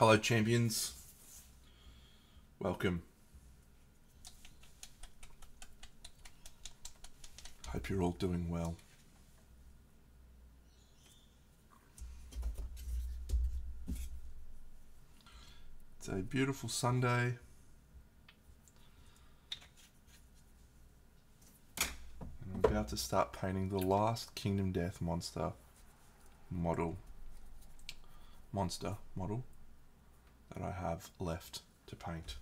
Hello, champions. Welcome. Hope you're all doing well. It's a beautiful Sunday. And I'm about to start painting the last Kingdom Death monster model that I have left to paint.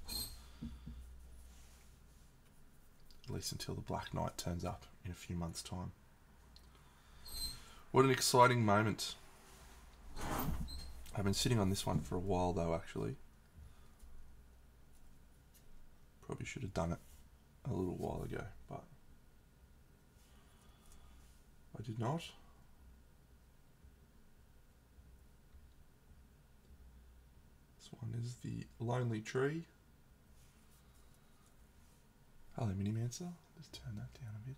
At least until the Black Knight turns up in a few months' time. What an exciting moment. I've been sitting on this one for a while though, actually. Probably should have done it a little while ago, but I did not. This one is the Lonely Tree. Hello, Minimancer. Just turn that down a bit.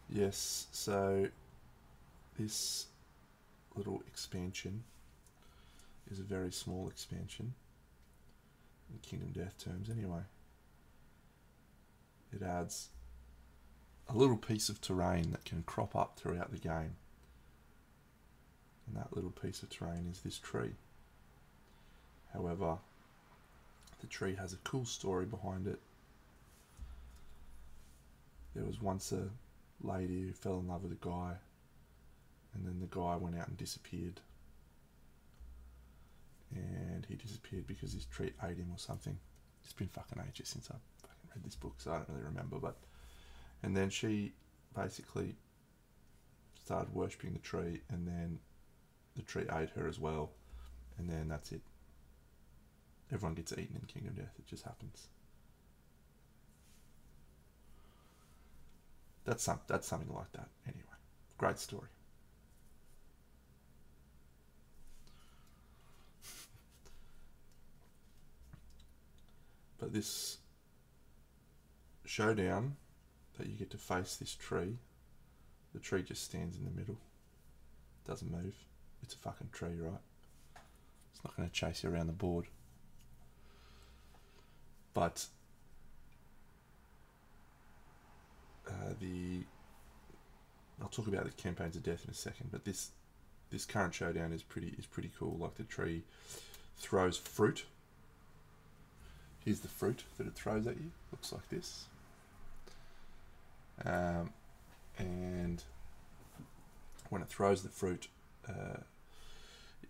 Yes, so this little expansion is a very small expansion in Kingdom Death terms anyway. It adds a little piece of terrain that can crop up throughout the game. And that little piece of terrain is this tree. However, the tree has a cool story behind it. There was once a lady who fell in love with a guy, and then the guy went out and disappeared. And he disappeared because his tree ate him or something. It's been fucking ages since I fucking read this book, so I don't really remember. But and then she basically started worshipping the tree, and then the tree ate her as well, and then that's it. Everyone gets eaten in Kingdom Death. It just happens. That's something like that. Anyway, great story. But this showdown that you get to face this tree, the tree just stands in the middle. Doesn't move. It's a fucking tree, right? It's not going to chase you around the board. But I'll talk about the campaigns of death in a second. But this current showdown is pretty cool. Like, the tree throws fruit. Here's the fruit that it throws at you. Looks like this. And when it throws the fruit,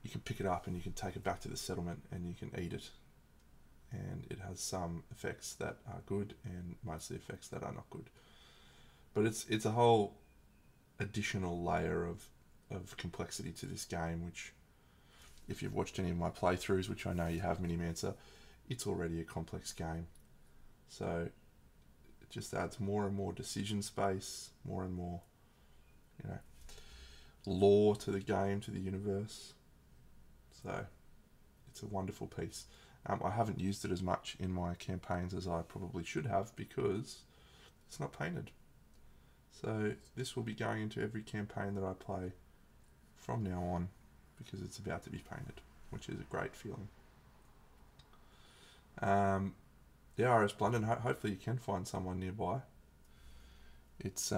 you can pick it up and you can take it back to the settlement and you can eat it. And it has some effects that are good and mostly effects that are not good. But it's a whole additional layer of complexity to this game, which, if you've watched any of my playthroughs, which I know you have, Minimancer, it's already a complex game. So it just adds more and more decision space, more and more, lore to the game, to the universe. So it's a wonderful piece. I haven't used it as much in my campaigns as I probably should have because it's not painted. So this will be going into every campaign that I play from now on because it's about to be painted, which is a great feeling. RS Blunden, hopefully you can find someone nearby. It's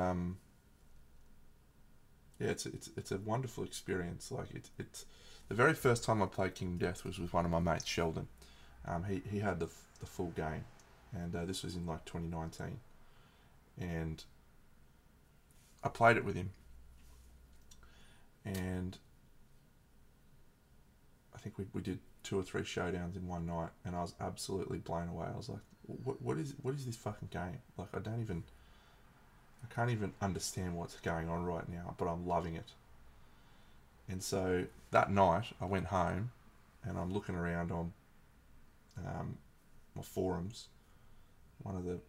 it's a wonderful experience. Like, it's the very first time I played Kingdom Death was with one of my mates, Sheldon. He had the full game, and this was in like 2019, and I played it with him, and I think we did 2 or 3 showdowns in one night, and I was absolutely blown away. I was like, what is this fucking game? Like, I can't even understand what's going on right now, but I'm loving it. And so that night I went home and I'm looking around on my forums, one of the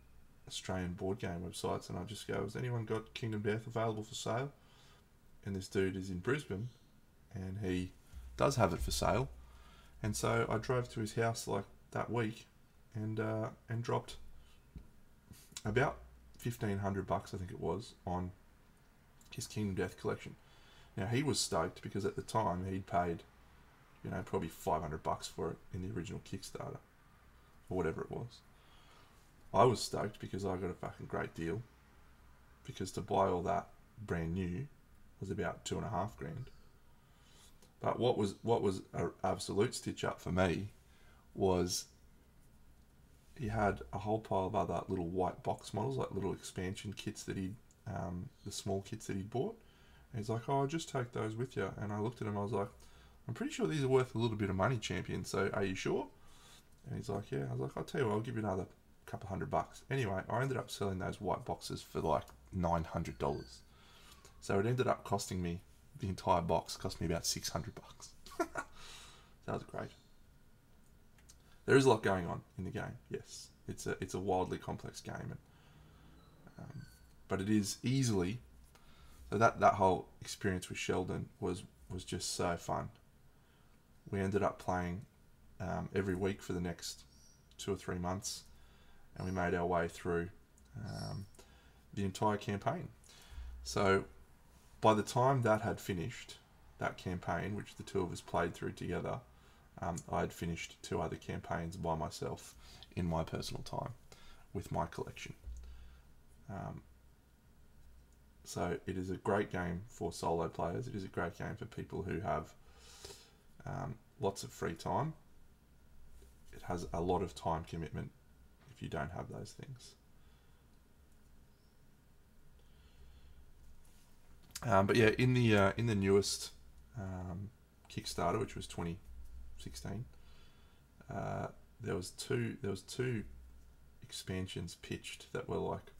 Australian board game websites, and I just go, has anyone got Kingdom Death available for sale? And this dude is in Brisbane and he does have it for sale. And so I drove to his house like that week and dropped about $1,500, I think it was, on his Kingdom Death collection. Now he was stoked because at the time he'd paid, you know, probably $500 for it in the original Kickstarter or whatever it was. I was stoked because I got a fucking great deal, because to buy all that brand new was about $2,500. But what was an absolute stitch up for me was he had a whole pile of other little white box models, like little expansion kits that he'd, the small kits that he'd bought. And he's like, "Oh, I'll just take those with you." And I looked at him, I was like, "I'm pretty sure these are worth a little bit of money, champion. So are you sure?" And he's like, "Yeah." I was like, "I'll tell you what, I'll give you another couple $100." Anyway, I ended up selling those white boxes for like $900. So it ended up costing me, the entire box cost me about $600. That was great. There is a lot going on in the game. Yes, it's a wildly complex game, and, but it is easily. So that whole experience with Sheldon was just so fun. We ended up playing every week for the next 2 or 3 months, and we made our way through the entire campaign. So by the time that had finished, that campaign, which the two of us played through together, I had finished 2 other campaigns by myself in my personal time with my collection. So it is a great game for solo players. It is a great game for people who have lots of free time. It has a lot of time commitment if you don't have those things. But yeah, in the newest Kickstarter, which was 2016, there was two expansions pitched that were like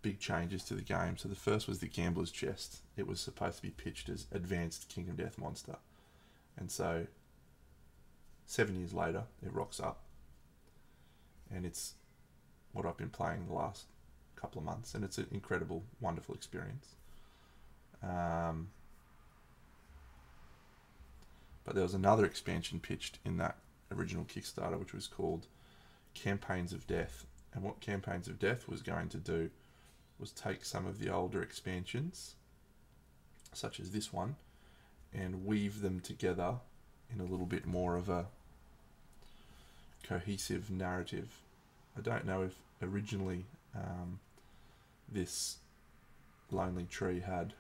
big changes to the game. So the first was the Gambler's Chest. It was supposed to be pitched as Advanced Kingdom Death Monster, and so 7 years later it rocks up, and it's what I've been playing the last couple of months, and it's an incredible, wonderful experience. But there was another expansion pitched in that original Kickstarter, which was called Campaigns of Death. And what Campaigns of Death was going to do was take some of the older expansions, such as this one, and weave them together in a little bit more of a cohesive narrative. I don't know if originally this Lonely Tree had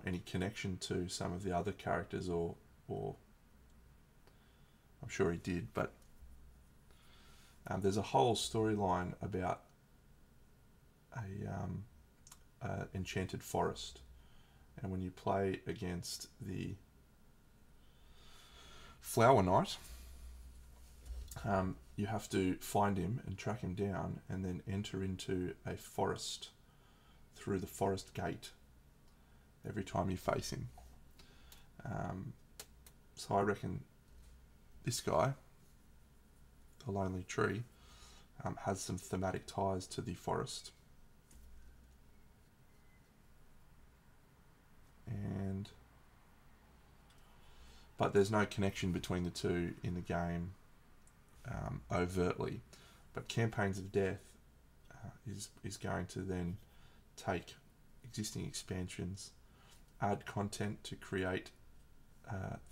any connection to some of the other characters, or I'm sure he did, but there's a whole storyline about a enchanted forest, and when you play against the Flower Knight, you have to find him and track him down, and then enter into a forest through the forest gate every time you face him. So I reckon this guy, the Lonely Tree, has some thematic ties to the forest. But there's no connection between the two in the game overtly. But Campaigns of Death is going to then take existing expansions, add content to create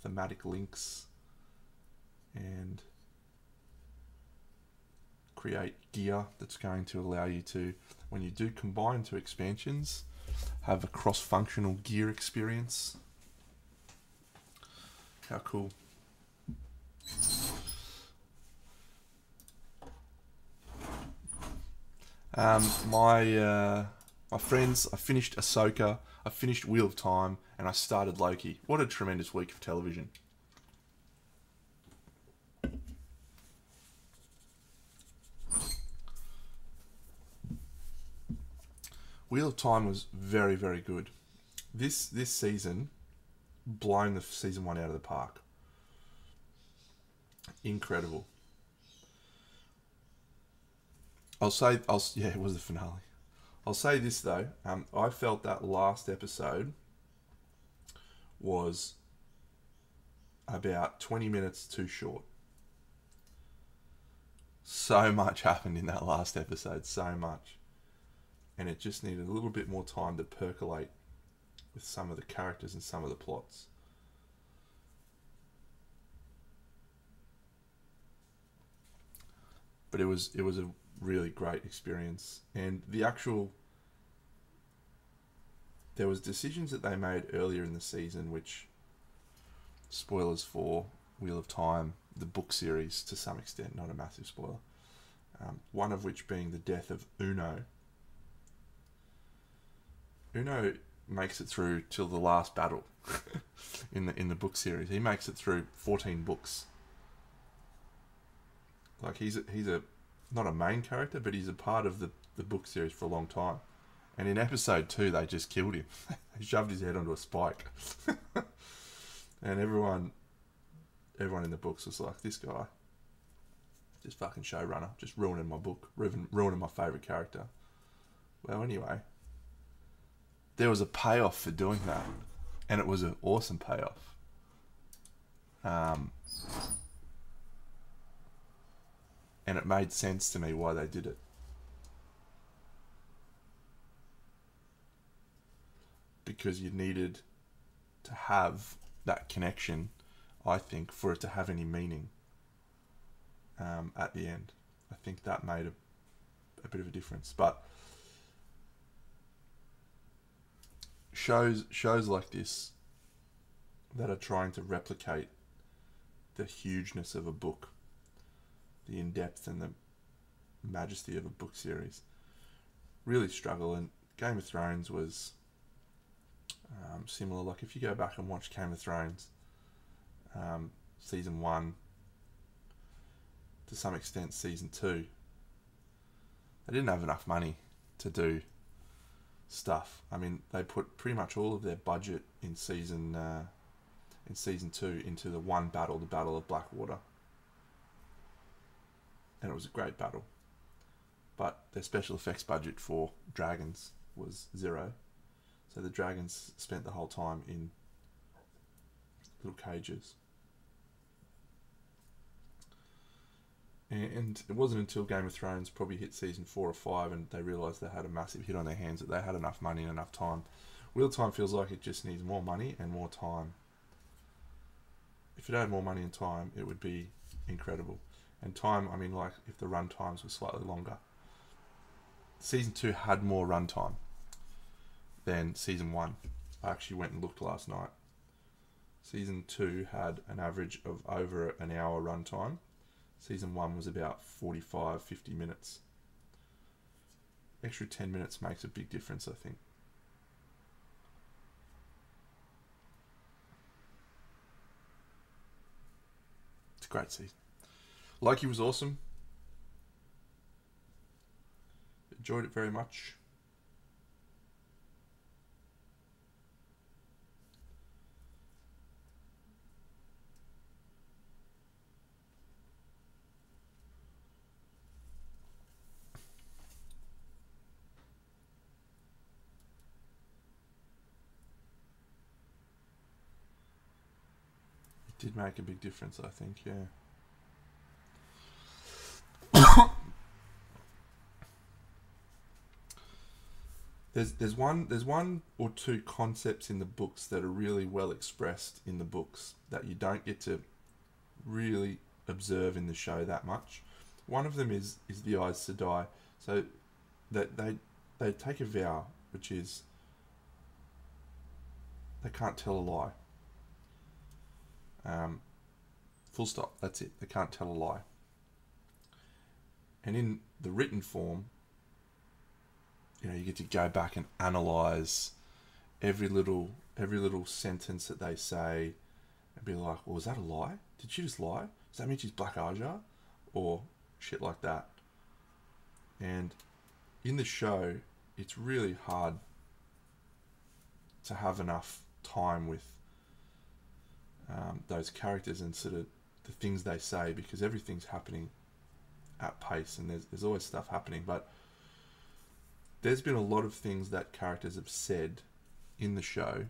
thematic links, and create gear that's going to allow you to, when you do combine 2 expansions, have a cross-functional gear experience. How cool. My friends, I finished Ahsoka, I finished Wheel of Time, and I started Loki. What a tremendous week of television. Wheel of Time was very, very good. This season, blown the season 1 out of the park. Incredible. Yeah, it was the finale. I'll say this though, I felt that last episode was about 20 minutes too short. So much happened in that last episode, so much. And it just needed a little bit more time to percolate with some of the characters and some of the plots. But it was a really great experience, and there was decisions that they made earlier in the season, which, spoilers for Wheel of Time, the book series to some extent, not a massive spoiler. One of which being the death of Uno. Uno makes it through till the last battle in the book series. He makes it through 14 books. Like he's not a main character, but he's a part of the book series for a long time. And in episode 2, they just killed him. They shoved his head onto a spike. And everyone in the books was like, this guy, just fucking showrunner, just ruining my book, ruining my favourite character. Well, anyway, there was a payoff for doing that, and it was an awesome payoff. And it made sense to me why they did it. Because you needed to have that connection, I think, for it to have any meaning at the end. I think that made a bit of a difference. But shows like this that are trying to replicate the hugeness of a book, the in-depth and the majesty of a book series, really struggle. And Game of Thrones was similar. Like if you go back and watch Game of Thrones, season 1, to some extent season 2, they didn't have enough money to do stuff. I mean, they put pretty much all of their budget in season 2 into the one battle, the Battle of Blackwater, and it was a great battle. But their special effects budget for dragons was 0. So the dragons spent the whole time in little cages. And it wasn't until Game of Thrones probably hit season 4 or 5 and they realised they had a massive hit on their hands, that they had enough money and enough time. Wheel of Time feels like it just needs more money and more time. If it had more money and time, it would be incredible. And time, I mean, like if the run times were slightly longer. Season 2 had more run time than season 1. I actually went and looked last night. Season 2 had an average of over an hour run time. Season 1 was about 45, 50 minutes. Extra 10 minutes makes a big difference, I think. It's a great season. Loki was awesome. Enjoyed it very much. Did make a big difference, I think, yeah. There's one or two concepts in the books that are really well expressed in the books that you don't get to really observe in the show that much. One of them is the Aes Sedai. So that they take a vow, which is they can't tell a lie. Full stop. That's it. They can't tell a lie. And in the written form, you know, you get to go back and analyze every little sentence that they say, and be like, "Well, was that a lie? Did she just lie? Does that mean she's Black Aja?" Or shit like that. And in the show, it's really hard to have enough time with those characters and sort of the things they say, because everything's happening at pace and there's always stuff happening. But there's been a lot of things that characters have said in the show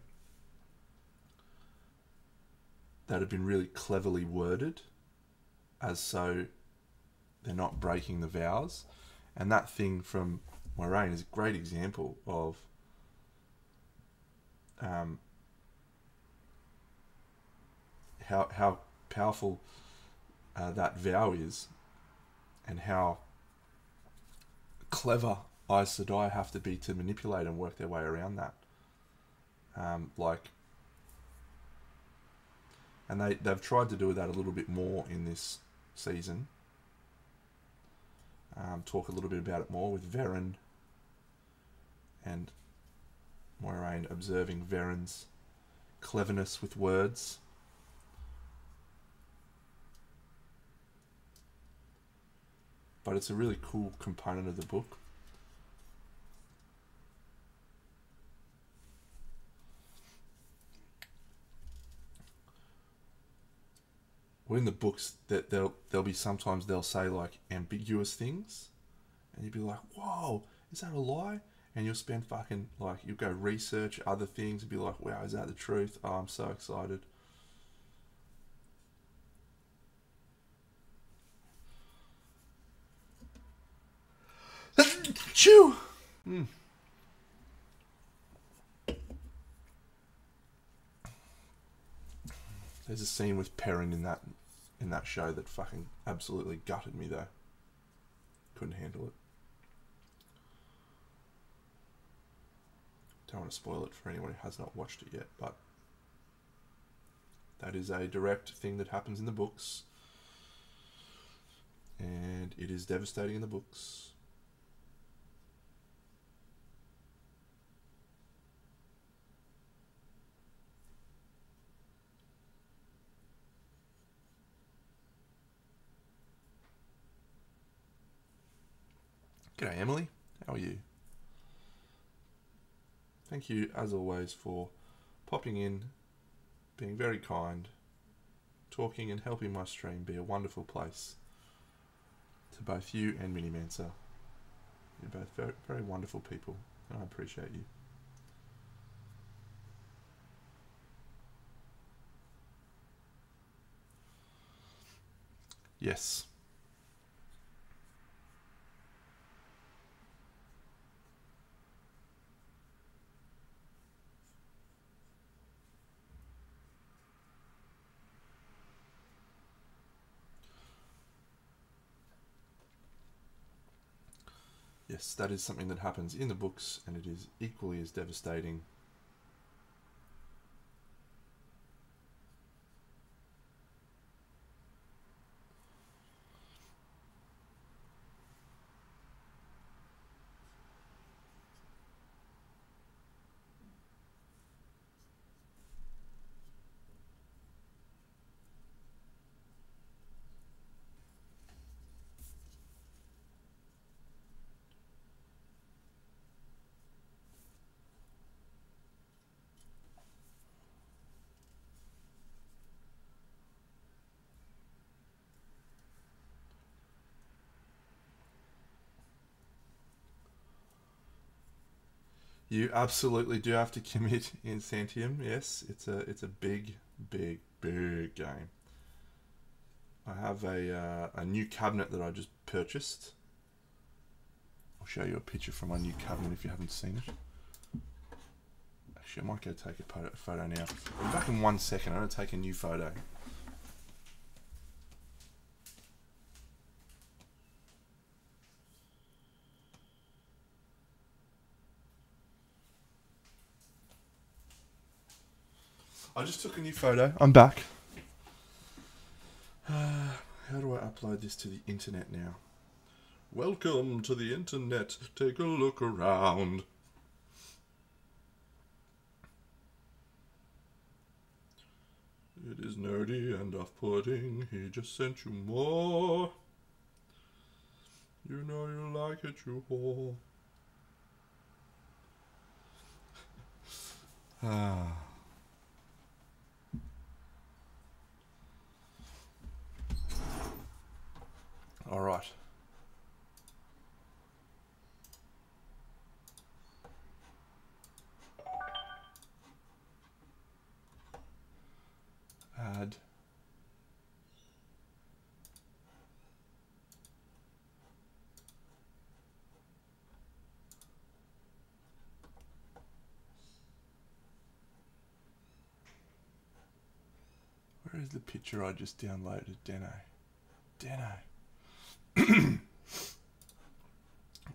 that have been really cleverly worded as so they're not breaking the vows. And that thing from Moiraine is a great example of how powerful that vow is, and how clever Aes Sedai have to be to manipulate and work their way around that. And they've tried to do that a little bit more in this season. Talk a little bit about it more with Verin and Moiraine observing Verin's cleverness with words. But it's a really cool component of the book. Well, in the books, that there'll be sometimes they'll say like ambiguous things, and you'd be like, "Whoa, is that a lie?" And you'll spend fucking like you'll go research other things and be like, "Wow, is that the truth?" Oh, I'm so excited. Chew. There's a scene with Perrin in that show that fucking absolutely gutted me though. Couldn't handle it. Don't want to spoil it for anyone who has not watched it yet, but that is a direct thing that happens in the books, and it is devastating in the books. G'day, Emily. How are you? Thank you, as always, for popping in, being very kind, talking and helping my stream be a wonderful place to both you and Minimancer. You're both very, very wonderful people, and I appreciate you. Yes. Yes, that is something that happens in the books, and it is equally as devastating. You absolutely do have to commit in Santium. Yes, it's a big, big, big game. I have a new cabinet that I just purchased. I'll show you a picture from my new cabinet if you haven't seen it. Actually, I might go take a photo now. I'll be back in 1 second. I'm going to take a new photo. I just took a new photo. I'm back. How do I upload this to the internet now? Welcome to the internet. Take a look around. It is nerdy and off-putting. He just sent you more. You know you like it, you whore. All right. Add. Where is the picture I just downloaded? Deno.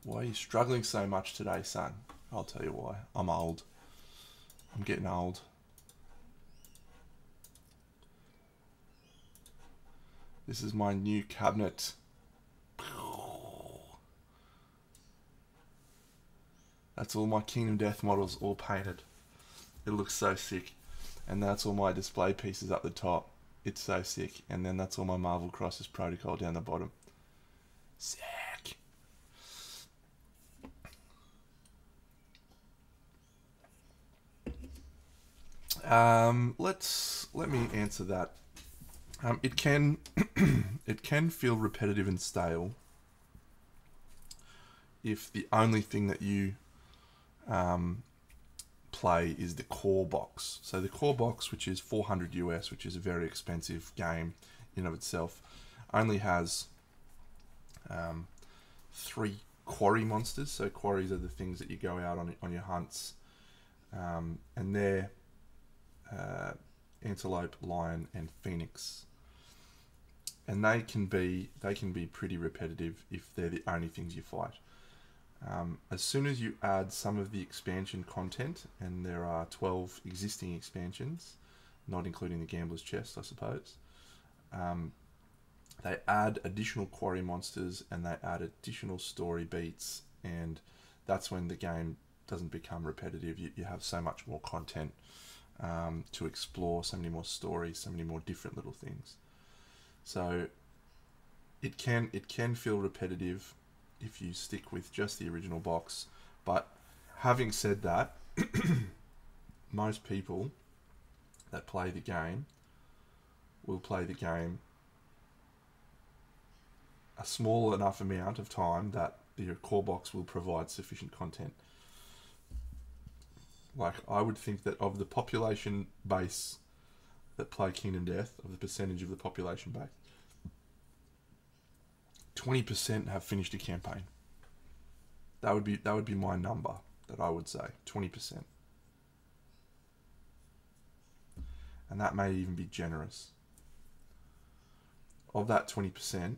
Why are you struggling so much today, son? I'll tell you why. I'm old. I'm getting old. This is my new cabinet. That's all my Kingdom Death models all painted. It looks so sick. And that's all my display pieces up the top. It's so sick. And then that's all my Marvel Crisis Protocol down the bottom. Sick. Let me answer that. It can it can feel repetitive and stale if the only thing that you play is the core box. So the core box, which is $400 US, which is a very expensive game in of itself, only has 3 quarry monsters. So quarries are the things that you go out on your hunts, and they're antelope, lion, and phoenix. And they can be pretty repetitive if they're the only things you fight. As soon as you add some of the expansion content, and there are 12 existing expansions, not including the Gambler's Chest, I suppose, they add additional quarry monsters and they add additional story beats, and that's when the game doesn't become repetitive. You have so much more content to explore, so many more stories, so many more different little things. So it can feel repetitive if you stick with just the original box. But having said that, most people that play the game will play the game a small enough amount of time that the core box will provide sufficient content. Like, I would think that of the population base that play Kingdom Death, of the percentage of the population base, 20% have finished a campaign. That would be my number that I would say, 20%. And that may even be generous. Of that 20%,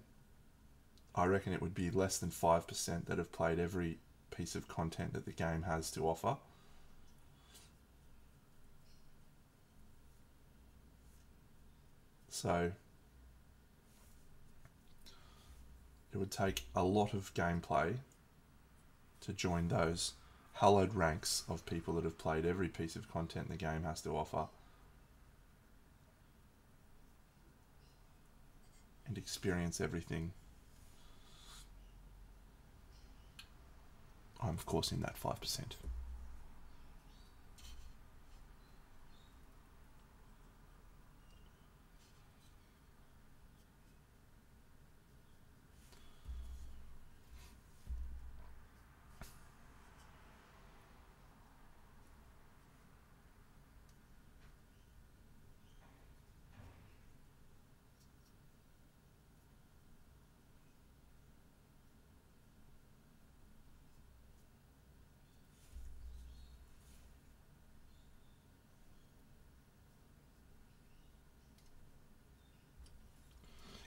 I reckon it would be less than 5% that have played every piece of content that the game has to offer. So it would take a lot of gameplay to join those hallowed ranks of people that have played every piece of content the game has to offer and experience everything. I'm of course in that 5%.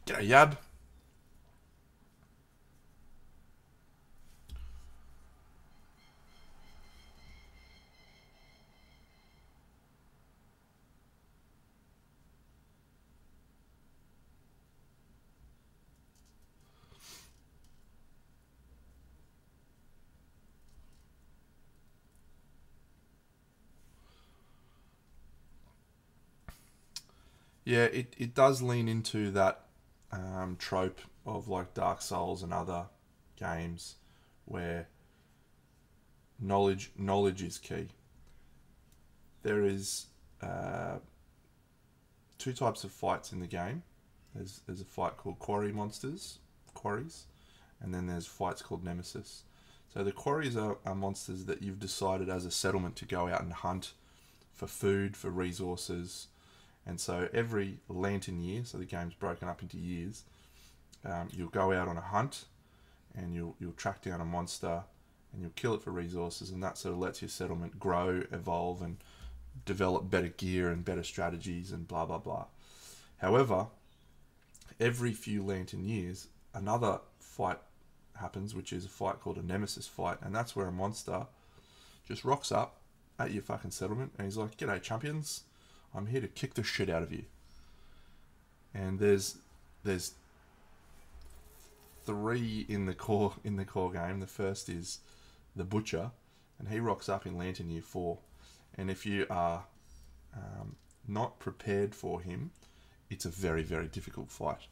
G'day, Yab. Yeah, it does lean into that trope of like Dark Souls and other games where knowledge is key. There is 2 types of fights in the game. There's a fight called quarries, and then there's fights called nemesis. So the quarries are monsters that you've decided as a settlement to go out and hunt for food, for resources. And so every lantern year, so the game's broken up into years, you'll go out on a hunt and you'll track down a monster and you'll kill it for resources, and that sort of lets your settlement grow, evolve, and develop better gear and better strategies and blah blah blah. However, every few Lantern years, another fight happens, which is a fight called a Nemesis fight, and that's where a monster just rocks up at your fucking settlement, and he's like, "G'day, champions! I'm here to kick the shit out of you." And there's three in the core game. The first is the Butcher, and he rocks up in Lantern Year 4. And if you are not prepared for him, it's a very, very difficult fight.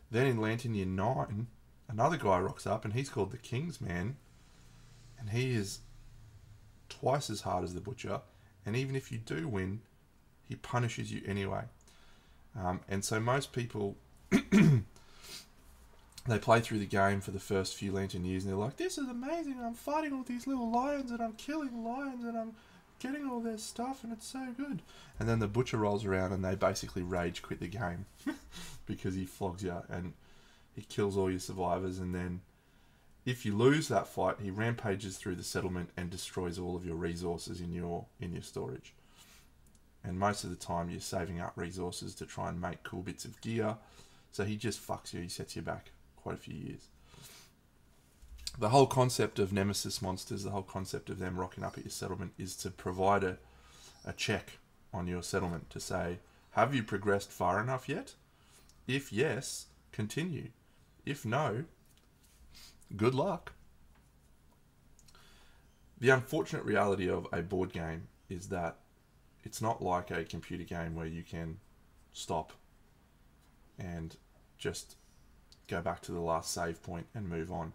Then in Lantern Year 9, another guy rocks up, and he's called the Kingsman, and he is twice as hard as the Butcher, and even if you do win, he punishes you anyway. And so most people, they play through the game for the first few Lantern years, and they're like, "This is amazing, I'm fighting all these little lions, and I'm killing lions, and I'm getting all their stuff, and it's so good." And then the Butcher rolls around, and they basically rage quit the game because he flogs you, and he kills all your survivors, and then if you lose that fight, he rampages through the settlement and destroys all of your resources in your storage. And most of the time, you're saving up resources to try and make cool bits of gear. So he just fucks you. He sets you back quite a few years. The whole concept of Nemesis monsters, the whole concept of them rocking up at your settlement, is to provide a check on your settlement to say, have you progressed far enough yet? If yes, continue. If no, good luck. The unfortunate reality of a board game is that it's not like a computer game where you can stop and just go back to the last save point and move on.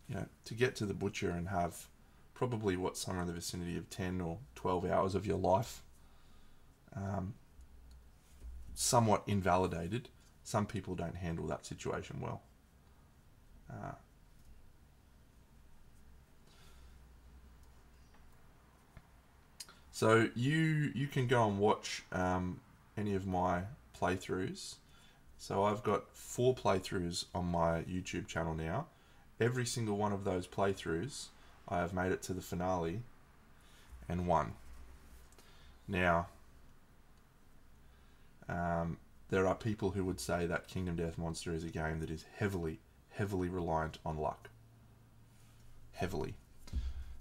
You know, to get to the Butcher and have probably what somewhere in the vicinity of 10 or 12 hours of your life somewhat invalidated, some people don't handle that situation well. So you can go and watch any of my playthroughs. So I've got 4 playthroughs on my YouTube channel now. Every single one of those playthroughs, I have made it to the finale and won. Now, there are people who would say that Kingdom Death Monster is a game that is heavily, heavily reliant on luck. Heavily.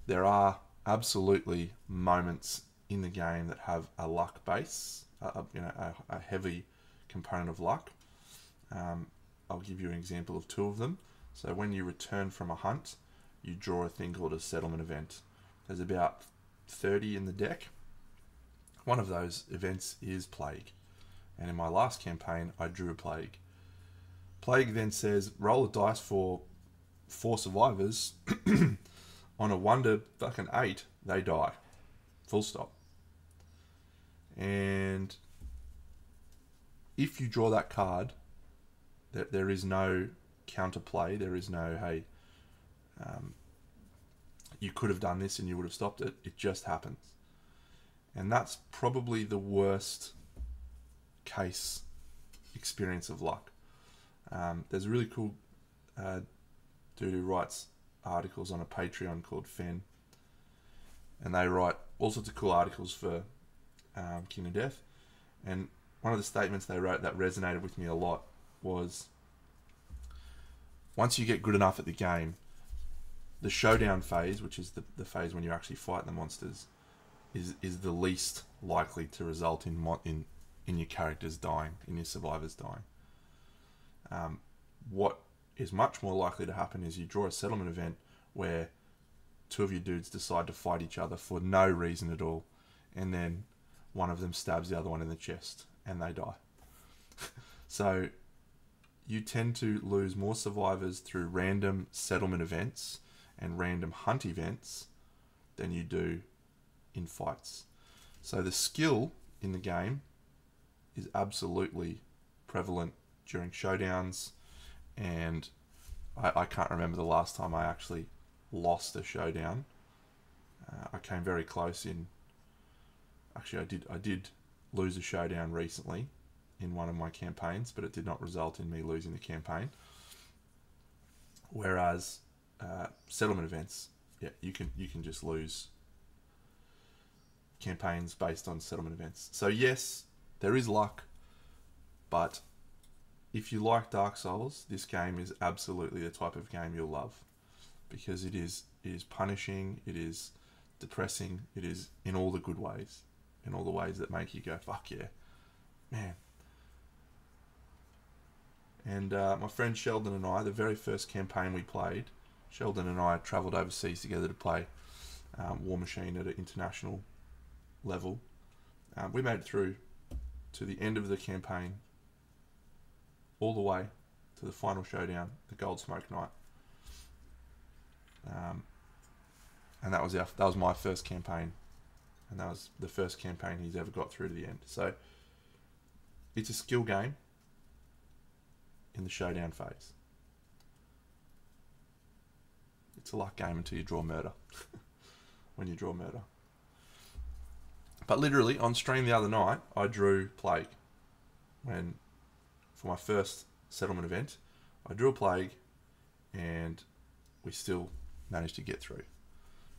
There are absolutely moments in the game that have a luck base, a heavy component of luck. I'll give you an example of 2 of them. So when you return from a hunt, you draw a thing called a settlement event. There's about 30 in the deck. One of those events is Plague. And in my last campaign, I drew a Plague. Plague then says, roll a dice for 4 survivors. On a 1 to fucking 8, they die. Full stop. And if you draw that card, there is no counterplay. There is no, hey, you could have done this and you would have stopped it. It just happens. And that's probably the worst case experience of luck. There's a really cool dude who writes articles on a Patreon called Fen, and they write all sorts of cool articles for Kingdom Death. And one of the statements they wrote that resonated with me a lot was, once you get good enough at the game, the showdown phase, which is the phase when you actually fight the monsters, is the least likely to result in your characters dying, in your survivors dying. What is much more likely to happen is you draw a settlement event where 2 of your dudes decide to fight each other for no reason at all, and then one of them stabs the other one in the chest and they die. So you tend to lose more survivors through random settlement events and random hunt events than you do in fights. So the skill in the game is absolutely prevalent during showdowns, and I can't remember the last time I actually lost a showdown. I came very close in... Actually, I did lose a showdown recently in one of my campaigns, but it did not result in me losing the campaign. Whereas settlement events, yeah, you can just lose campaigns based on settlement events. So yes, there is luck, But if you like Dark Souls, this game is absolutely the type of game you'll love, because it is punishing, it is depressing, it is in all the good ways, in all the ways that make you go, fuck yeah, man. And my friend Sheldon and I, the very first campaign we played, Sheldon and I travelled overseas together to play War Machine at an international level. We made it through to the end of the campaign, all the way to the final showdown, the Gold Smoke Night. And that was my first campaign, and that was the first campaign he's ever got through to the end. So it's a skill game in the showdown phase. It's a luck game until you draw murder. When you draw murder. But literally, on stream the other night, I drew Plague. For my first settlement event, I drew a Plague, and we still managed to get through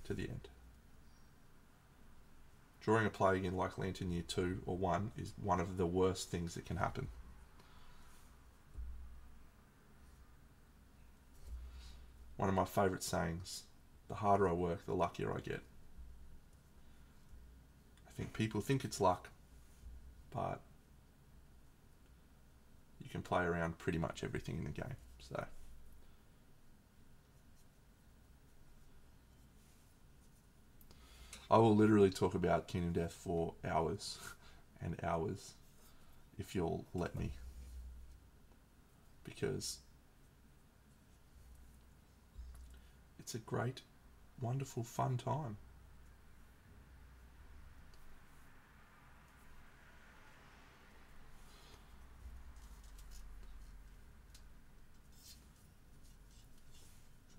to the end. Drawing a Plague in like Lantern Year 2 or 1 is one of the worst things that can happen. One of my favourite sayings, the harder I work, the luckier I get. I think people think it's luck, but you can play around pretty much everything in the game. So I will literally talk about Kingdom Death for hours and hours if you'll let me, because it's a great, wonderful, fun time.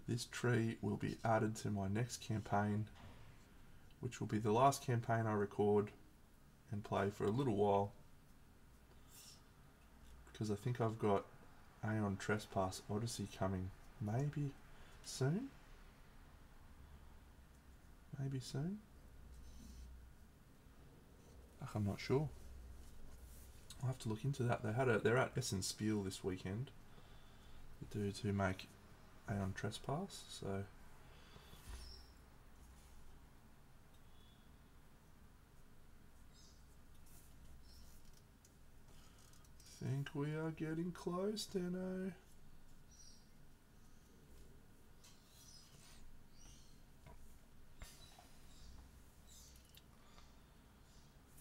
This tree will be added to my next campaign, which will be the last campaign I record and play for a little while, because I think I've got Aeon Trespass Odyssey coming maybe soon. Maybe soon. I'm not sure. I'll have to look into that. They're at Essen Spiel this weekend, the dudes who make Aeon Trespass, so think we are getting close, Dano.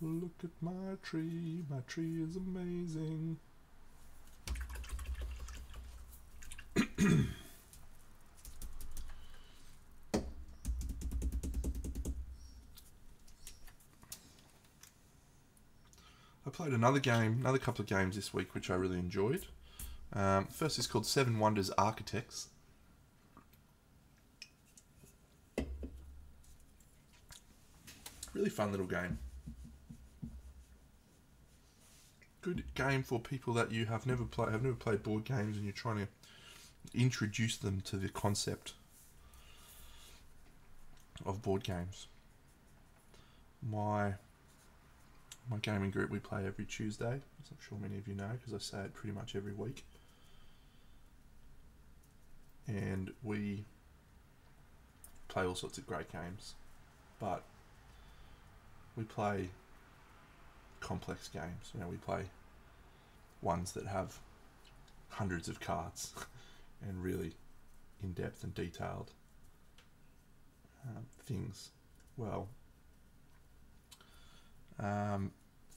Look at my tree is amazing. I played another couple of games this week which I really enjoyed. First is called Seven Wonders Architects. Really fun little game. Good game for people that you have never played board games, and you're trying to introduce them to the concept of board games. My gaming group, we play every Tuesday, as I'm sure many of you know, because I say it pretty much every week. And we play all sorts of great games, but we play complex games. You know, we play ones that have hundreds of cards and really in-depth and detailed things. Well,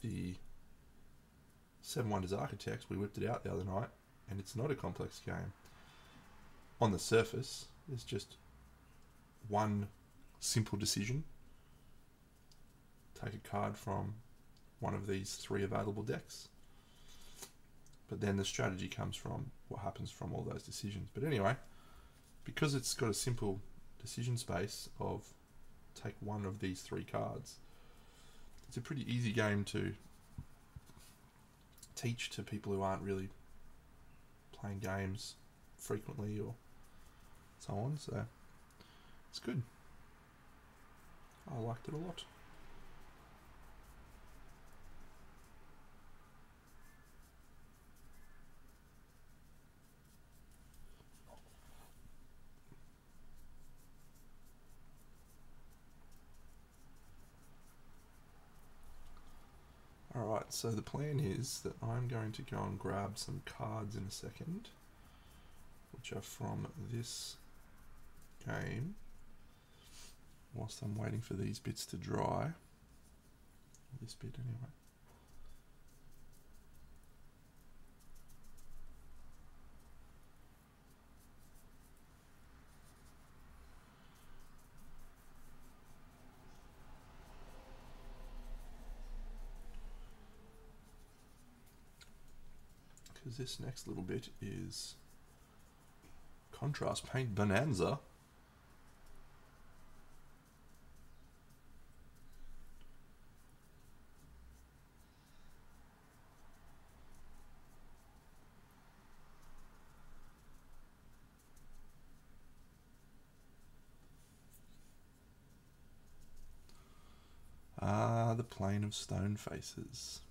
the Seven Wonders Architects, we whipped it out the other night, and it's not a complex game. On the surface, there's just one simple decision. Take a card from one of these 3 available decks. But then the strategy comes from what happens from all those decisions. But anyway, because it's got a simple decision space of take one of these 3 cards, it's a pretty easy game to teach to people who aren't really playing games frequently or so on. So it's good. I liked it a lot. Alright, so the plan is that I'm going to go and grab some cards in a second, which are from this game, whilst I'm waiting for these bits to dry. This bit anyway. Because this next little bit is Contrast Paint Bonanza. Ah, the Plane of Stone Faces.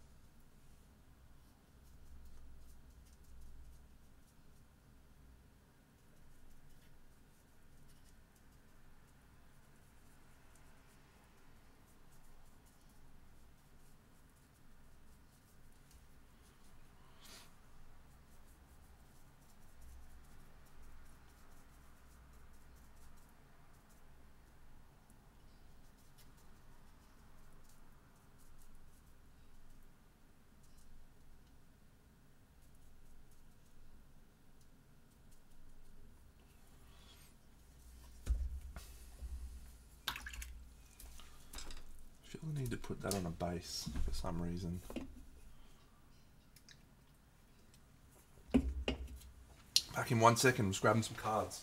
I feel I need to put that on a base for some reason. Back in 1 second, just grabbing some cards.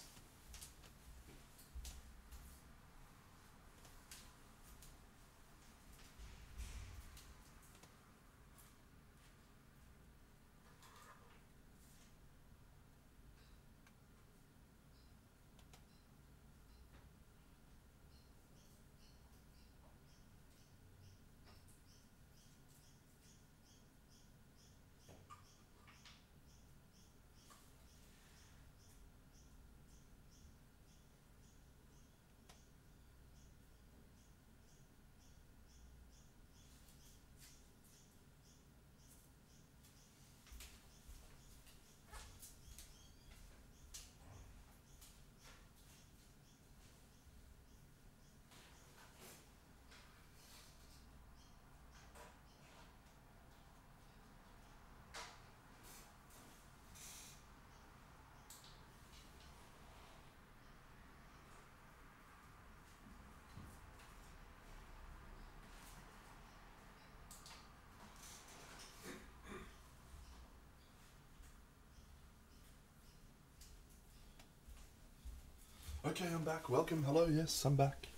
Okay, I'm back. Welcome. Hello. Yes, I'm back.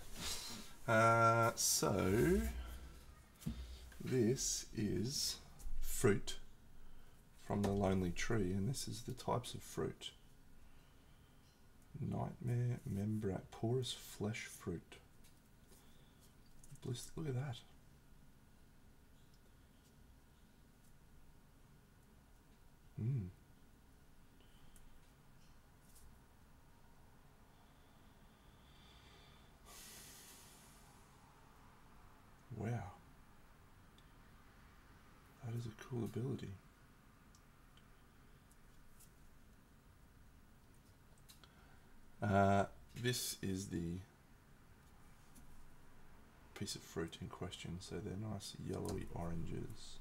So this is fruit from the Lonely Tree, and this is the types of fruit. Nightmare Membranous, porous flesh fruit. Bliss, look at that. Wow. That is a cool ability. This is the piece of fruit in question, so they're nice yellowy oranges.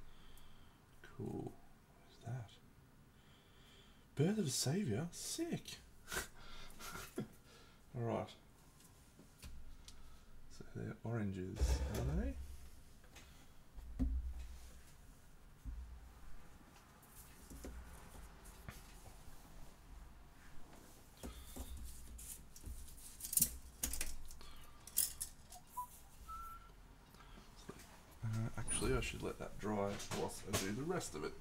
Cool. What is that? Birth of a Saviour? Sick! Alright. So they're oranges, are they? Actually, I should let that dry whilst I do the rest of it.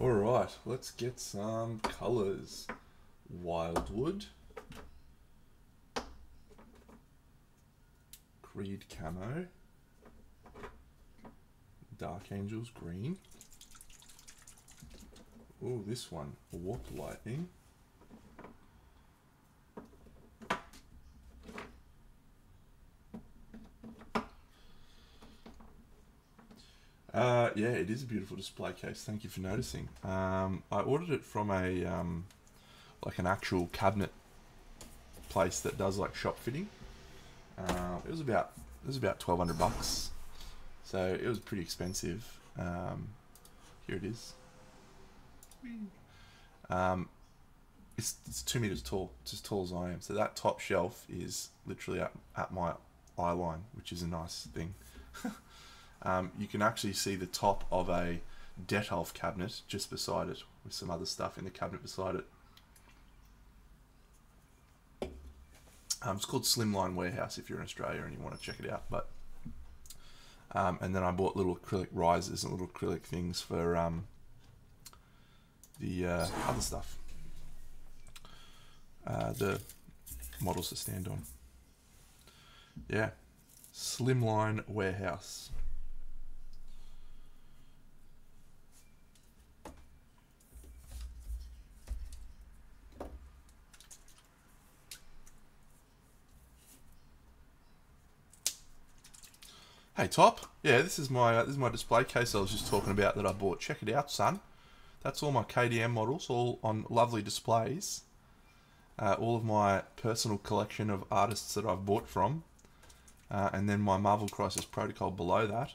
Alright, let's get some colours. Wildwood. Creed Camo. Dark Angels Green. Oh, this one. Warp Lightning. Yeah, it is a beautiful display case. Thank you for noticing. I ordered it from a like an actual cabinet place that does like shop fitting. It was about $1,200, so it was pretty expensive. Here it is. It's 2 meters tall. It's as tall as I am. So that top shelf is literally at my eye line, which is a nice thing. You can actually see the top of a Detolf cabinet just beside it, with some other stuff in the cabinet beside it. It's called Slimline Warehouse if you're in Australia and you want to check it out. But and then I bought little acrylic risers and little acrylic things for the other stuff, the models to stand on. Yeah, Slimline Warehouse. Hey Top, yeah, this is my display case I was just talking about that I bought. Check it out, son. That's all my KDM models, all on lovely displays. All of my personal collection of artists that I've bought from, and then my Marvel Crisis Protocol below that.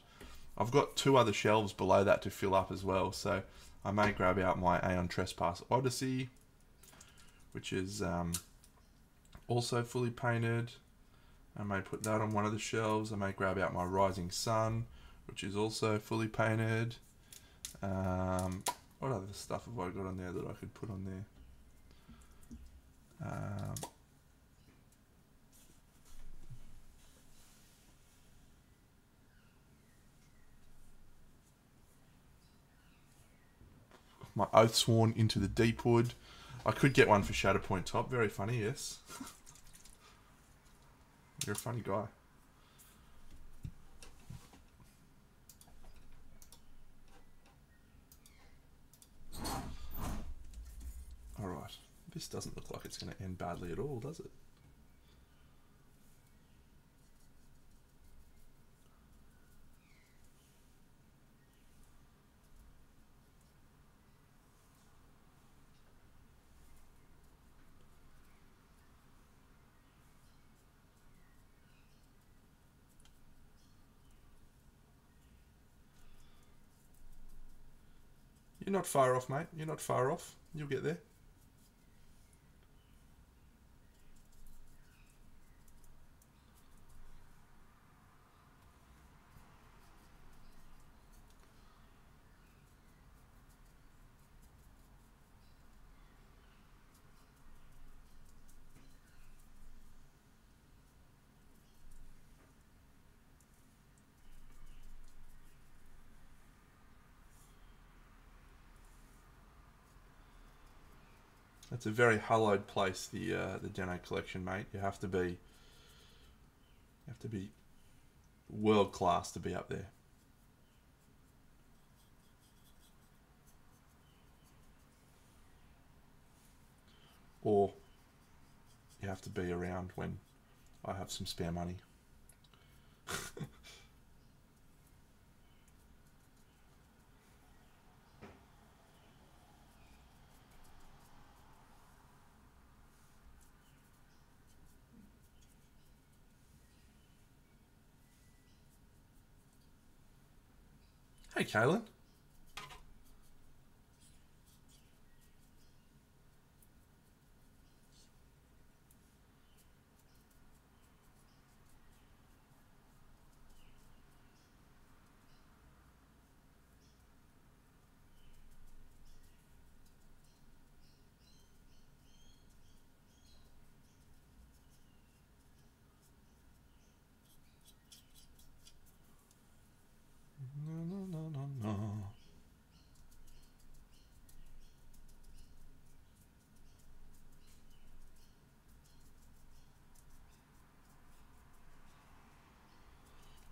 I've got 2 other shelves below that to fill up as well, so I may grab out my Aeon Trespass Odyssey, which is also fully painted. I may put that on one of the shelves. I may grab out my Rising Sun, which is also fully painted. What other stuff have I got on there that I could put on there? My Oathsworn Into the Deepwood. I could get one for Shatterpoint Top. Very funny, yes. You're a funny guy. Alright. This doesn't look like it's going to end badly at all, does it? You're not far off, mate. You're not far off. You'll get there. It's a very hallowed place, the Deno collection, mate. You have to be world class to be up there. Or you have to be around when I have some spare money. Hey, Kaylin. No, no, no, no, no.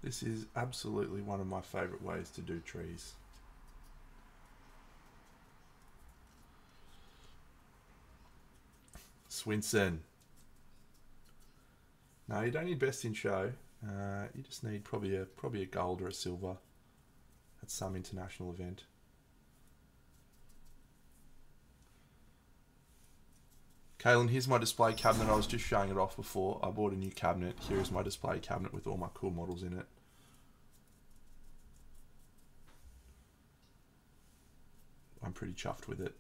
This is absolutely one of my favourite ways to do trees. Swinson. No, you don't need best in show. You just need probably a gold or a silver at some international event. Kaylin, here's my display cabinet. I was just showing it off before. I bought a new cabinet. Here is my display cabinet with all my cool models in it. I'm pretty chuffed with it.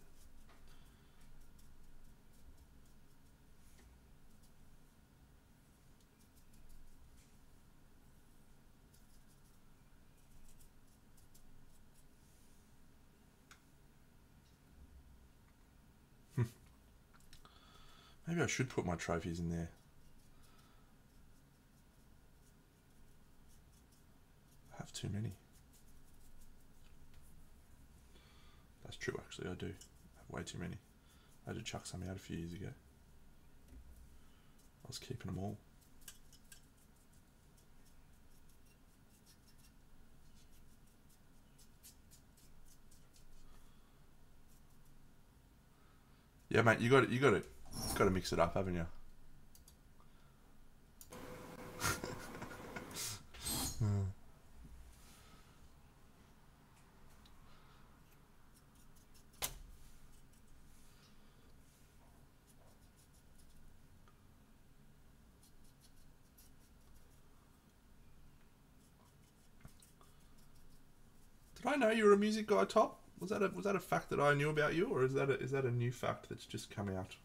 Maybe I should put my trophies in there. I have too many. That's true, actually. I do. I have way too many. I had to chuck some out a few years ago. I was keeping them all. Yeah, mate, you got to mix it up, haven't you? Did I know you were a music guy, Top? Was that a fact that I knew about you, or is that a new fact that's just come out?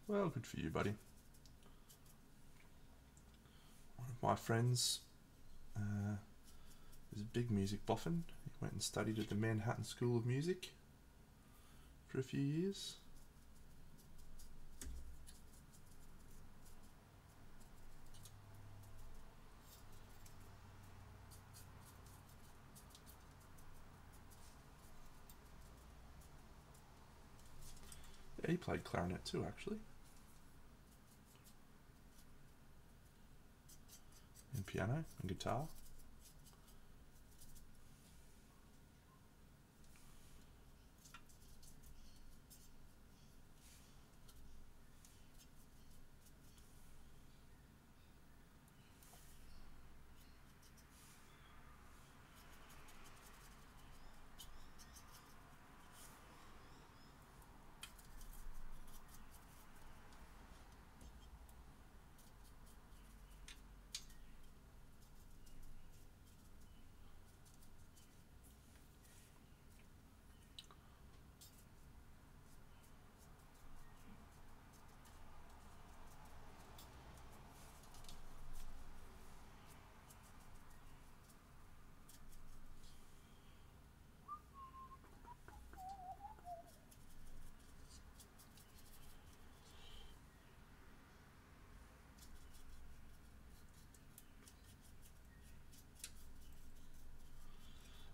Well, good for you, buddy. One of my friends is a big music boffin. He went and studied at the Manhattan School of Music for a few years. Yeah, he played clarinet too, actually. And piano and guitar.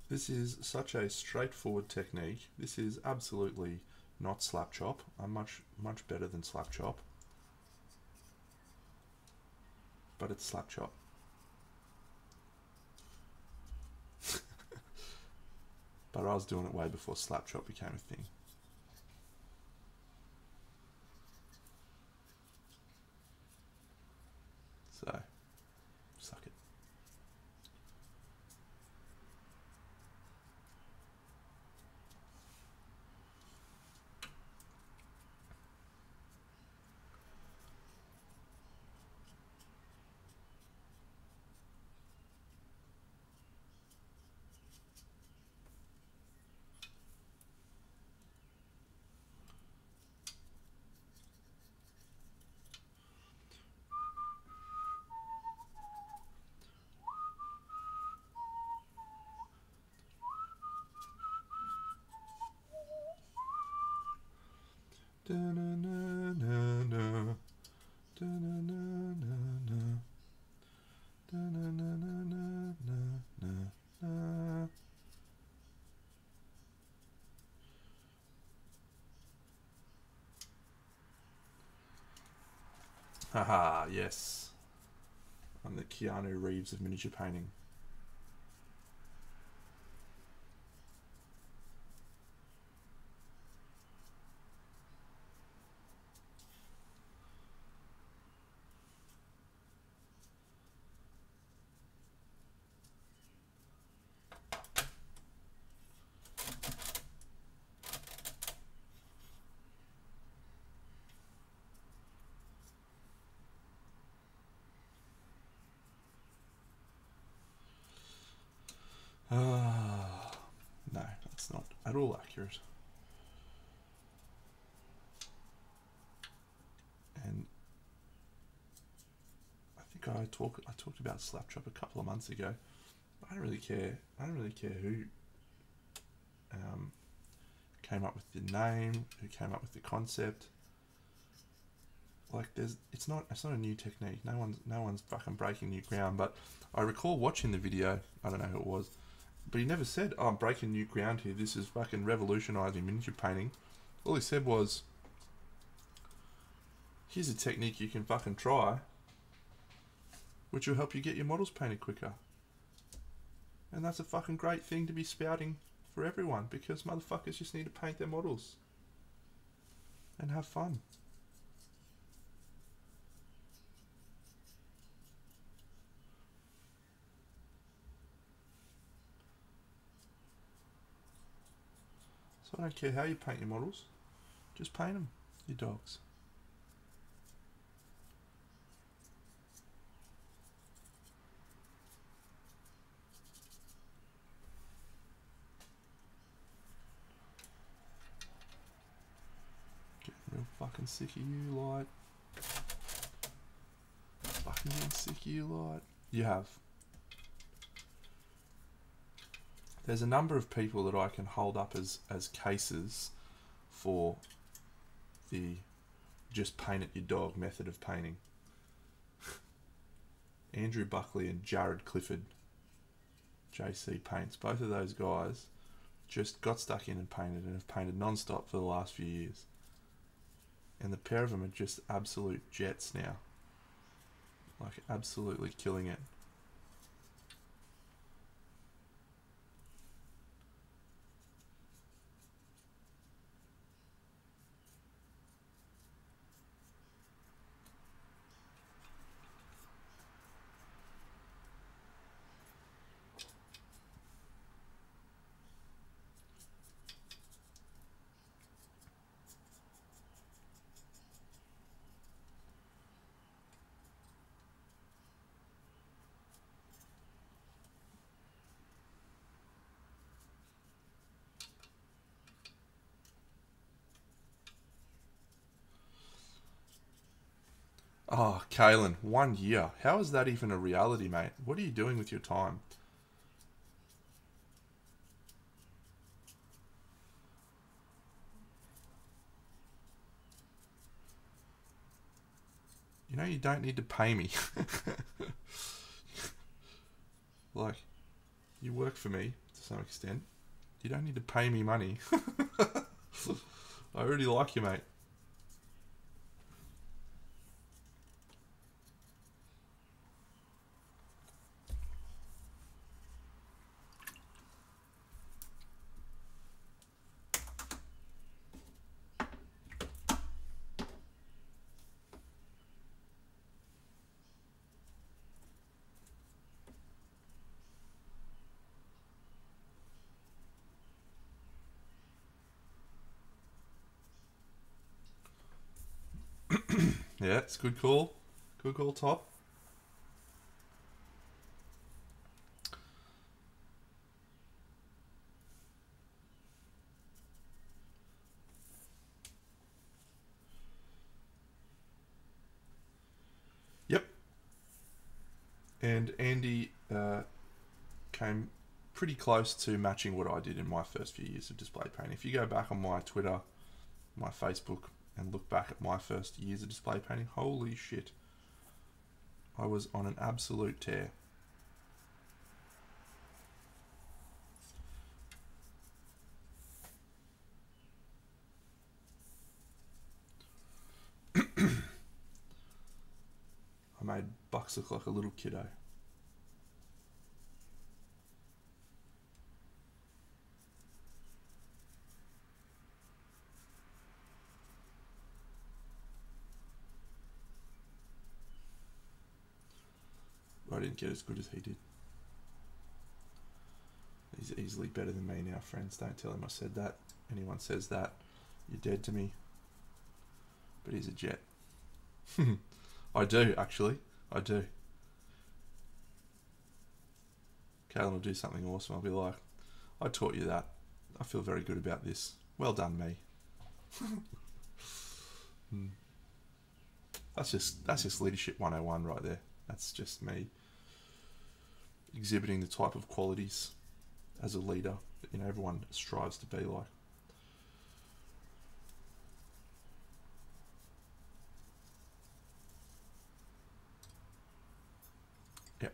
This is such a straightforward technique. This is absolutely not slap chop. I'm much better than slap chop. But it's slap chop. But I was doing it way before slap chop became a thing. So, suck it. Haha, yes. I'm the Keanu Reeves of miniature painting. No, that's not at all accurate. And I think I talked about Slaptrap a couple of months ago. I don't really care. I don't really care who came up with the name, who came up with the concept. Like, it's not a new technique. No one's fucking breaking new ground. But I recall watching the video. I don't know who it was, but he never said, "Oh, I'm breaking new ground here. This is fucking revolutionising miniature painting." All he said was, "Here's a technique you can fucking try, which will help you get your models painted quicker." And that's a fucking great thing to be spouting for everyone, because motherfuckers just need to paint their models and have fun. So I don't care how you paint your models, just paint them, your dogs. Getting real fucking sick of you, Light. Fucking getting sick of you, Light. You have. There's a number of people that I can hold up as cases for the just paint it your dog method of painting. Andrew Buckley and Jared Clifford, JC Paints. Both of those guys just got stuck in and painted, and have painted non-stop for the last few years. And the pair of them are just absolute jets now. Like, absolutely killing it. Oh, Kalen, 1 year. How is that even a reality, mate? What are you doing with your time? You know, you don't need to pay me. Like, you work for me to some extent. You don't need to pay me money. I already like you, mate. Yeah, it's good call. Good call, Top. Yep. And Andy came pretty close to matching what I did in my first few years of display painting. If you go back on my Twitter, my Facebook, and look back at my first years of display painting, holy shit, I was on an absolute tear. Bucks look like a little kiddo. I didn't get as good as he did. He's easily better than me now, friends. Don't tell him I said that. Anyone says that, you're dead to me. But he's a jet. I do, actually. I do. Kalen will do something awesome. I'll be like, I taught you that. I feel very good about this. Well done, me. That's just leadership 101 right there. That's just me exhibiting the type of qualities as a leader that, you know, everyone strives to be like. Yep.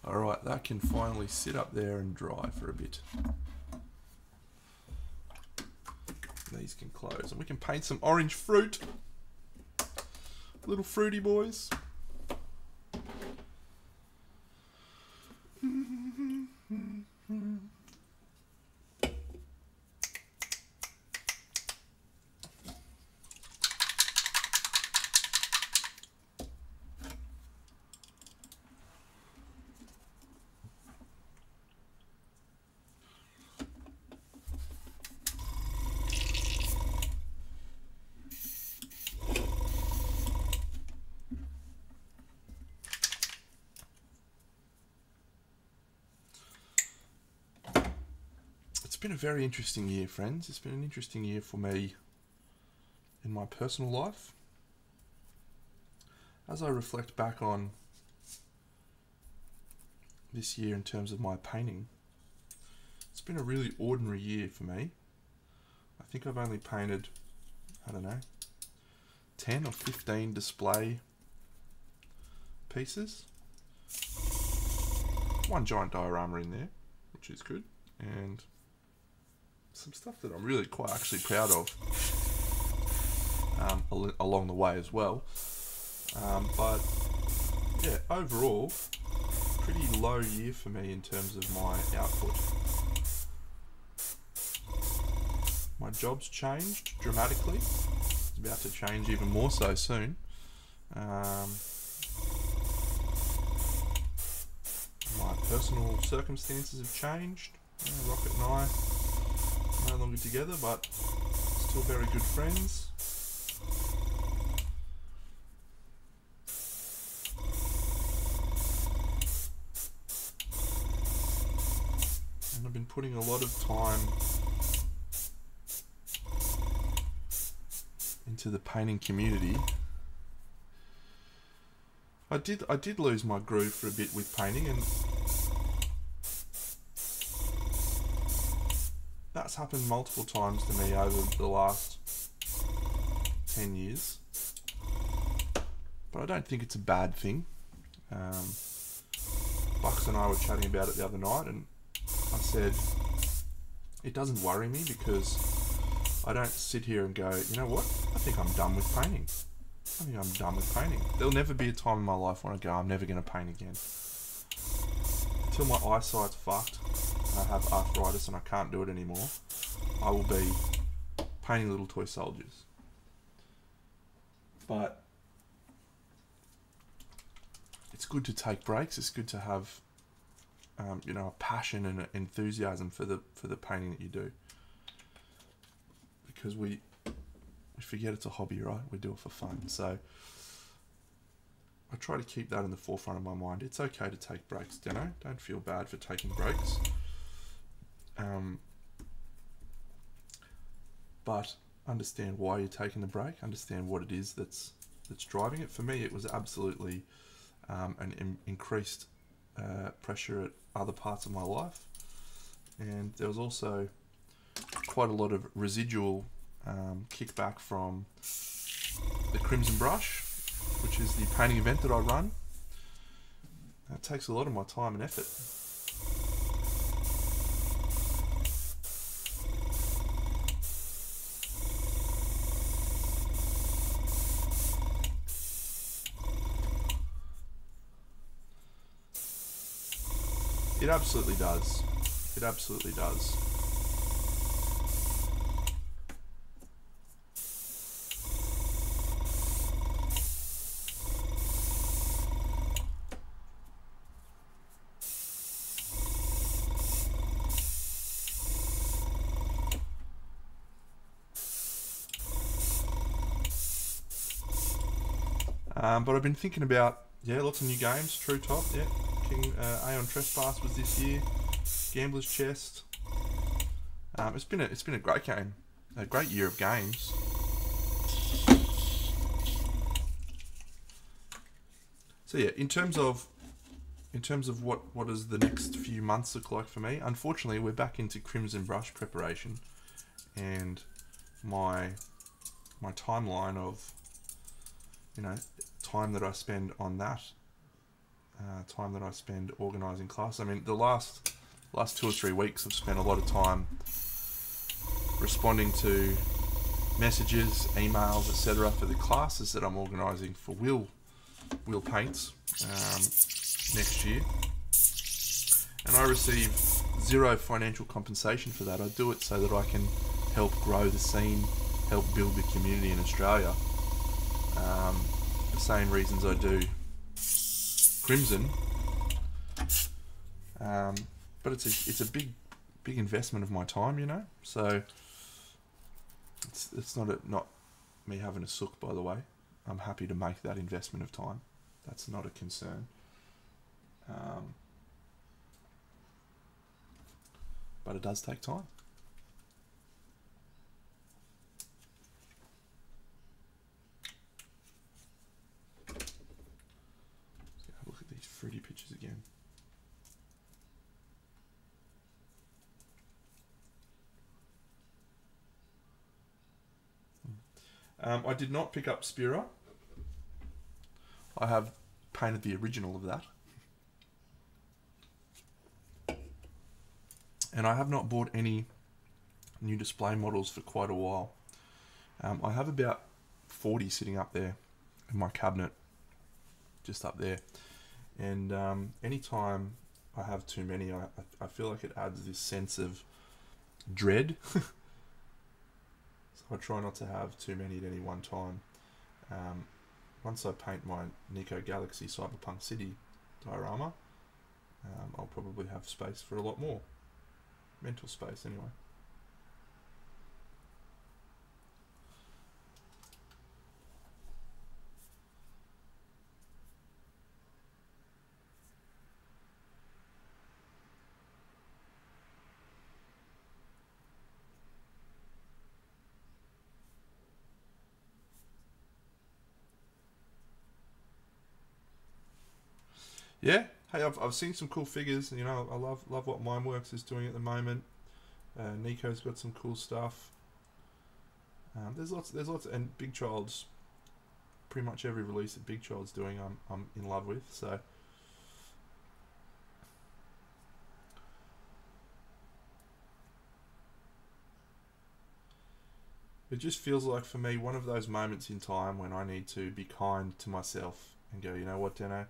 All right, that can finally sit up there and dry for a bit. These can close, and we can paint some orange fruit. Little fruity boys. It's been a very interesting year, friends. It's been an interesting year for me in my personal life. As I reflect back on this year in terms of my painting, it's been a really ordinary year for me. I think I've only painted, I don't know, 10 or 15 display pieces. One giant diorama in there, which is good, and some stuff that I'm really quite actually proud of along the way as well. But yeah, overall, pretty low year for me in terms of my output. My job's changed dramatically. It's about to change even more so soon. My personal circumstances have changed. You know, Rocket and I no longer together, but still very good friends. And I've been putting a lot of time into the painting community. I did lose my groove for a bit with painting, and that's happened multiple times to me over the last 10 years. But I don't think it's a bad thing. Bucks and I were chatting about it the other night, and I said, it doesn't worry me because I don't sit here and go, you know what, I think I'm done with painting. I think I'm done with painting. There'll never be a time in my life when I go, I'm never going to paint again. Until my eyesight's fucked, I have arthritis and I can't do it anymore, I will be painting little toy soldiers. But it's good to take breaks. It's good to have, you know, a passion and an enthusiasm for the painting that you do, because we forget it's a hobby, right? We do it for fun. So I try to keep that in the forefront of my mind. It's okay to take breaks, you know? Don't feel bad for taking breaks. But understand why you're taking the break. Understand what it is that's driving it. For me, it was absolutely an increased pressure at other parts of my life, and there was also quite a lot of residual kickback from the Crimson Brush, which is the painting event that I run. It takes a lot of my time and effort. It absolutely does. It absolutely does. But I've been thinking about, yeah, lots of new games. True Top, yeah. King Aeon Trespass was this year. Gambler's Chest. It's been a great game, a great year of games. So yeah, in terms of what does the next few months look like for me? Unfortunately, we're back into Crimson Brush preparation, and my timeline of, you know, time that I spend on that, time that I spend organising class. I mean, the last 2 or 3 weeks I've spent a lot of time responding to messages, emails, etc. for the classes that I'm organising for Wheel Paints next year, and I receive zero financial compensation for that. I do it so that I can help grow the scene, help build the community in Australia. The same reasons I do Crimson, but it's a big investment of my time, you know. So it's not me having a sook, by the way. I'm happy to make that investment of time. That's not a concern. But it does take time. Let's have a look at these fruity pictures again. I did not pick up Spira. I have painted the original of that. And I have not bought any new display models for quite a while. I have about 40 sitting up there in my cabinet, just up there. And anytime I have too many, I feel like it adds this sense of dread. So I try not to have too many at any one time. Once I paint my Nico Galaxy Cyberpunk City diorama, I'll probably have space for a lot more. Mental space, anyway. Yeah, hey, I've seen some cool figures. You know, I love what Mineworks is doing at the moment. Nico's got some cool stuff. There's lots, and Big Child's, pretty much every release that Big Child's doing, I'm in love with. So it just feels like, for me, one of those moments in time when I need to be kind to myself and go, you know what, Deno,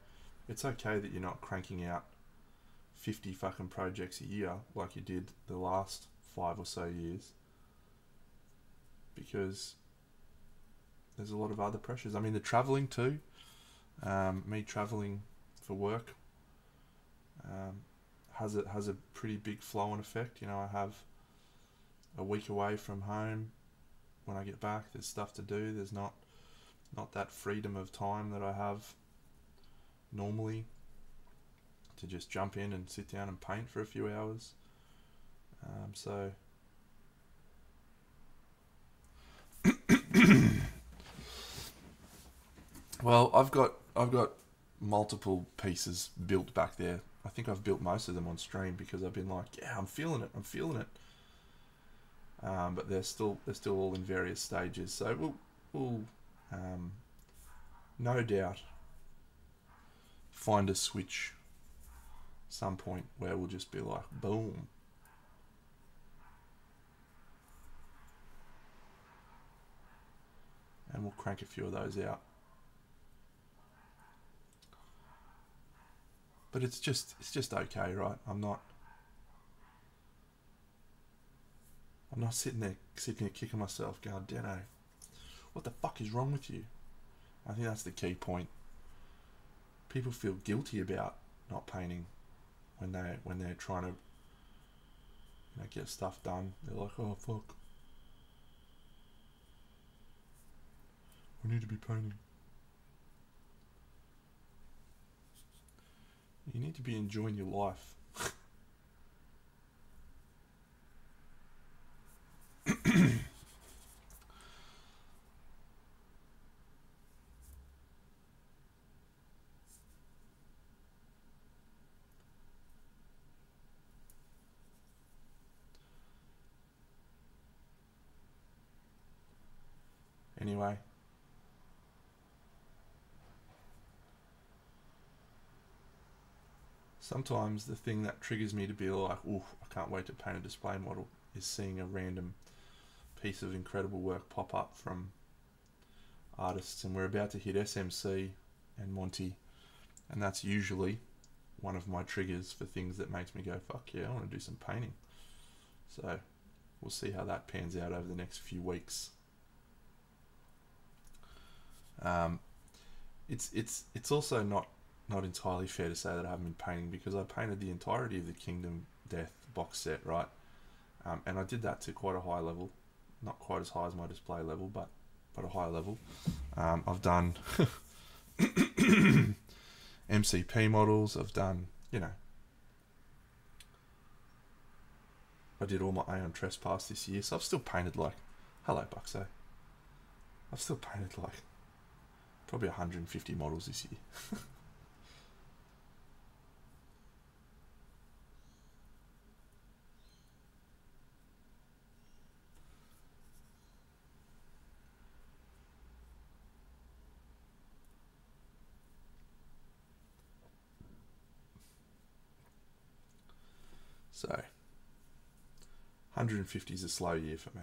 it's okay that you're not cranking out 50 fucking projects a year like you did the last 5 or so years, because there's a lot of other pressures. I mean, the travelling too. Me travelling for work has a pretty big flow-on effect. You know, I have a week away from home. When I get back, there's stuff to do. There's not that freedom of time that I have normally to just jump in and sit down and paint for a few hours. So well, I've got multiple pieces built back there. I think I've built most of them on stream because I've been like, yeah, I'm feeling it. But they're still all in various stages. So we'll no doubt find a switch some point where we'll just be like, boom. And we'll crank a few of those out. But it's just okay, right? I'm not sitting here kicking myself, going, Dano, what the fuck is wrong with you? I think that's the key point. People feel guilty about not painting when they're trying to get stuff done. They're like, oh fuck, I need to be painting. You need to be enjoying your life. Anyway, sometimes the thing that triggers me to be like, ooh, I can't wait to paint a display model, is seeing a random piece of incredible work pop up from artists. And we're about to hit SMC and Monty, and that's usually one of my triggers for things that makes me go, fuck yeah, I want to do some painting. So we'll see how that pans out over the next few weeks. It's also not entirely fair to say that I haven't been painting, because I painted the entirety of the Kingdom Death box set, right? And I did that to quite a high level, not quite as high as my display level, but a high level. I've done MCP models. I've done, I did all my Aeon Trespass this year, so I've still painted like, hello Buxo, I've still painted like probably 150 models this year. So 150 is a slow year for me.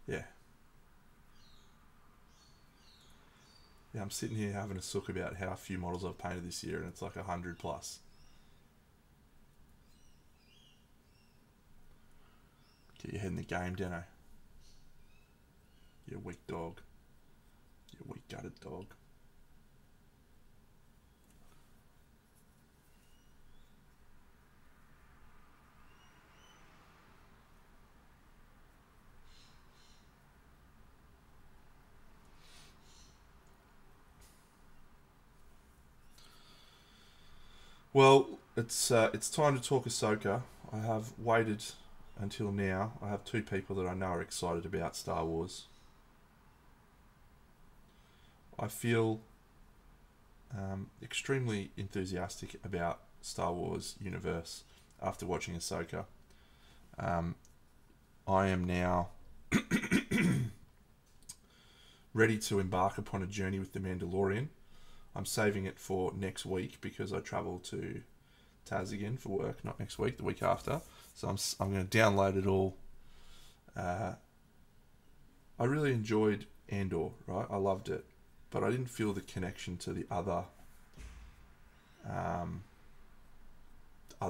Yeah. Yeah, I'm sitting here having a sook about how few models I've painted this year, and it's like 100 plus. Get your head in the game, Dano. You weak dog. You weak gutted dog. Well, it's time to talk Ahsoka. I have waited until now. I have two people that I know are excited about Star Wars. I feel extremely enthusiastic about Star Wars universe after watching Ahsoka. I am now ready to embark upon a journey with The Mandalorian. I'm saving it for next week because I travel to Taz again for work, not next week, the week after. So I'm going to download it all. I really enjoyed Andor, right? I loved it, but I didn't feel the connection to the other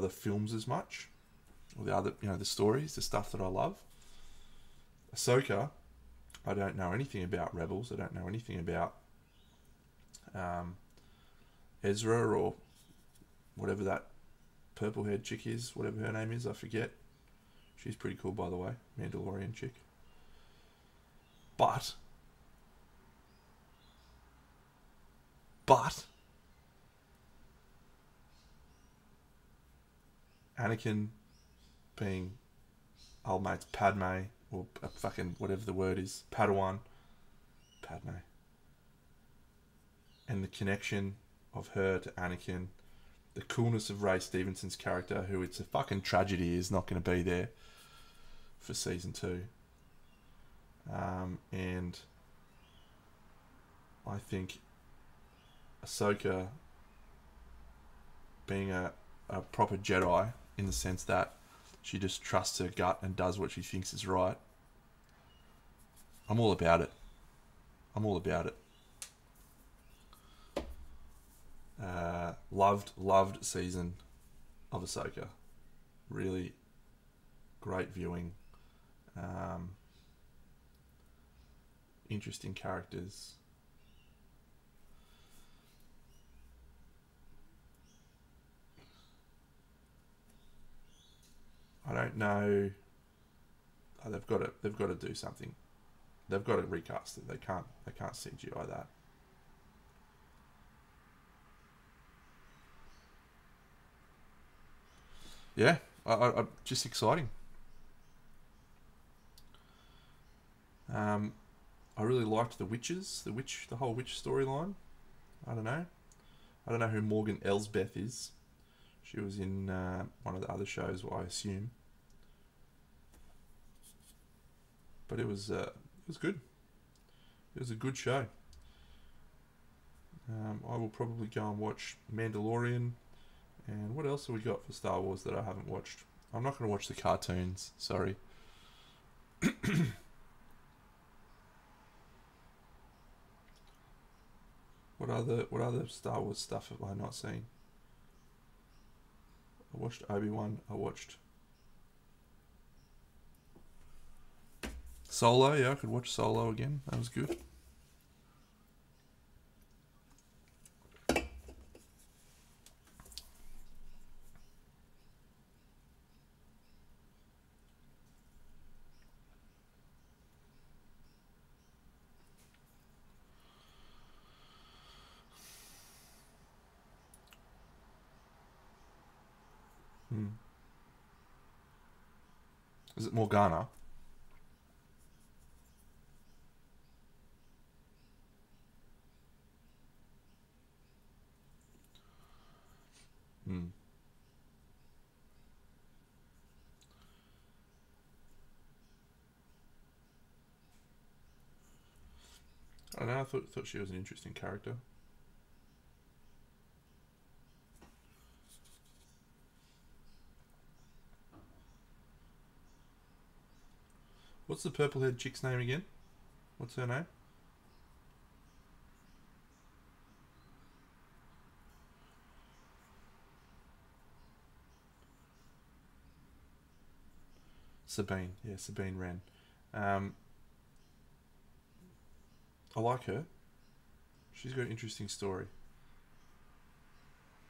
films as much, or the other, the stories, the stuff that I love. Ahsoka, I don't know anything about Rebels. I don't know anything about Ezra or whatever that purple haired chick is, whatever her name is, I forget. She's pretty cool, by the way, Mandalorian chick. But Anakin being old mate's Padme, or fucking whatever the word is, Padawan, Padme, and the connection of her to Anakin, the coolness of Ray Stevenson's character, who it's a fucking tragedy is not going to be there for season 2, and I think Ahsoka being a proper Jedi in the sense that she just trusts her gut and does what she thinks is right. I'm all about it. I'm all about it. Loved season of Ahsoka. Really great viewing. Interesting characters. I don't know. Oh, they've got to do something. They've got to recast it. They can't CGI that. Yeah, I just exciting. I really liked the whole witch storyline. I don't know who Morgan Elsbeth is. She was in one of the other shows, I assume. But it was good. It was a good show. I will probably go and watch Mandalorian. And what else have we got for Star Wars that I haven't watched? I'm not going to watch the cartoons. Sorry. What other Star Wars stuff have I not seen? I watched Obi-Wan. I watched Solo. Yeah, I could watch Solo again. That was good. Is it Morgana? Hmm. I don't know. I thought she was an interesting character. What's the purple-haired chick's name again? What's her name? Sabine. Yeah, Sabine Wren. I like her. She's got an interesting story.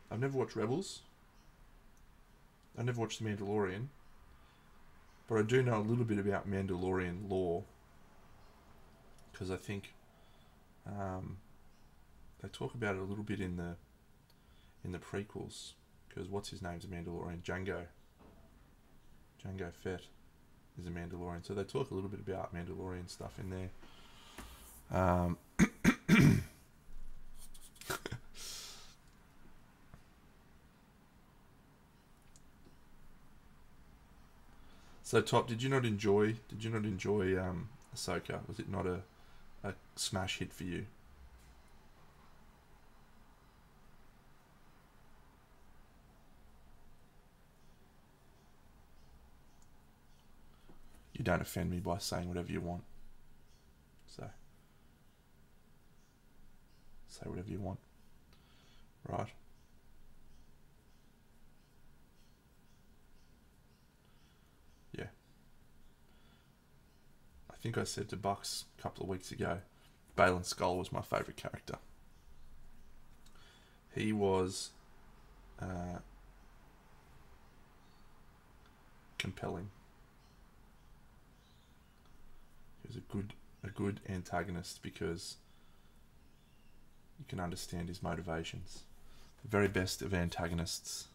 I've never watched Rebels. I never watched The Mandalorian. But I do know a little bit about Mandalorian lore. Because I think they talk about it a little bit in the prequels. Because what's his name's a Mandalorian? Jango Fett is a Mandalorian. So they talk a little bit about Mandalorian stuff in there. So Top, did you not enjoy Ahsoka? Was it not a smash hit for you? You don't offend me by saying whatever you want. So say whatever you want. Right. Yeah. I think I said to Bucks a couple of weeks ago, Baylan Skoll was my favourite character. He was compelling. He was a good antagonist because you can understand his motivations. The very best of antagonists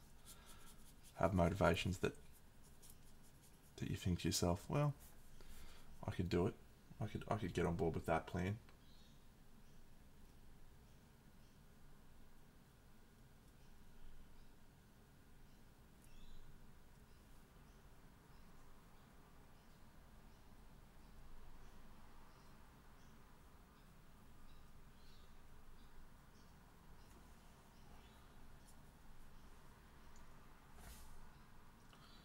have motivations that you think to yourself, well, I could do it. I could get on board with that plan.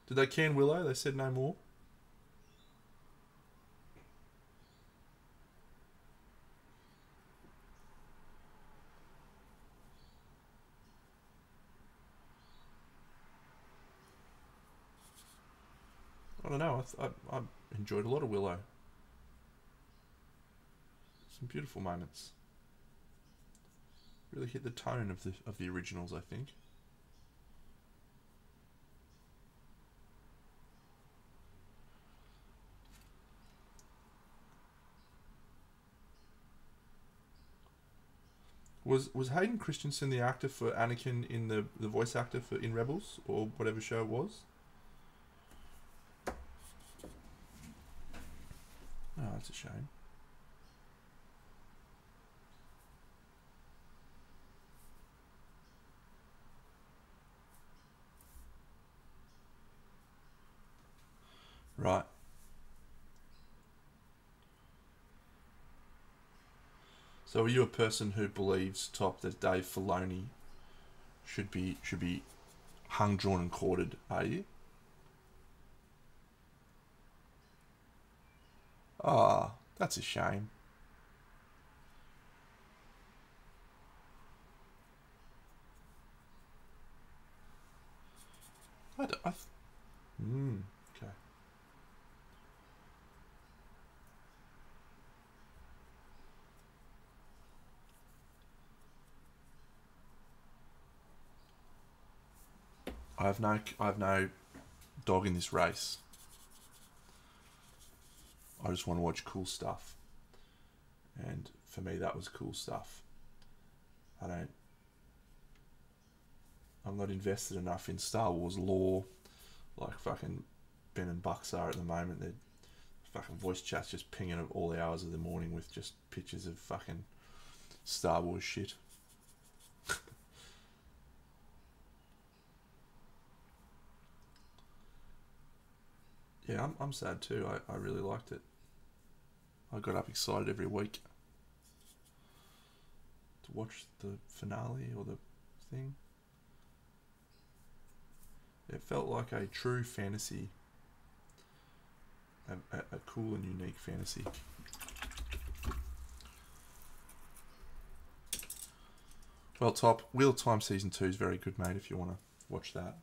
Did they can Willow? They said no more. I don't know. I enjoyed a lot of Willow. Some beautiful moments. Really hit the tone of the originals, I think. Was Hayden Christensen the actor for Anakin in the voice actor for in Rebels or whatever show it was? Oh, that's a shame. Right. So are you a person who believes, Top, that Dave Filoni should be hung, drawn, and quartered? Are you? Ah, that's a shame. I, d- I th- okay. I have no dog in this race. I just want to watch cool stuff, and for me, that was cool stuff. I don't. I'm not invested enough in Star Wars lore, like fucking Ben and Bucks are at the moment. They're fucking voice chats just pinging at all the hours of the morning with just pictures of fucking Star Wars shit. Yeah, I'm sad too. I really liked it. I got up excited every week to watch the finale or the thing. It felt like a true fantasy, a cool and unique fantasy. Well, Top, Wheel of Time Season 2 is very good, mate, if you want to watch that.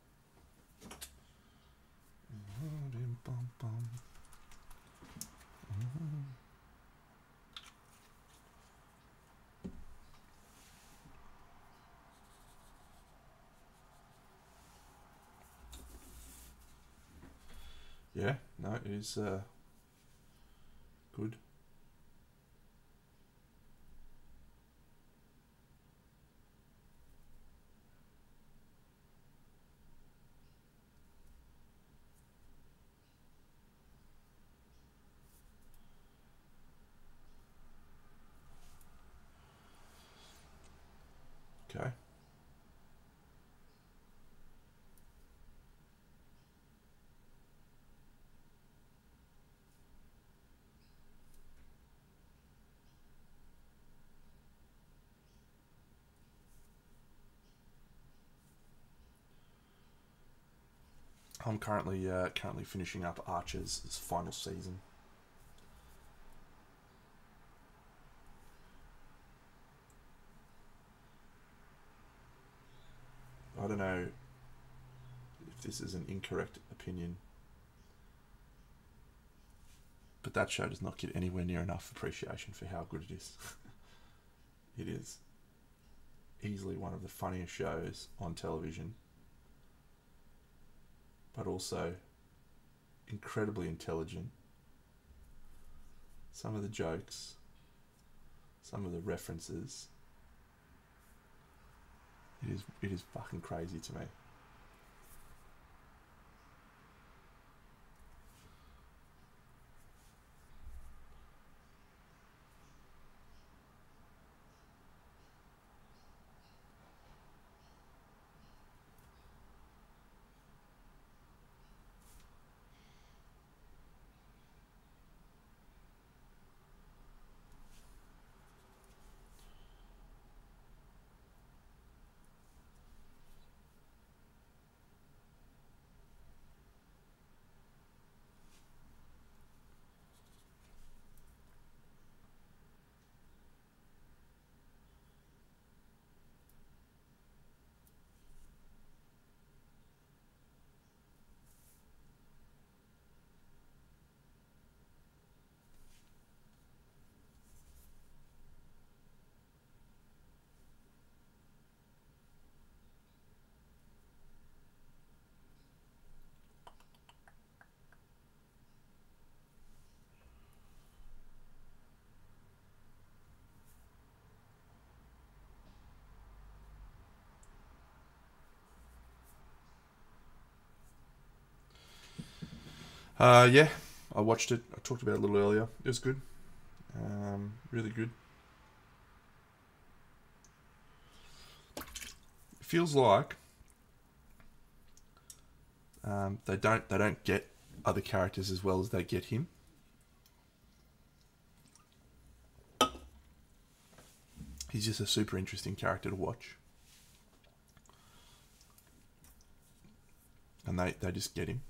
Yeah, no, it is good. Okay. I'm currently finishing up Archer's final season. I don't know if this is an incorrect opinion, but that show does not get anywhere near enough appreciation for how good it is. It is easily one of the funniest shows on television, but also incredibly intelligent. Some of the jokes, some of the references, it is fucking crazy to me. Yeah, I watched it. I talked about it a little earlier. It was good. Really good. It feels like they don't get other characters as well as they get him. He's just a super interesting character to watch. And they just get him.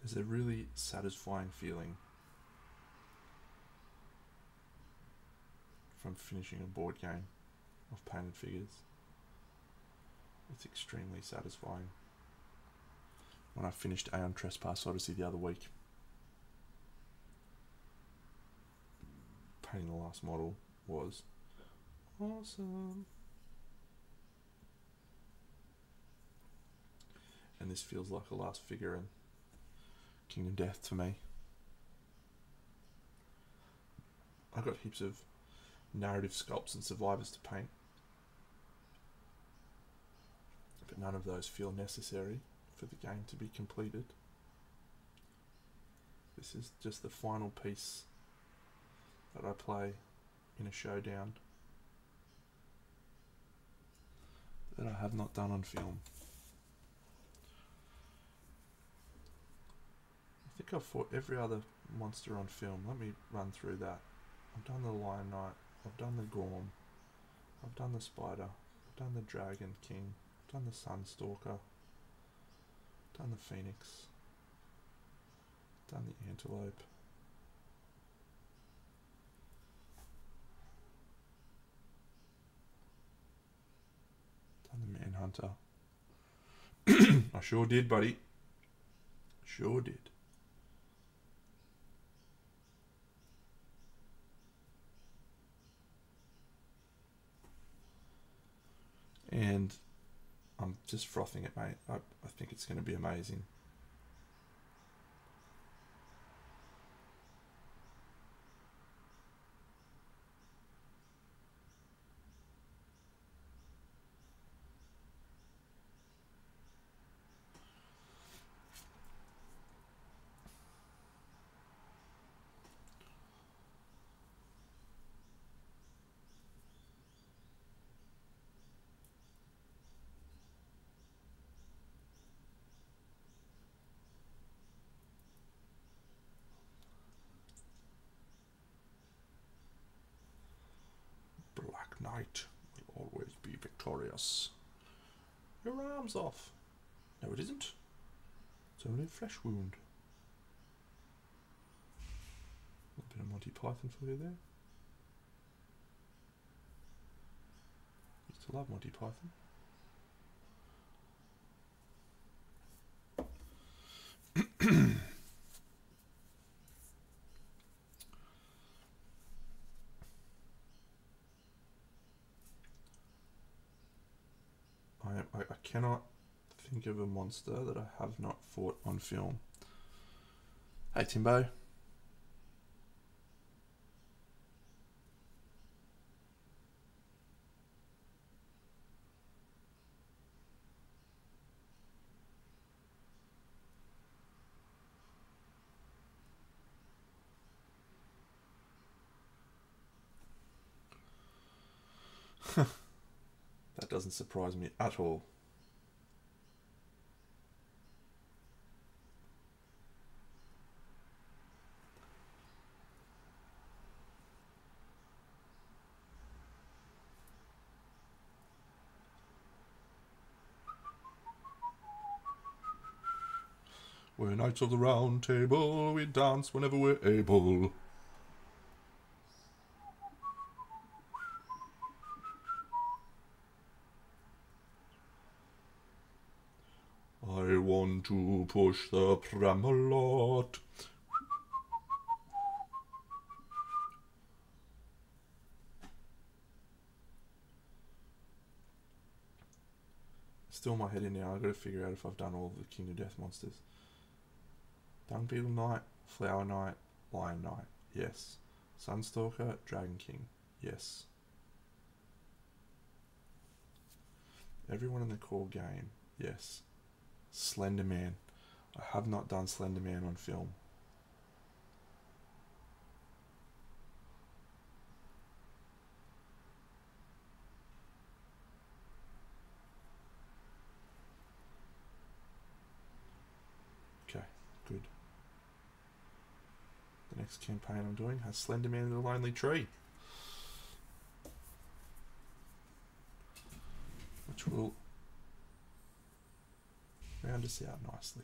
There's a really satisfying feeling from finishing a board game of painted figures. It's extremely satisfying. When I finished Aeon Trespass Odyssey the other week, painting the last model was awesome. And this feels like a last figure in Kingdom Death to me. I've got heaps of narrative sculpts and survivors to paint, but none of those feel necessary for the game to be completed. This is just the final piece that I play in a showdown that I have not done on film. I think I've fought every other monster on film. Let me run through that. I've done the Lion Knight, I've done the Gorm, I've done the Spider, I've done the Dragon King, I've done the Sunstalker, I've done the Phoenix, I've done the Antelope, done the Manhunter. I sure did, buddy. Sure did. And I'm just frothing it, mate. I think it's going to be amazing. Black Knight will always be victorious. Your arm's off. No, it isn't. It's only a flesh wound. A bit of Monty Python for you there. Used to love Monty Python. I cannot think of a monster that I have not fought on film. Hey, Timbo. That doesn't surprise me at all. We're Knights of the Round Table, we dance whenever we're able. I want to push the pram a lot. Still my head in now. I've got to figure out if I've done all of the King of Death monsters. Dung Beetle Knight, Flower Knight, Lion Knight, yes. Sunstalker, Dragon King, yes. Everyone in the core game, yes. Slender Man. I have not done Slender Man on film. Okay, good. The next campaign I'm doing has Slender Man in the Lonely Tree, which will round us out nicely.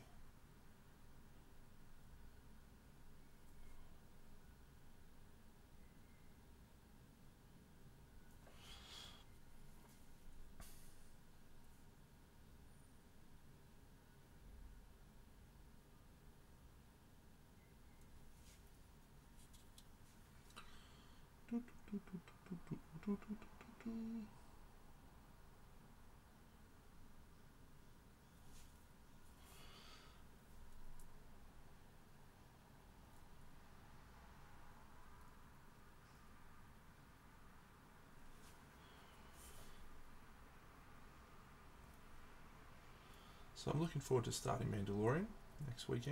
So I'm looking forward to starting Mandalorian next week.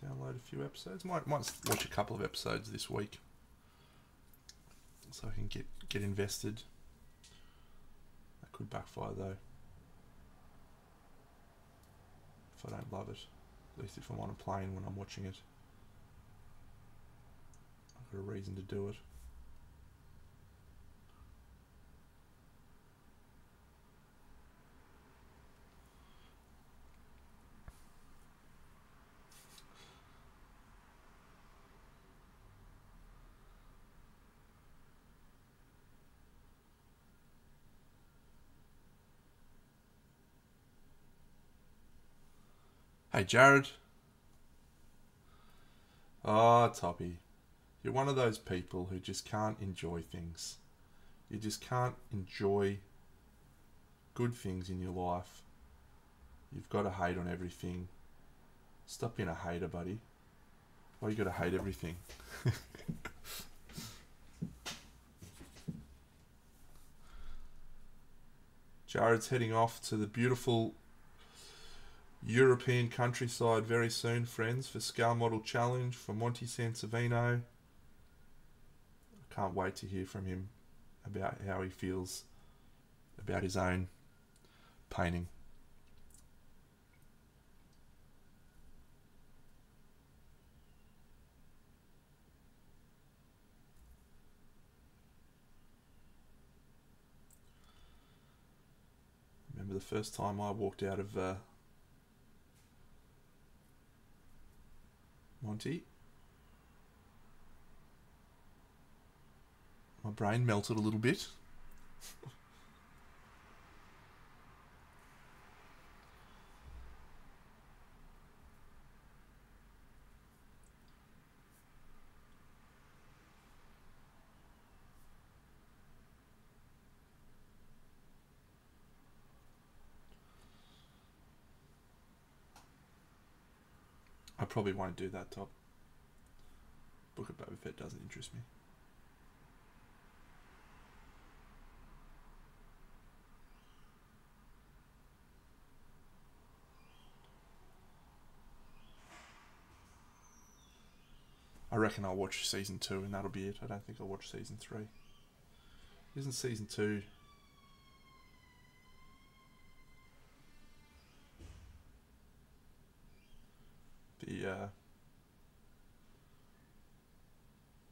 Download a few episodes. Might watch a couple of episodes this week, so I can get invested. That could backfire though, if I don't love it. At least if I'm on a plane when I'm watching it, I've got a reason to do it. Hey Jared. Oh, Toppy. You're one of those people who just can't enjoy things. You just can't enjoy good things in your life. You've got to hate on everything. Stop being a hater, buddy. Why you got to hate everything? Jared's heading off to the beautiful European countryside very soon, friends, for Scale Model Challenge for Monty Sansovino. I can't wait to hear from him about how he feels about his own painting. Remember the first time I walked out of Monty? My brain melted a little bit. I probably won't do that, Top. Book of Boba Fett doesn't interest me. I reckon I'll watch season 2 and that'll be it. I don't think I'll watch season 3. Isn't season 2...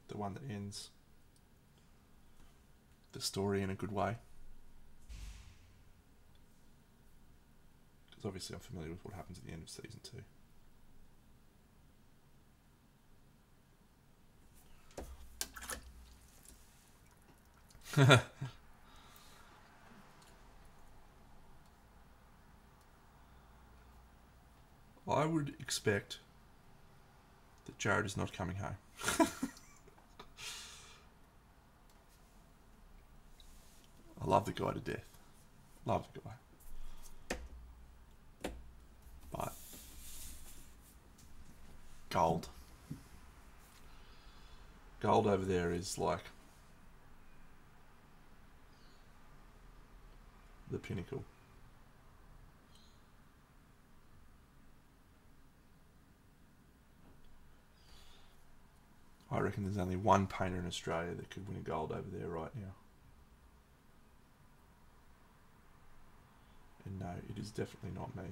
the one that ends the story in a good way? Because obviously I'm familiar with what happens at the end of season 2. I would expect that Jared is not coming home. I love the guy to death. Love the guy. But gold. Gold over there is like the pinnacle. I reckon there's only one painter in Australia that could win a gold over there right now. And no, it is definitely not me.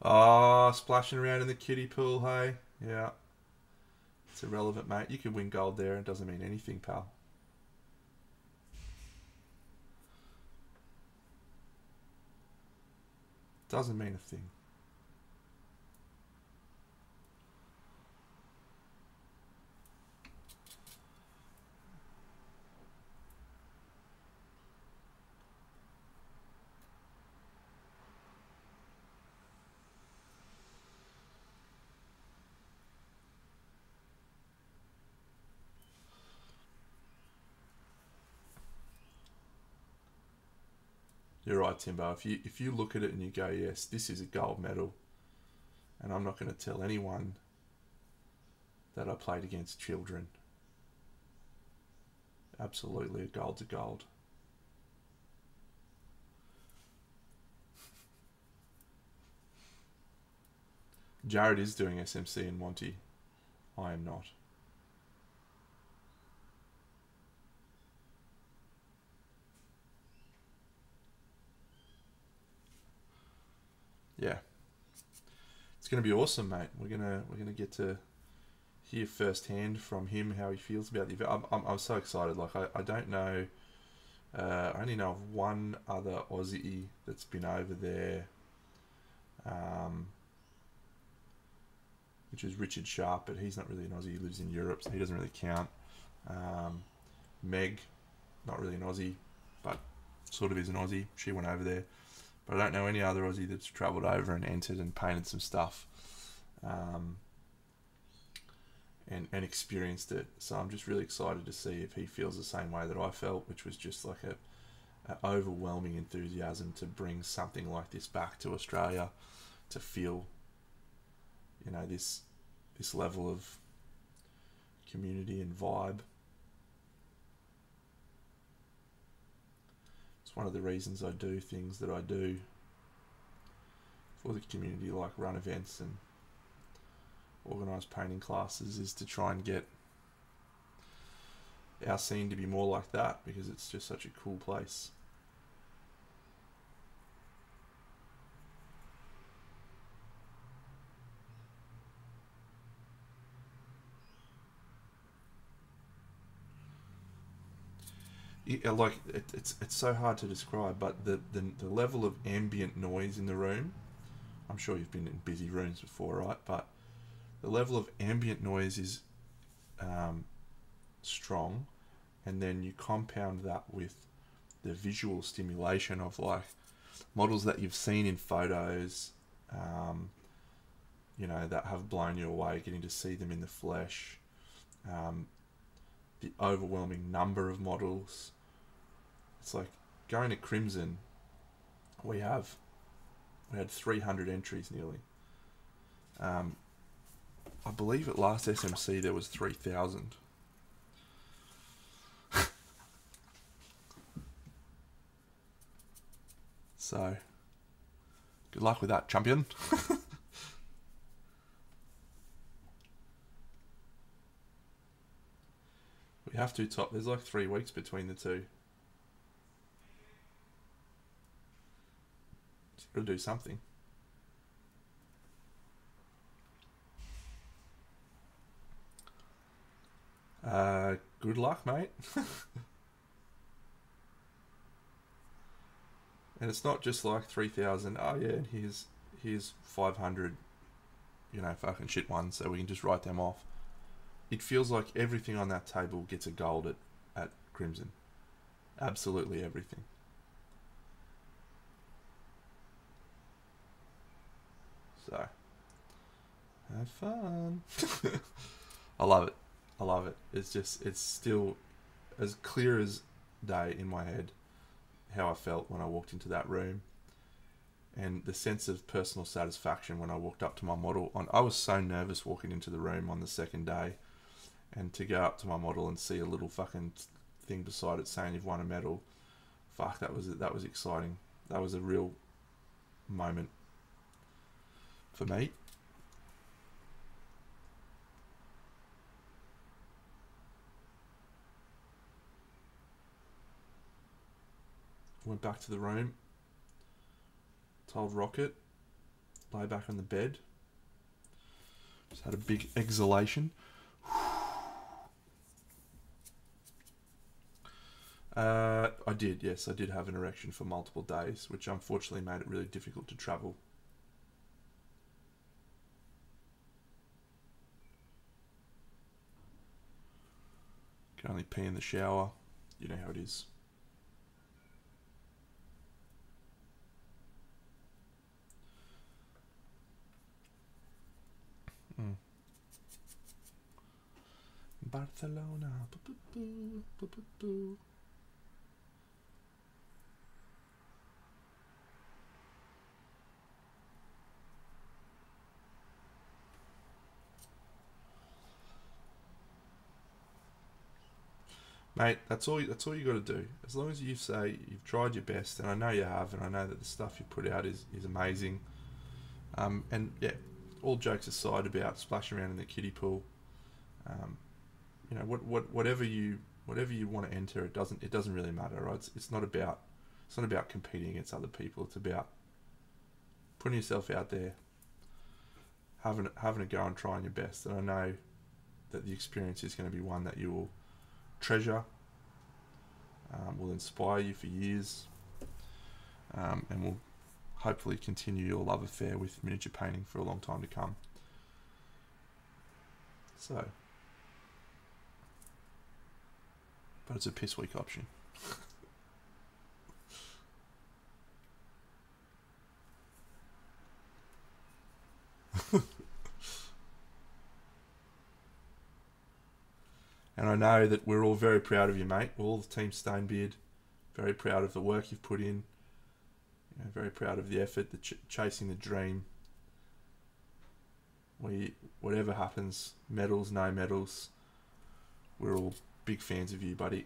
Oh, splashing around in the kiddie pool, hey? Yeah. It's irrelevant, mate. You could win gold there. It doesn't mean anything, pal. Doesn't mean a thing. You're right, Timbo. If you look at it and you go, yes, this is a gold medal, and I'm not going to tell anyone that I played against children. Absolutely, a gold's a gold. Jared is doing SMC in Monty. I am not. Yeah, it's going to be awesome, mate. We're gonna get to hear firsthand from him how he feels about the event. I'm so excited. Like I don't know. I only know of one other Aussie that's been over there, which is Richard Sharp, but he's not really an Aussie. He lives in Europe, so he doesn't really count. Meg, not really an Aussie, but sort of is an Aussie. She went over there. But I don't know any other Aussie that's travelled over and entered and painted some stuff and experienced it. So I'm just really excited to see if he feels the same way that I felt, which was just like a overwhelming enthusiasm to bring something like this back to Australia, to feel, you know, this level of community and vibe. It's one of the reasons I do things that I do for the community, like run events and organise painting classes, is to try and get our scene to be more like that, because it's just such a cool place. it's so hard to describe, but the level of ambient noise in the room. I'm sure you've been in busy rooms before, right? But the level of ambient noise is strong, and then you compound that with the visual stimulation of like models that you've seen in photos, that have blown you away, getting to see them in the flesh, the overwhelming number of models. It's like going to Crimson, we had 300 entries nearly. I believe at last SMC there was 3,000. So, good luck with that, champion. We have to top. There's like 3 weeks between the two. Just got to do something. Good luck, mate. And it's not just like 3,000. Oh yeah, and here's 500. Fucking shit ones, so we can just write them off. It feels like everything on that table gets a gold at Crimson. Absolutely everything. So, have fun. I love it. I love it. It's still as clear as day in my head how I felt when I walked into that room, and the sense of personal satisfaction when I walked up to my model. I was so nervous walking into the room on the second day, and to go up to my model and see a little fucking thing beside it saying you've won a medal, fuck, that was exciting. That was a real moment for me. Went back to the room, told Rocket, lay back on the bed, just had a big exhalation. I did, yes, I did have an erection for multiple days, which unfortunately made it really difficult to travel. Can only pee in the shower. You know how it is. Barcelona. Mate, that's all you got to do. As long as you say you've tried your best, and I know you have, and I know that the stuff you put out is amazing. And yeah, all jokes aside about splashing around in the kiddie pool, whatever you want to enter, it doesn't really matter, right? It's not about competing against other people. It's about putting yourself out there, having a go and trying your best. And I know that the experience is going to be one that you will treasure, will inspire you for years, and will hopefully continue your love affair with miniature painting for a long time to come. So, but it's a piss weak option. And I know that we're all very proud of you, mate. All the Team Stonebeard, very proud of the work you've put in. Very proud of the effort, chasing the dream. Whatever happens, medals, no medals, we're all big fans of you, buddy.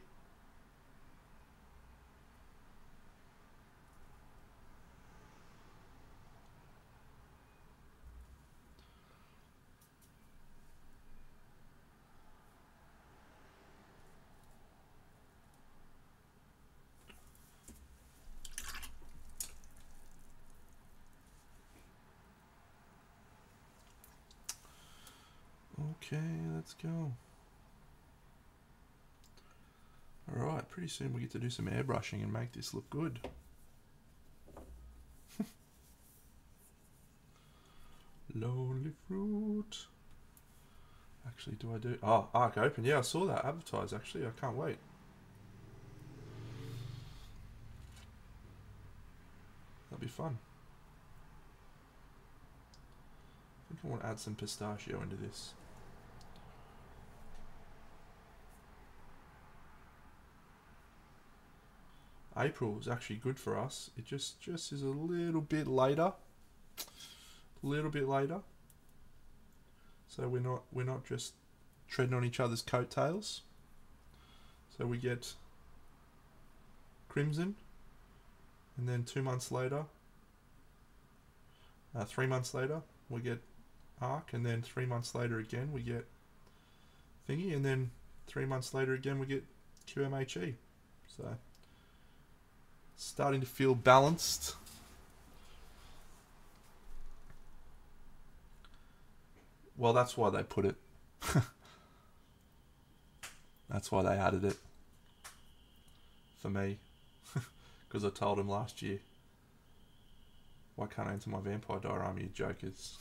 Okay, let's go. All right. Alright, pretty soon we get to do some airbrushing and make this look good. Lonely fruit. Actually, do I do... Oh, Arc Open. Yeah, I saw that advertised, actually. I can't wait. That'll be fun. I think I want to add some pistachio into this. April is actually good for us. It just is a little bit later. So we're not just treading on each other's coattails. So we get Crimson, and then 2 months later, 3 months later, we get Arc, and then 3 months later again we get Thingy, and then 3 months later again we get QMHE. So starting to feel balanced. Well, that's why they put it. That's why they added it. For me. Because I told him last year, why can't I enter my Vampire Diorama, you jokers?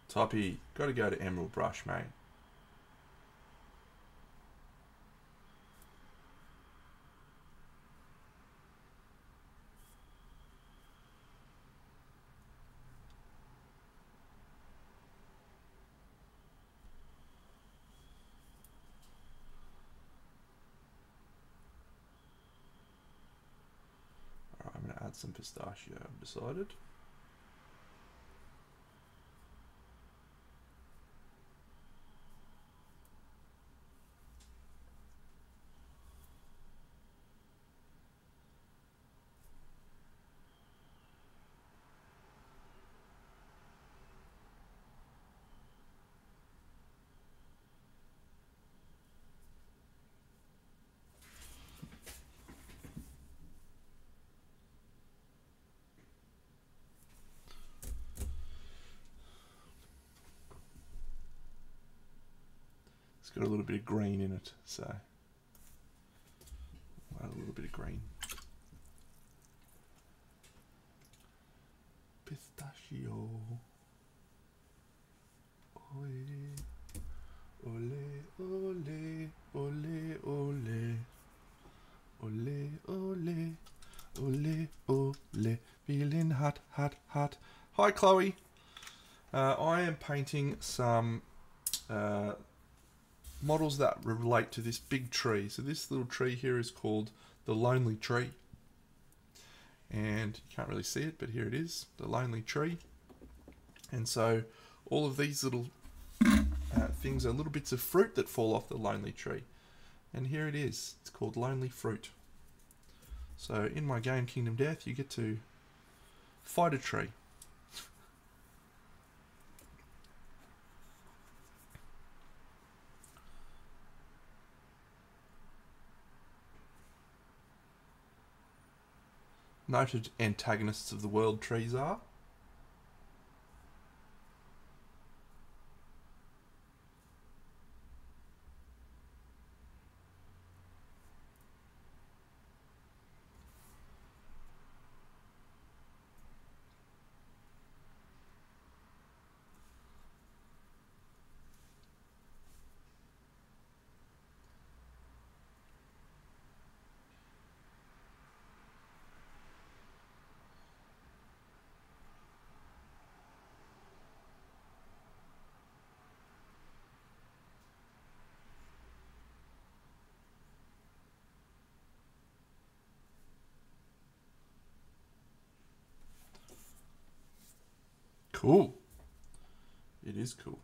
Toppy, gotta go to Emerald Brush, mate. Alright, I'm gonna add some pistachio, I've decided. It's got a little bit of green in it, so add a little bit of green. Pistachio. Ole, ole, ole, ole, ole, ole, ole, ole, ole, feeling hot, hot, hot. Hi, Chloe. I am painting some models that relate to this big tree. So this little tree here is called the Lonely Tree. And you can't really see it, but here it is, the Lonely Tree. And so all of these little things are little bits of fruit that fall off the Lonely Tree. And here it is, it's called Lonely Fruit. So in my game Kingdom Death, you get to fight a tree. Noted antagonists of the world trees are cool. It is cool.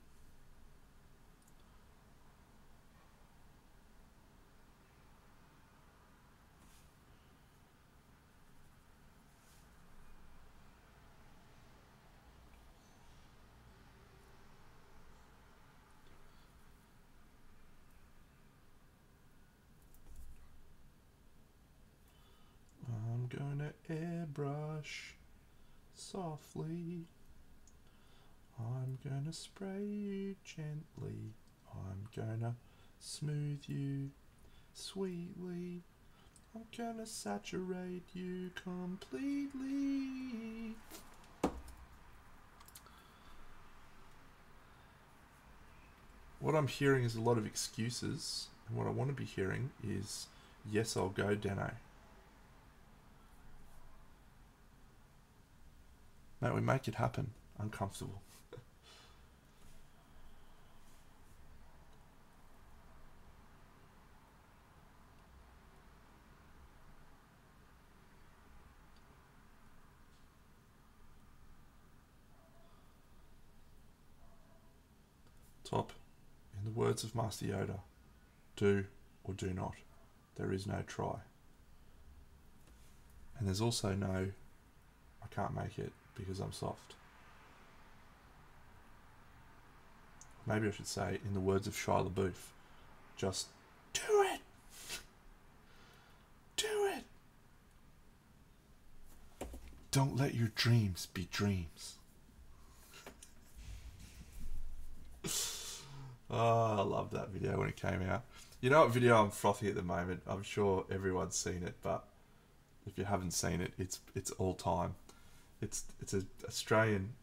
gonna airbrush softly. I'm gonna spray you gently. I'm gonna smooth you sweetly. I'm gonna saturate you completely. What I'm hearing is a lot of excuses, and what I want to be hearing is, yes, I'll go, Dano. Mate, we make it happen. Uncomfortable. Top. In the words of Master Yoda, do or do not. There is no try. And there's also no, I can't make it because I'm soft. Maybe I should say, in the words of Shia LaBeouf, just do it! Do it! Don't let your dreams be dreams. Oh, I loved that video when it came out. You know what video I'm frothing at the moment? I'm sure everyone's seen it, but if you haven't seen it, it's all time. It's an Australian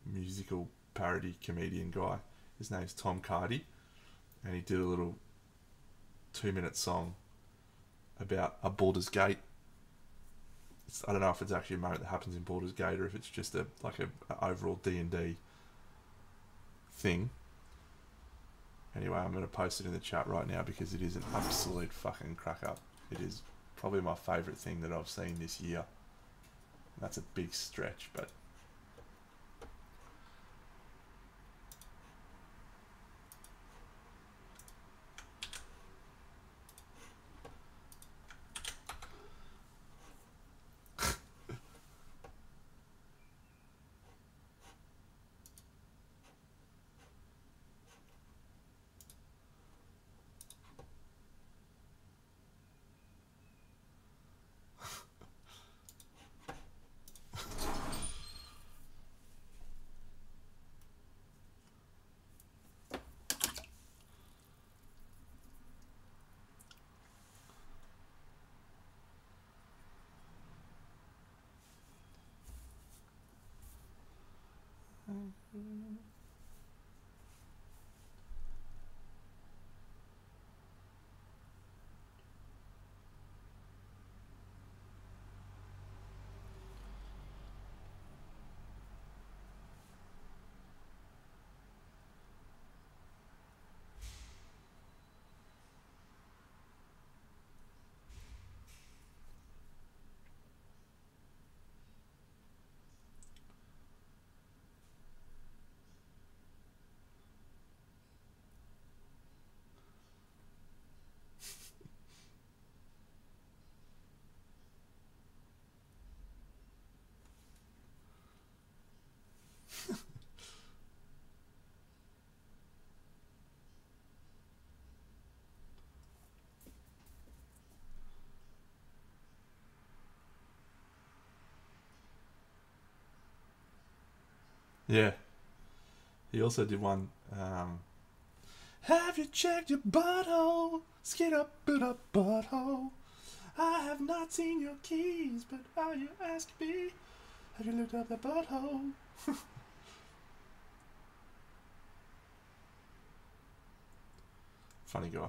musical parody comedian guy. His name's Tom Cardy, and he did a little 2-minute song about a Baldur's Gate. I don't know if it's actually a moment that happens in Baldur's Gate or if it's just a overall D&D thing. Anyway, I'm going to post it in the chat right now because it is an absolute fucking crack up. It is probably my favourite thing that I've seen this year. That's a big stretch, but yeah. He also did one. Have you checked your butthole? Skid up, boot up, butthole. I have not seen your keys, but are you asking me? Have you looked up the butthole? Funny guy.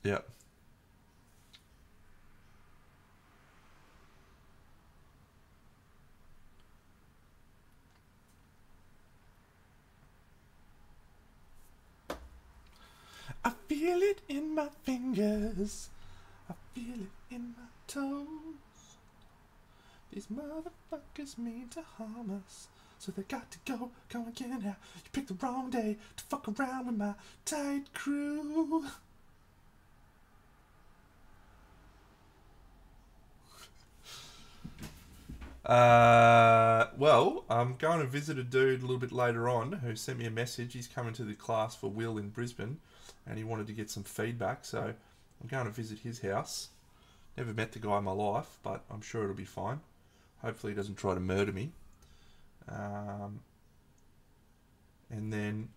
Yep. I feel it in my fingers. I feel it in my toes. These motherfuckers mean to harm us, so they got to go and get out. You picked the wrong day to fuck around with my tight crew. Well, I'm going to visit a dude a little bit later on who sent me a message. He's coming to the class for Will in Brisbane, and he wanted to get some feedback, so I'm going to visit his house. Never met the guy in my life, but I'm sure it'll be fine. Hopefully he doesn't try to murder me. And then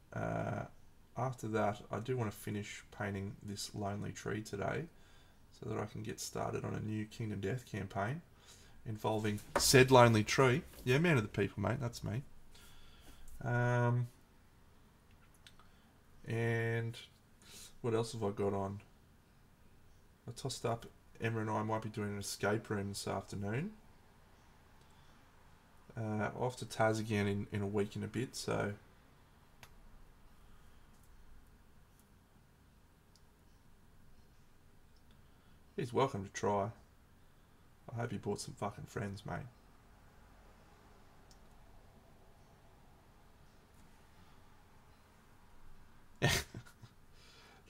after that, I do want to finish painting this lonely tree today so that I can get started on a new Kingdom Death campaign involving said lonely tree. Yeah, man of the people, mate. That's me. And what else have I got on? I tossed up Emma and I might be doing an escape room this afternoon. Off to Taz again in a week and a bit, so he's welcome to try. I hope he brought some fucking friends, mate.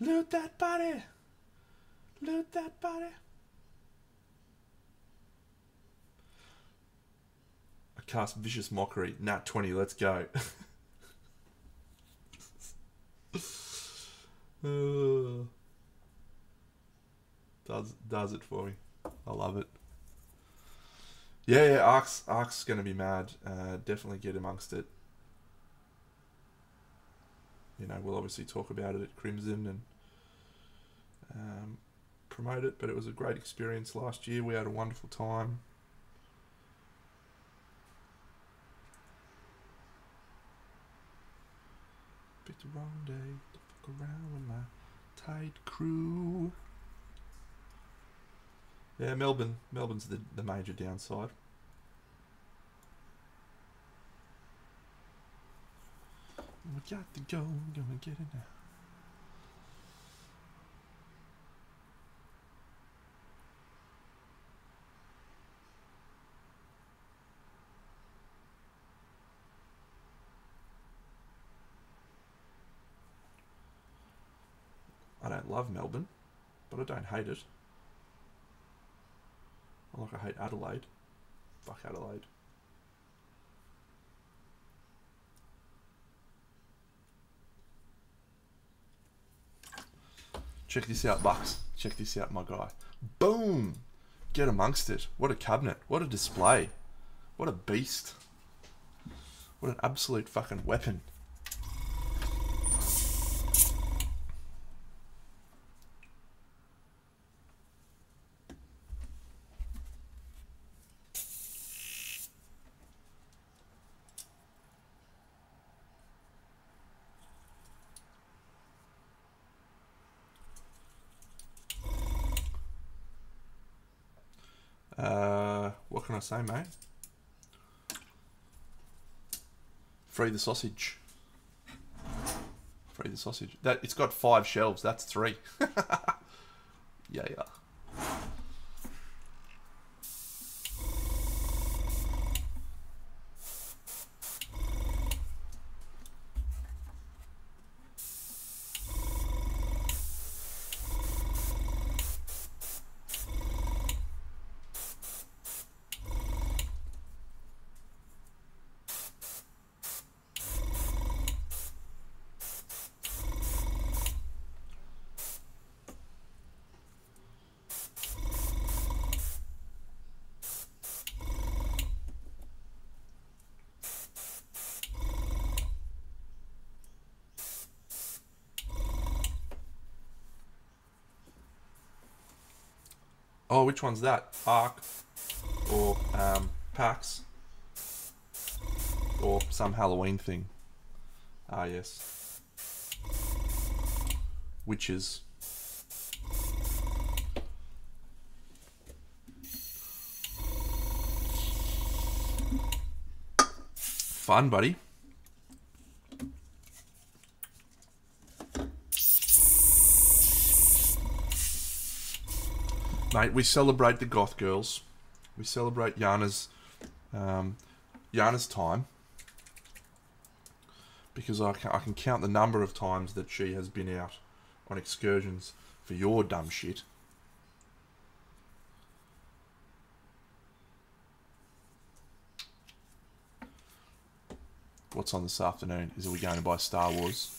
Loot that body! Loot that body! I cast Vicious Mockery. Nat 20, let's go. Does it for me. I love it. Yeah, Ark's going to be mad. Definitely get amongst it. You know, we'll obviously talk about it at Crimson and promote it, but it was a great experience last year. We had a wonderful time. Picked the wrong day to fuck around with my tight crew. Yeah, Melbourne's the major downside. We got to go, gonna get it now. I don't love Melbourne, but I don't hate it. Not like I hate Adelaide. Fuck Adelaide. Check this out, Bucks. Check this out, my guy. Boom! Get amongst it. What a cabinet. What a display. What a beast. What an absolute fucking weapon. What can I say, mate? Free the sausage. Free the sausage. That it's got 5 shelves. That's 3. Yeah. Oh, which one's that? Ark or PAX or some Halloween thing? Ah, yes. Witches. Fun, buddy. Mate, we celebrate the goth girls. We celebrate Yana's time, because I can count the number of times that she has been out on excursions for your dumb shit. what's on this afternoon is, are we going to buy Star Wars?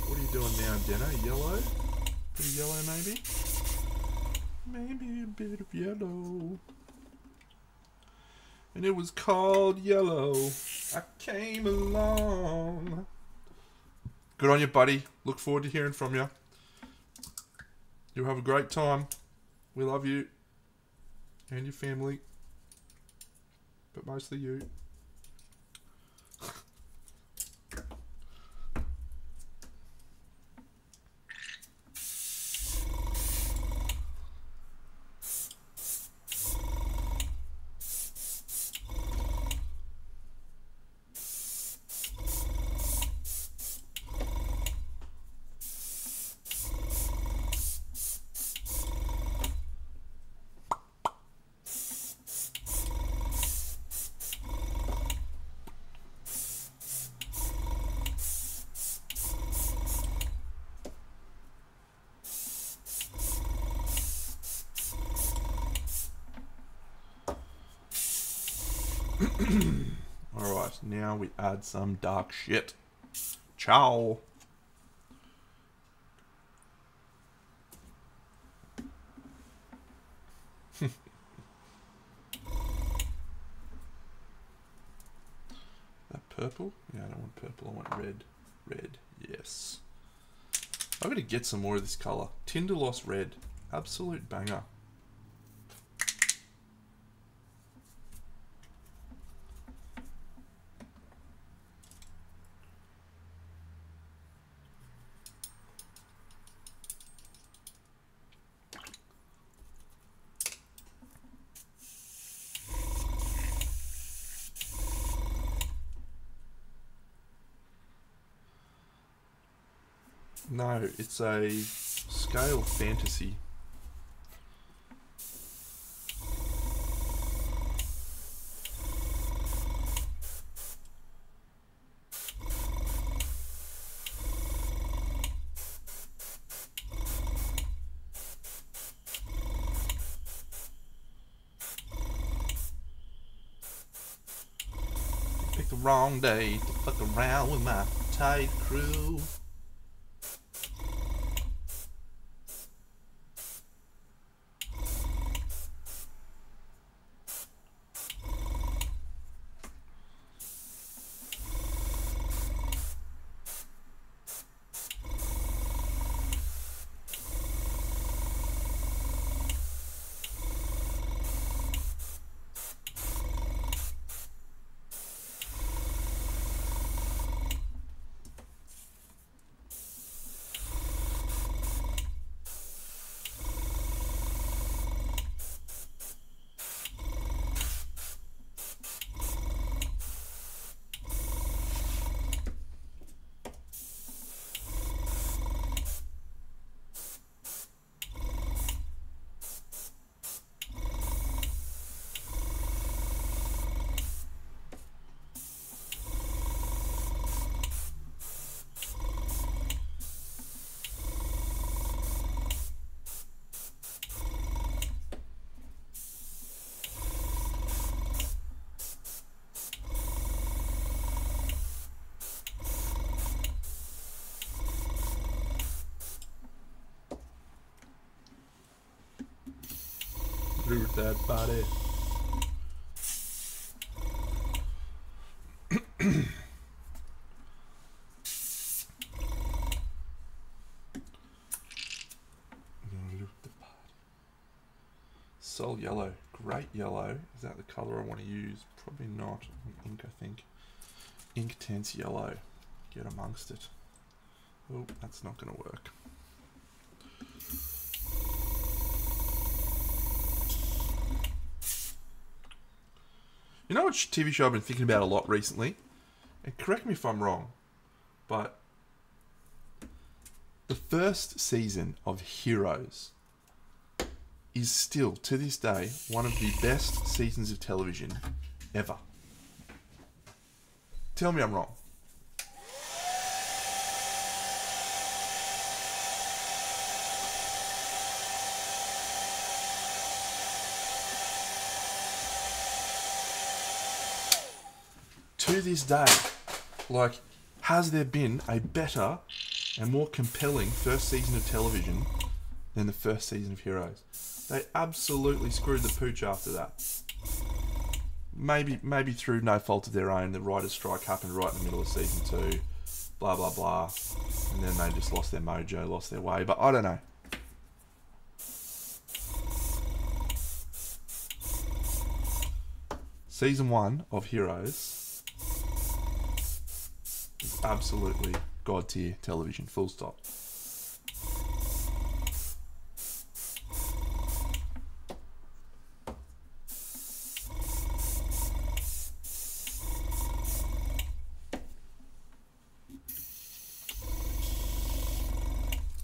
What are you doing now, Deno? Yellow? Bit of yellow, maybe? Maybe a bit of yellow. And it was called Yellow. I came along. Good on you, buddy. Look forward to hearing from you. You'll have a great time. We love you. And your family. But mostly you. Alright, now we add some dark shit. Ciao. That purple? Yeah, I don't want purple, I want red. Red, yes. I'm gonna get some more of this colour. Tinderlost red. Absolute banger. No, it's a scale fantasy. Picked the wrong day to fuck around with my tight crew. Through that body. Soul Yellow. Great yellow. Is that the colour I want to use? Probably not. Ink, I think. Inktense Yellow. Get amongst it. Oh, that's not going to work. You know what TV show I've been thinking about a lot recently? And correct me if I'm wrong, but the first season of Heroes is still, to this day, one of the best seasons of television ever. Tell me I'm wrong. To this day, like, has there been a better and more compelling first season of television than the first season of Heroes? They absolutely screwed the pooch after that. Maybe through no fault of their own. The writer's strike happened right in the middle of season 2. Blah, blah, blah. And then they just lost their mojo, lost their way. But I don't know. Season 1 of Heroes is absolutely god tier television, full stop.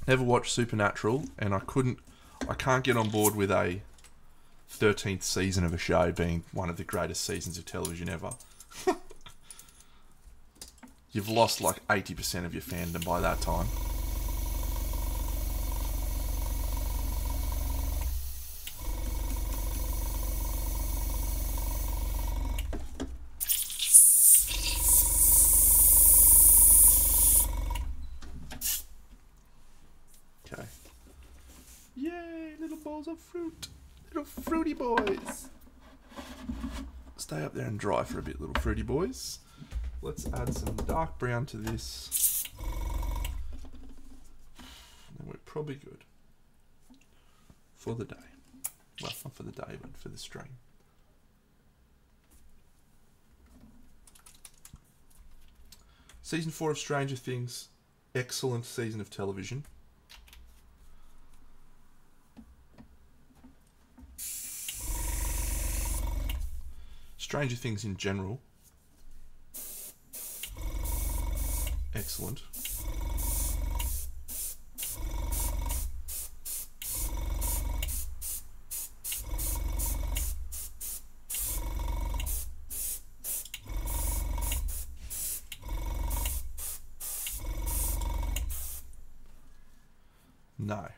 Never watched Supernatural, and I can't get on board with a 13th season of a show being one of the greatest seasons of television ever. You've lost like 80% of your fandom by that time. Okay. Yay, little bowls of fruit. Little fruity boys. Stay up there and dry for a bit, little fruity boys. Let's add some dark brown to this. And we're probably good for the day. Well, not for the day, but for the stream. Season 4 of Stranger Things. Excellent season of television. Stranger Things in general. Excellent. No.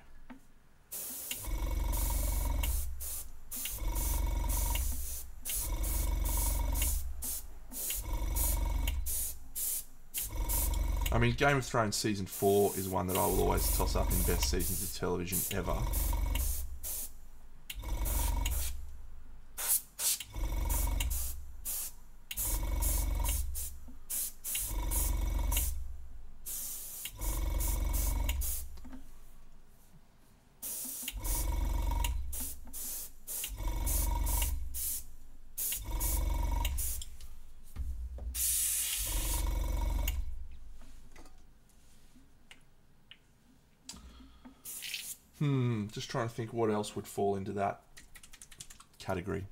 I mean, Game of Thrones Season 4 is one that I will always toss up in best seasons of television ever. Just trying to think what else would fall into that category.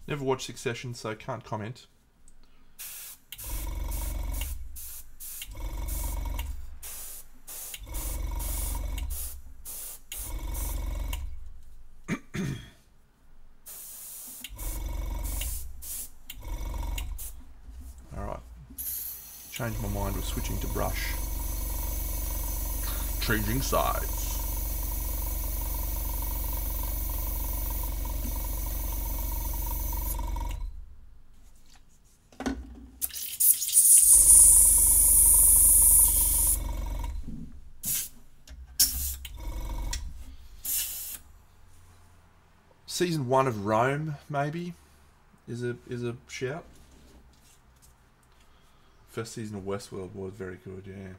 Never watched Succession, so can't comment. Changed my mind with switching to brush. Changing sides. Season 1 of Rome, maybe, is a shout. First season of Westworld was very good, yeah.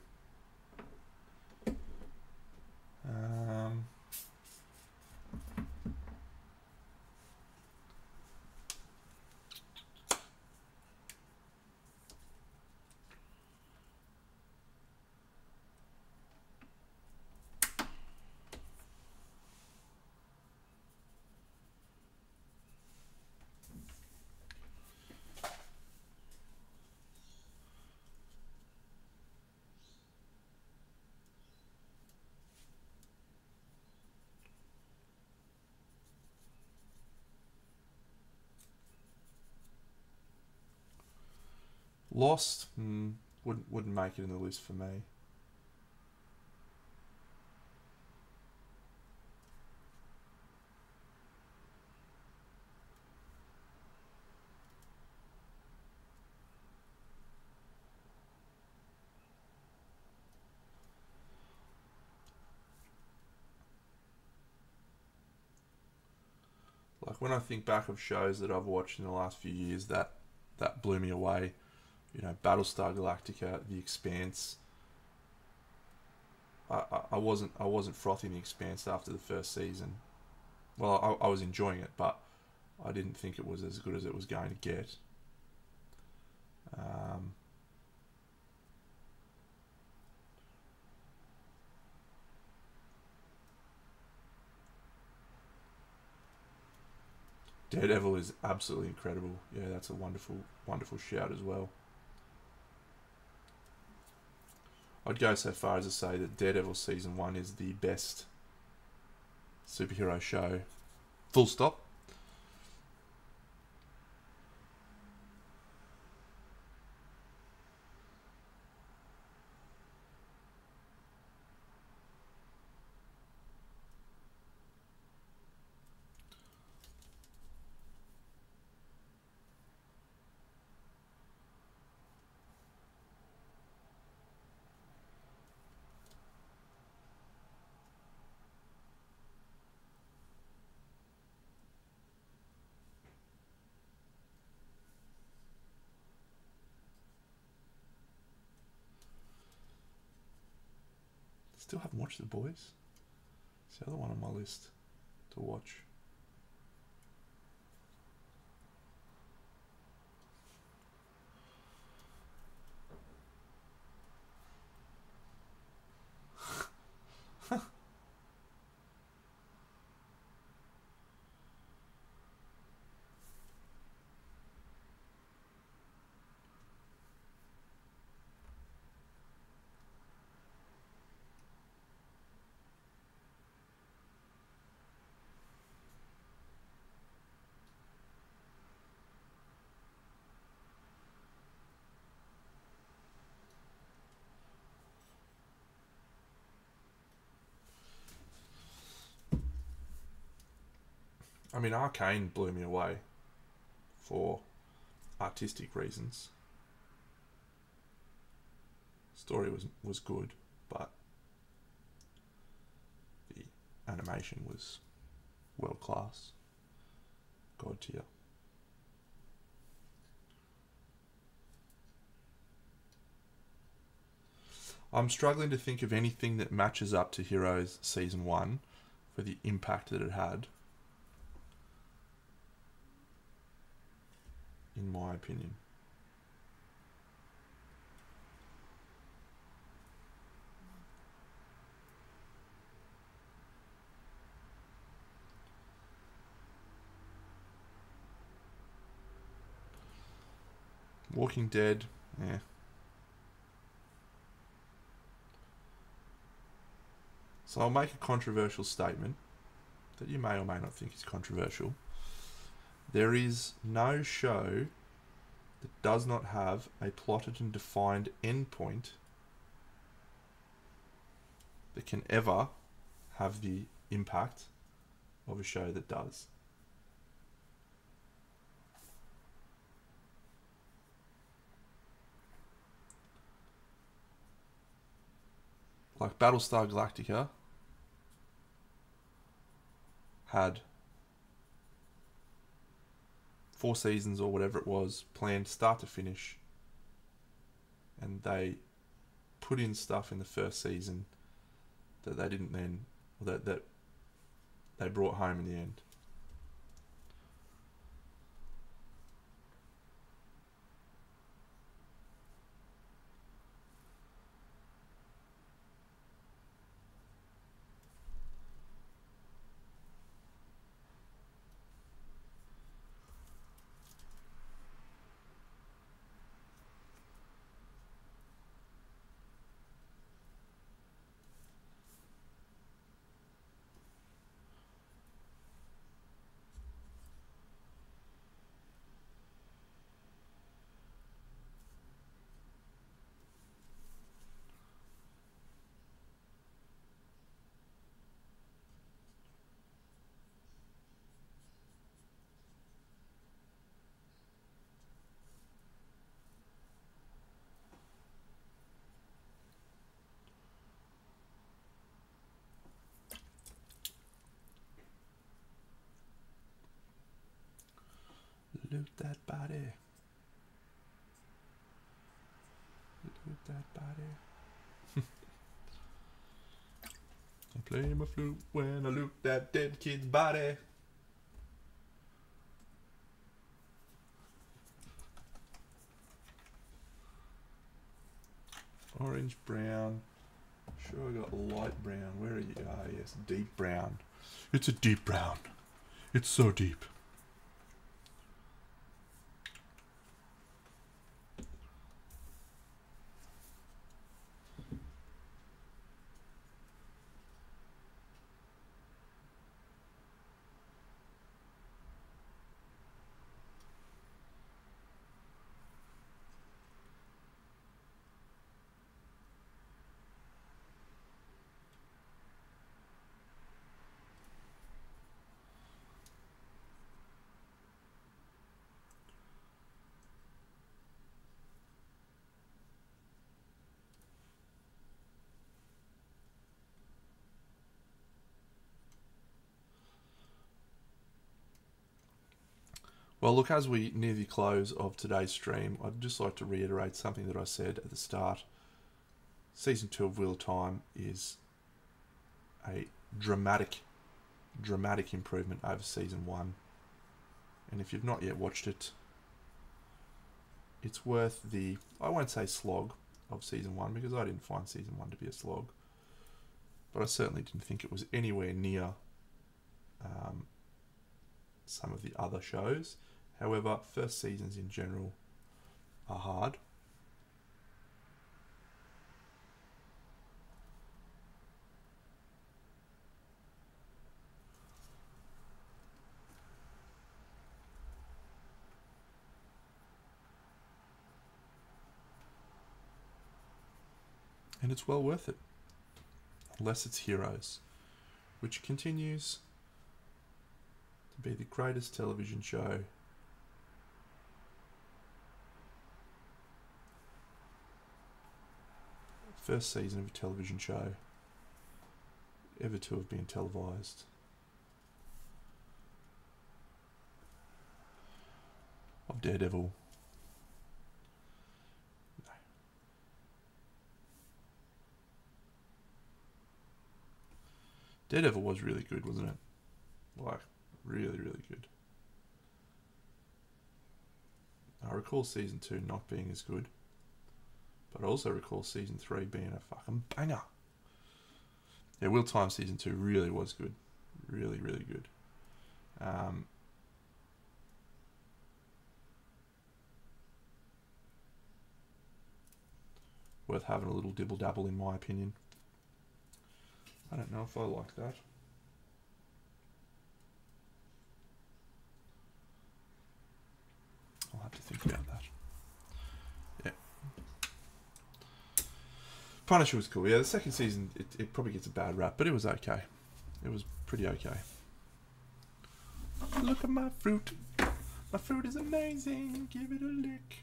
Lost, wouldn't make it in the list for me. Like when I think back of shows that I've watched in the last few years that blew me away, you know, Battlestar Galactica, The Expanse. I wasn't frothing The Expanse after the first season. Well, I was enjoying it, but I didn't think it was as good as it was going to get. Daredevil is absolutely incredible. Yeah, that's a wonderful, wonderful shout as well. I'd go so far as to say that Daredevil Season 1 is the best superhero show. Full stop. Still haven't watched The Boys. It's the other one on my list to watch. I mean, Arcane blew me away for artistic reasons. Story was good, but the animation was world class, god tier. I'm struggling to think of anything that matches up to Heroes Season 1 for the impact that it had, in my opinion. Walking Dead, yeah. So I'll make a controversial statement that you may or may not think is controversial. There is no show that does not have a plotted and defined endpoint that can ever have the impact of a show that does. Like Battlestar Galactica had 4 seasons or whatever it was, planned start to finish, and they put in stuff in the first season that they didn't then, or that they brought home in the end. Loot that body. Loot that body. I play my flute when I loot that dead kid's body. Orange, brown. Sure, I got light brown. Where are you? Ah, yes, deep brown. It's a deep brown. It's so deep. Well, look, as we near the close of today's stream, I'd just like to reiterate something that I said at the start. Season 2 of Wheel of Time is a dramatic improvement over Season 1. And if you've not yet watched it, it's worth the, I won't say slog of Season 1, because I didn't find Season 1 to be a slog. But I certainly didn't think it was anywhere near some of the other shows. However, first seasons in general are hard. And it's well worth it. Unless it's Heroes, which continues to be the greatest television show first season of a television show ever to have been televised. Of Daredevil. No. Daredevil was really good, wasn't it? Like, really, really good. I recall season 2 not being as good. But I also recall season 3 being a fucking banger. Yeah, Wheel Time season 2 really was good. Really, really good. Worth having a little dibble dabble, in my opinion. I don't know if I like that. I'll have to think about that. Yeah. Punisher was cool. Yeah, the second season, it probably gets a bad rap, but it was okay. It was pretty okay. Look at my fruit. My fruit is amazing. Give it a lick.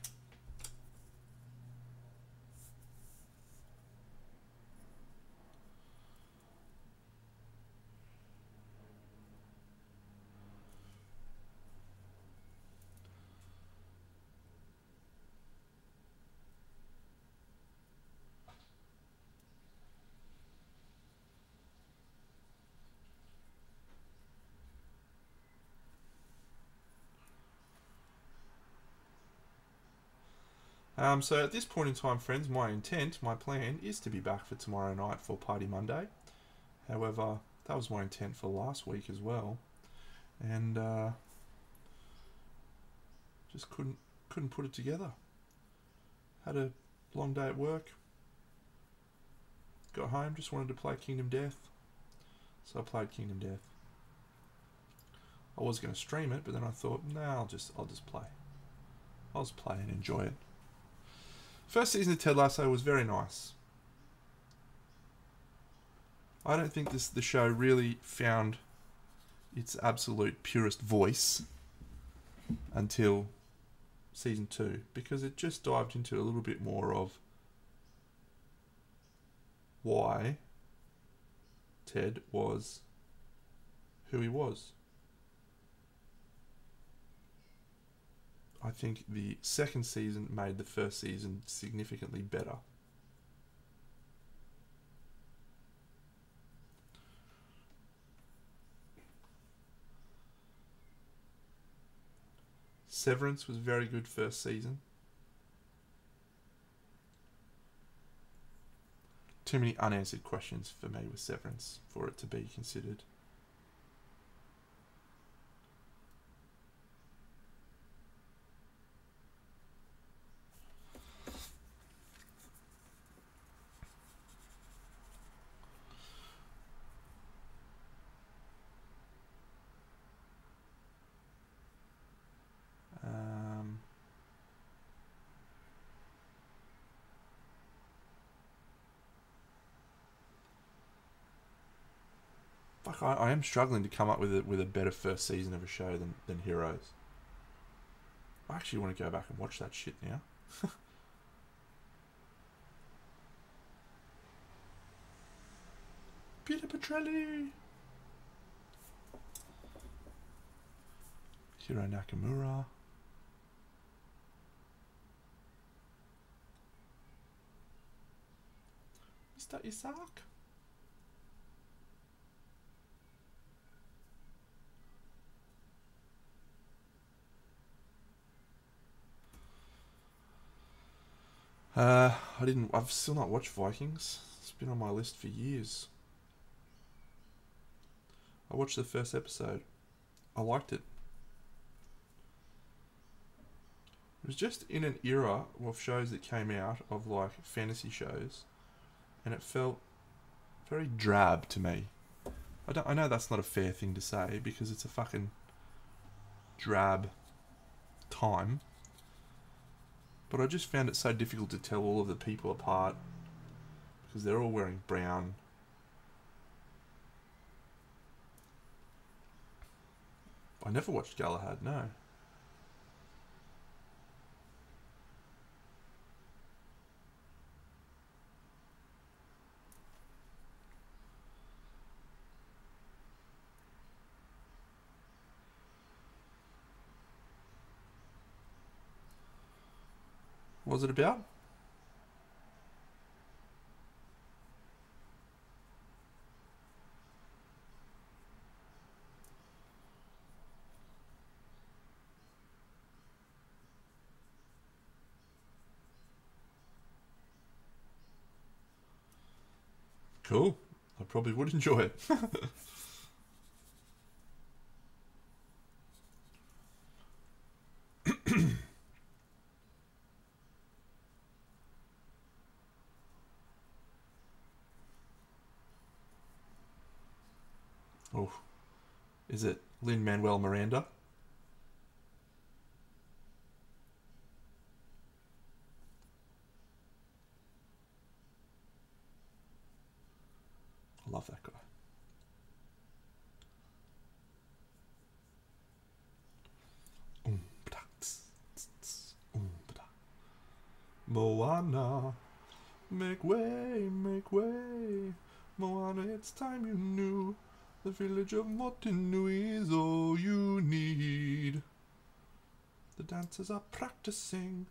So at this point in time, friends, my plan is to be back for tomorrow night for Party Monday. However, that was my intent for last week as well, and just couldn't put it together. Had a long day at work. Got home, just wanted to play Kingdom Death, so I played Kingdom Death. I was going to stream it, but then I thought, nah, I'll just play. I'll just play and enjoy it. First season of Ted Lasso was very nice. I don't think the show really found its absolute purest voice until season 2, because it just dived into a little bit more of why Ted was who he was. I think the second season made the first season significantly better. Severance was very good first season. Too many unanswered questions for me with Severance for it to be considered. I am struggling to come up with a better first season of a show than Heroes. I actually want to go back and watch that shit now. Peter Petrelli! Hiro Nakamura. Mr. Isaac? I've still not watched Vikings. It's been on my list for years. I watched the first episode. I liked it. It was just in an era of shows that came out of like fantasy shows, and it felt very drab to me. I know that's not a fair thing to say because it's a fucking drab time. But I just found it so difficult to tell all of the people apart because they're all wearing brown. I never watched Galahad, no. What was it about? Cool. I probably would enjoy it. Oh, is it Lin-Manuel Miranda? I love that guy. Moana, make way, make way. Moana, it's time you knew. The village of Motunui is all you need. The dancers are practicing.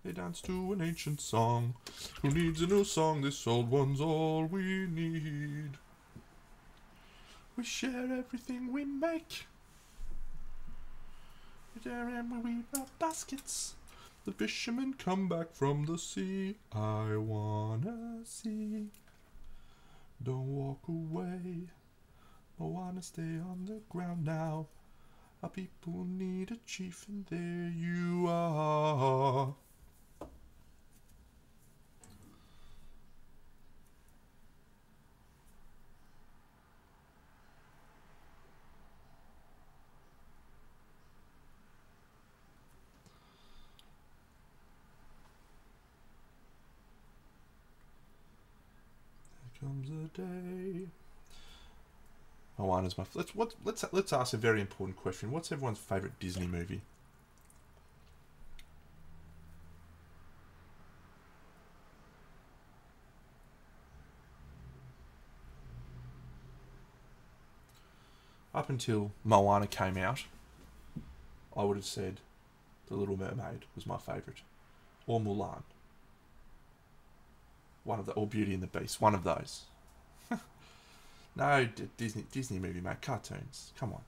They dance to an ancient song. Who needs a new song? This old one's all we need. We share everything we make. We share and we weave our baskets. The fishermen come back from the sea. I wanna see. Don't walk away. Moana, stay on the ground now. Our people need a chief, and there you are. There comes a day. Moana's my. Let's ask a very important question. What's everyone's favourite Disney movie? Up until Moana came out, I would have said The Little Mermaid was my favourite, or Mulan. Or Beauty and the Beast. One of those. No, Disney movie, mate. Cartoons. Come on.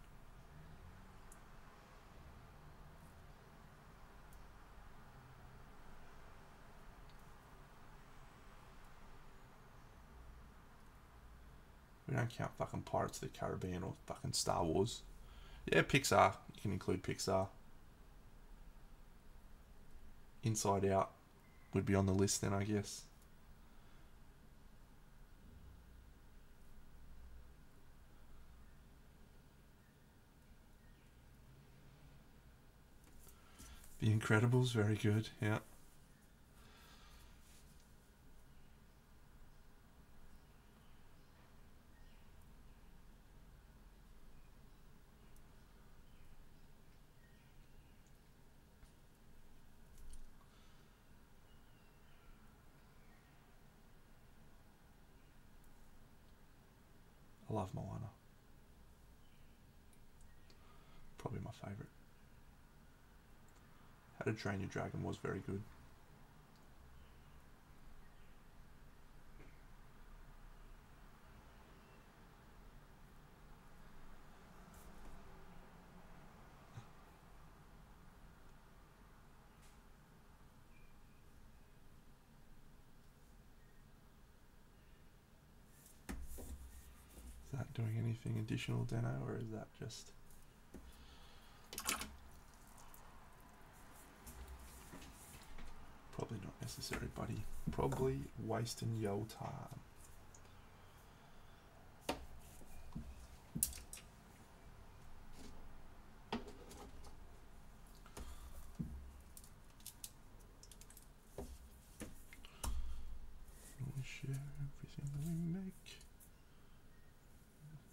We don't count fucking Pirates of the Caribbean or fucking Star Wars. Yeah, Pixar. You can include Pixar. Inside Out would be on the list then, I guess. The Incredibles, very good, yeah. I love Moana. Probably my favourite. How to Train Your Dragon was very good. Is that doing anything additional, Dano, or is that just... Probably not necessary, buddy. Probably wasting your time. We share everything that we make.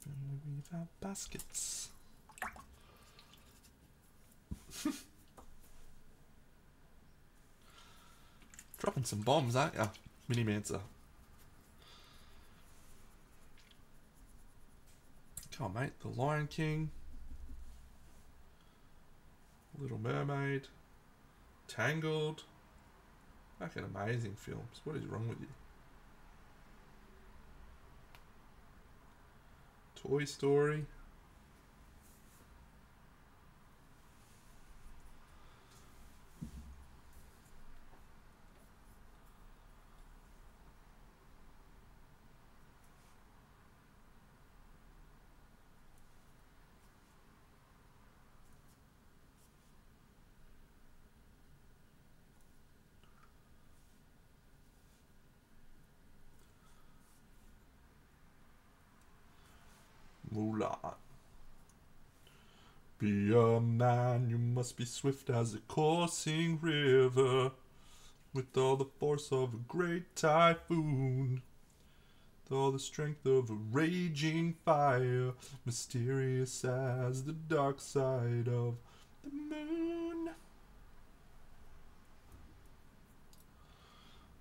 Then we leave our baskets. Dropping some bombs, aren't ya, Minimancer? Come on, mate. The Lion King, Little Mermaid, Tangled. Fucking amazing films. What is wrong with you? Toy Story. Mulan. Be a man, you must be swift as a coursing river, with all the force of a great typhoon, with all the strength of a raging fire, mysterious as the dark side of the moon.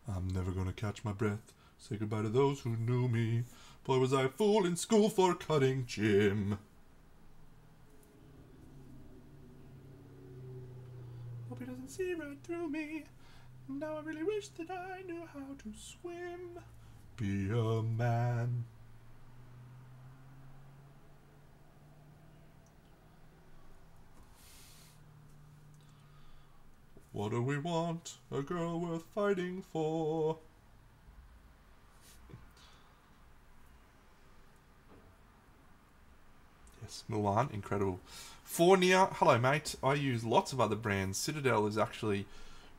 I'm never gonna catch my breath, say goodbye to those who knew me. Boy, was I a fool in school for cutting gym. Hope he doesn't see right through me. Now I really wish that I knew how to swim. Be a man. What do we want? A girl worth fighting for. Yes, Mulan, incredible. Fournier, hello mate. I use lots of other brands. Citadel is actually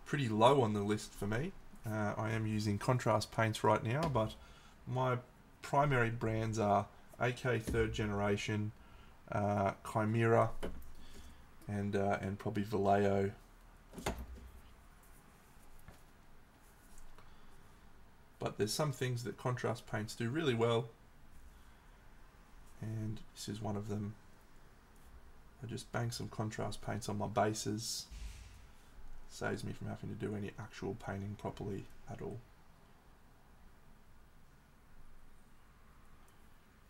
pretty low on the list for me. I am using contrast paints right now, but my primary brands are AK third generation, Chimera, and probably Vallejo. But there's some things that contrast paints do really well, and this is one of them. I just bang some contrast paints on my bases. Saves me from having to do any actual painting properly at all.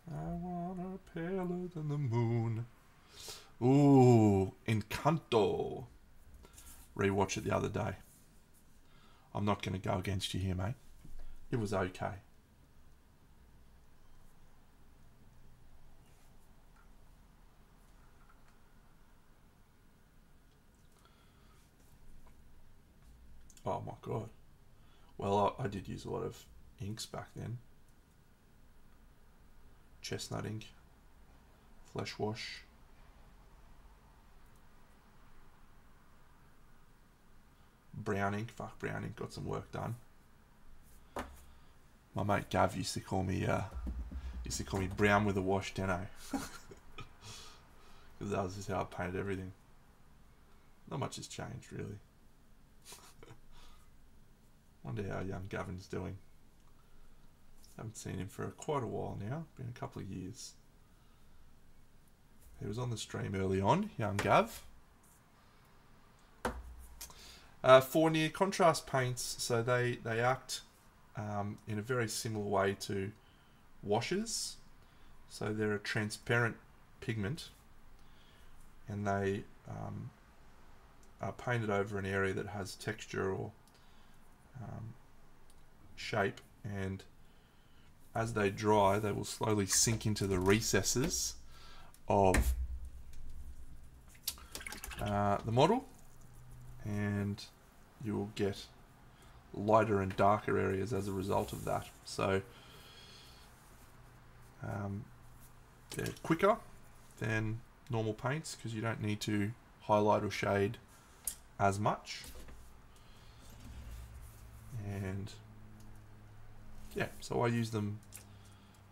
I want her paler than the moon. Ooh, Encanto. Rewatch it the other day. I'm not going to go against you here, mate. It was okay. Oh my god. Well, I did use a lot of inks back then. Chestnut ink, flesh wash. Brown ink, fuck, brown ink got some work done. My mate Gav used to call me brown with a wash, Deno. Because that was just how I painted everything. Not much has changed, really. Wonder how young Gavin's doing. Haven't seen him for quite a while now. Been a couple of years. He was on the stream early on, young Gav. Fournier contrast paints, so they act in a very similar way to washes. So they're a transparent pigment, and they are painted over an area that has texture or shape, and as they dry they will slowly sink into the recesses of the model, and you will get lighter and darker areas as a result of that. So they're quicker than normal paints because you don't need to highlight or shade as much. And yeah, so I use them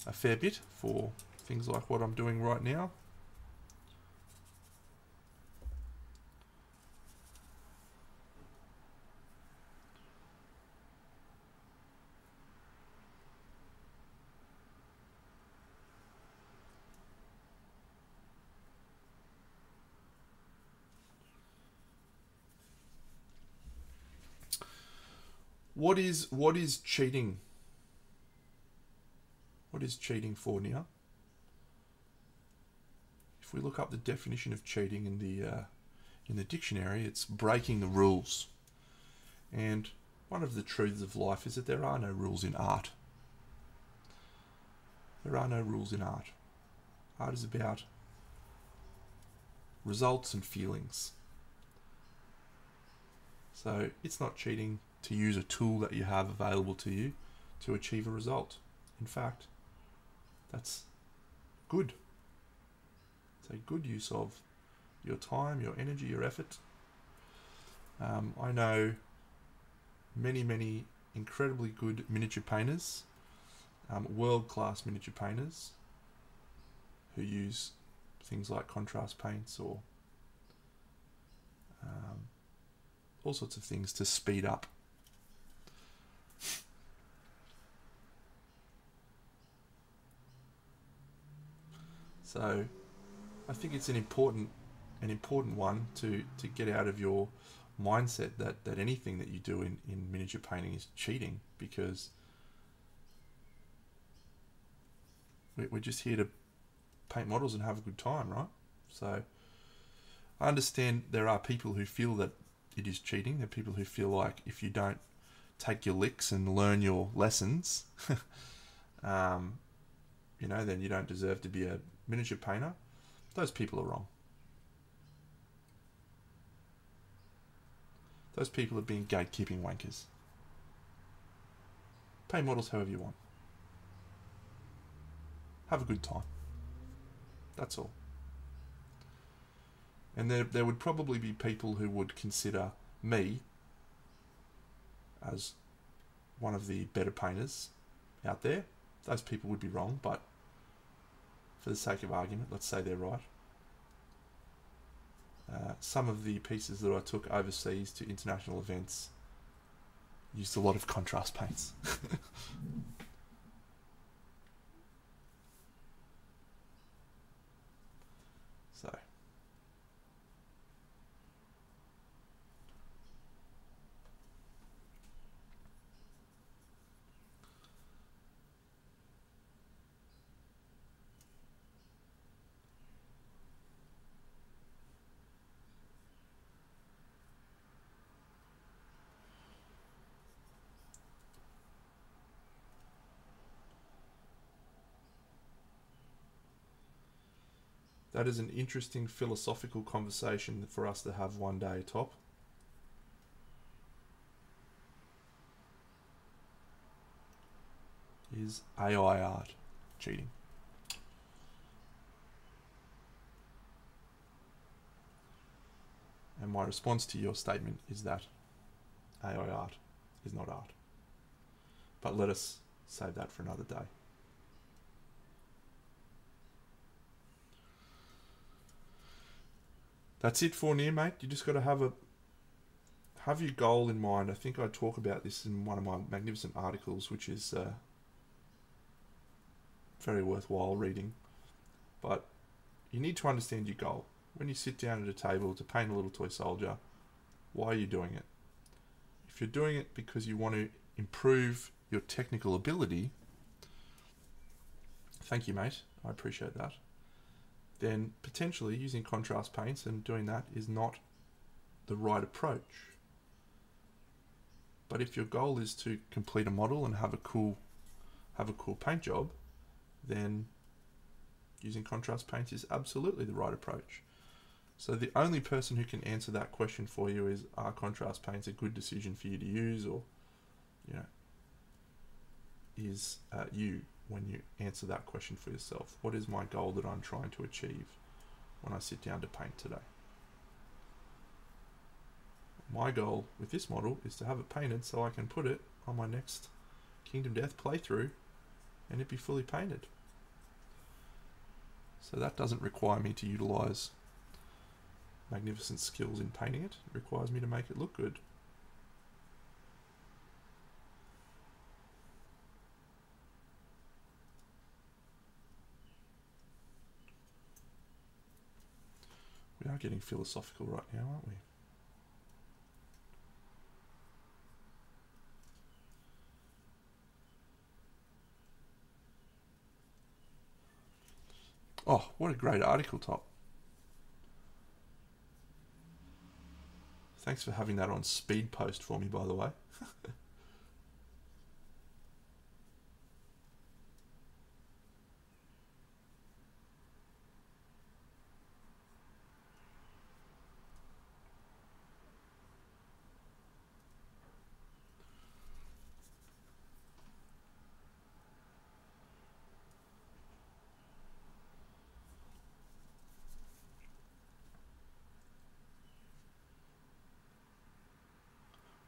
a fair bit for things like what I'm doing right now. What is cheating? What is cheating for now? If we look up the definition of cheating in the dictionary, it's breaking the rules. And one of the truths of life is that there are no rules in art. There are no rules in art. Art is about results and feelings. So it's not cheating to use a tool that you have available to you to achieve a result. In fact, that's good. It's a good use of your time, your energy, your effort. I know many incredibly good miniature painters, world-class miniature painters who use things like contrast paints or all sorts of things to speed up. So I think it's an important one to get out of your mindset that anything that you do in miniature painting is cheating, because we're just here to paint models and have a good time, right? So I understand there are people who feel that it is cheating. There are people who feel like if you don't take your licks and learn your lessons, then you don't deserve to be a miniature painter. Those people are wrong. Those people are being gatekeeping wankers. Paint models however you want. Have a good time. That's all. And there would probably be people who would consider me as one of the better painters out there. Those people would be wrong, but for the sake of argument, let's say they're right. Some of the pieces that I took overseas to international events used a lot of contrast paints. So that is an interesting philosophical conversation for us to have one day, Top. Is AI art cheating? And my response to your statement is that AI art is not art. But let us save that for another day. That's it for near, mate. You just got to have your goal in mind. I think I talk about this in one of my magnificent articles, which is very worthwhile reading. But you need to understand your goal. When you sit down at a table to paint a little toy soldier, why are you doing it? If you're doing it because you want to improve your technical ability, thank you, mate. I appreciate that. Then potentially using contrast paints and doing that is not the right approach. But if your goal is to complete a model and have a cool paint job, then using contrast paints is absolutely the right approach. So the only person who can answer that question for you is, are contrast paints a good decision for you to use, or is you when you answer that question for yourself. What is my goal that I'm trying to achieve when I sit down to paint today? My goal with this model is to have it painted so I can put it on my next Kingdom Death playthrough and it be fully painted. So that doesn't require me to utilize magnificent skills in painting it. It requires me to make it look good. We are getting philosophical right now, aren't we? Oh, what a great article, Top. Thanks for having that on speed post for me, by the way.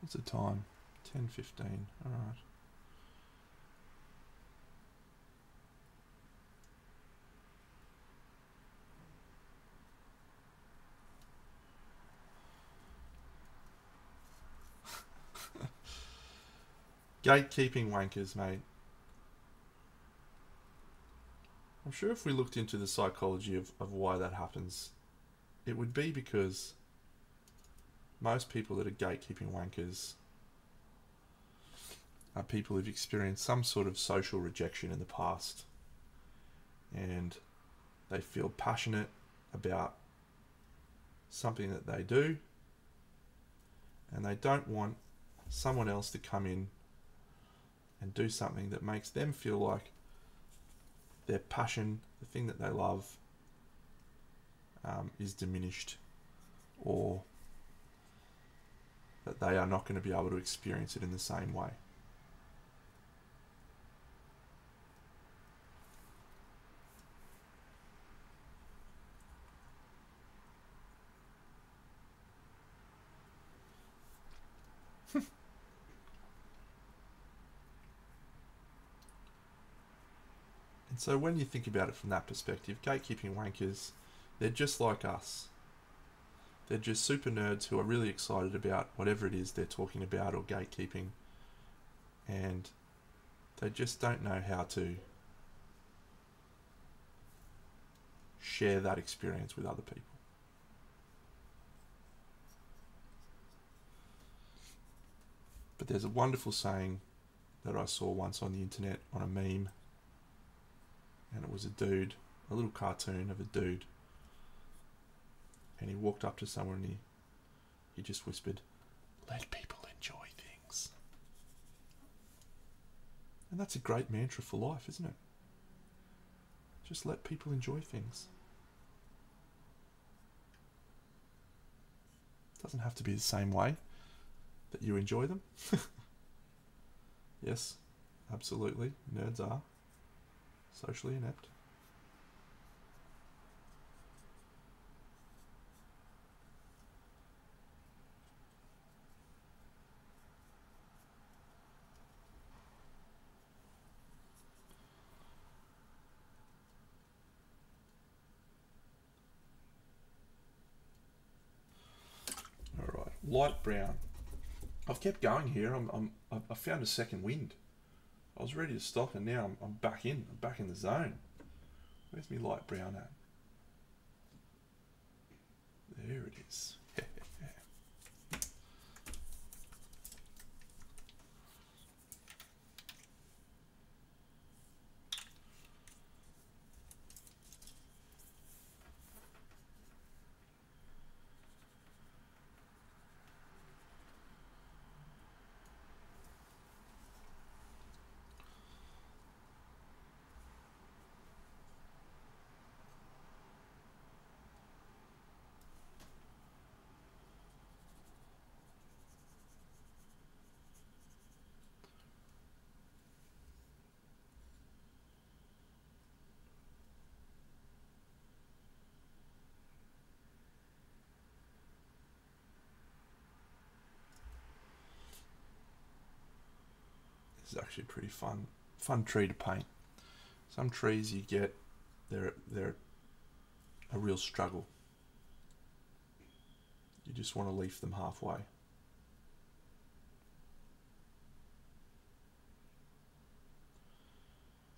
What's the time? 10:15. All right. Gatekeeping wankers, mate. I'm sure if we looked into the psychology of why that happens, it would be because most people that are gatekeeping wankers are people who've experienced some sort of social rejection in the past, and they feel passionate about something that they do, and they don't want someone else to come in and do something that makes them feel like their passion, the thing that they love, is diminished, or that they are not going to be able to experience it in the same way. And so when you think about it from that perspective, gatekeeping wankers, they're just like us. They're just super nerds who are really excited about whatever it is they're talking about or gatekeeping, and they just don't know how to share that experience with other people. But there's a wonderful saying that I saw once on the internet on a meme, and it was a dude, a little cartoon of a dude, and he walked up to someone and he just whispered, "Let people enjoy things." And that's a great mantra for life, isn't it? Just let people enjoy things. It doesn't have to be the same way that you enjoy them. Yes, absolutely, nerds are socially inept. All right, light brown. I've kept going here. I found a second wind. I was ready to stop, and now I'm back in. I'm back in the zone. Where's my light brown at? There it is. This is actually a pretty fun tree to paint. Some trees you get, they're a real struggle. You just want to leaf them halfway.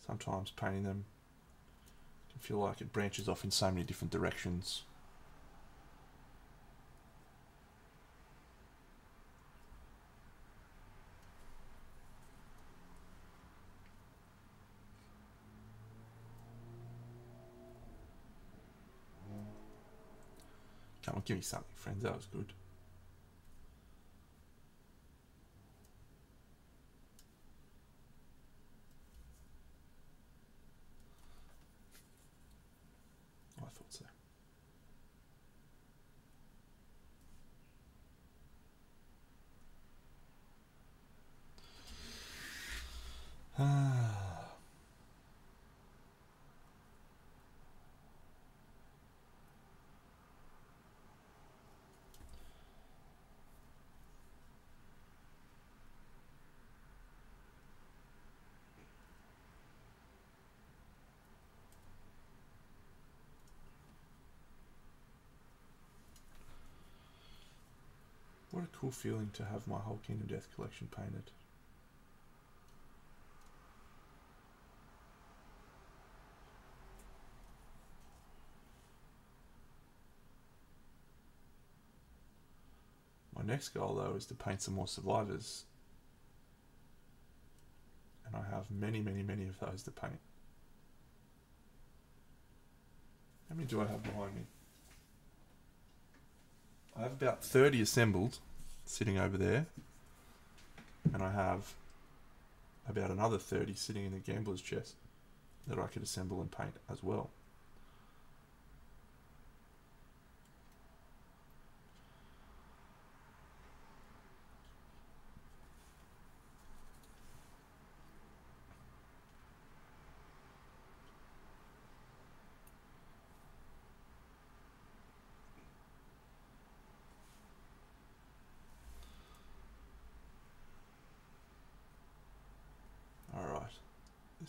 Sometimes painting them can feel like it branches off in so many different directions. Come on, give me something, friends. That was good. I thought so. What a cool feeling to have my whole Kingdom Death collection painted. My next goal, though, is to paint some more survivors. And I have many, many, many of those to paint. How many do I have behind me? I have about 30 assembled, sitting over there. And I have about another 30 sitting in the gambler's chest that I could assemble and paint as well.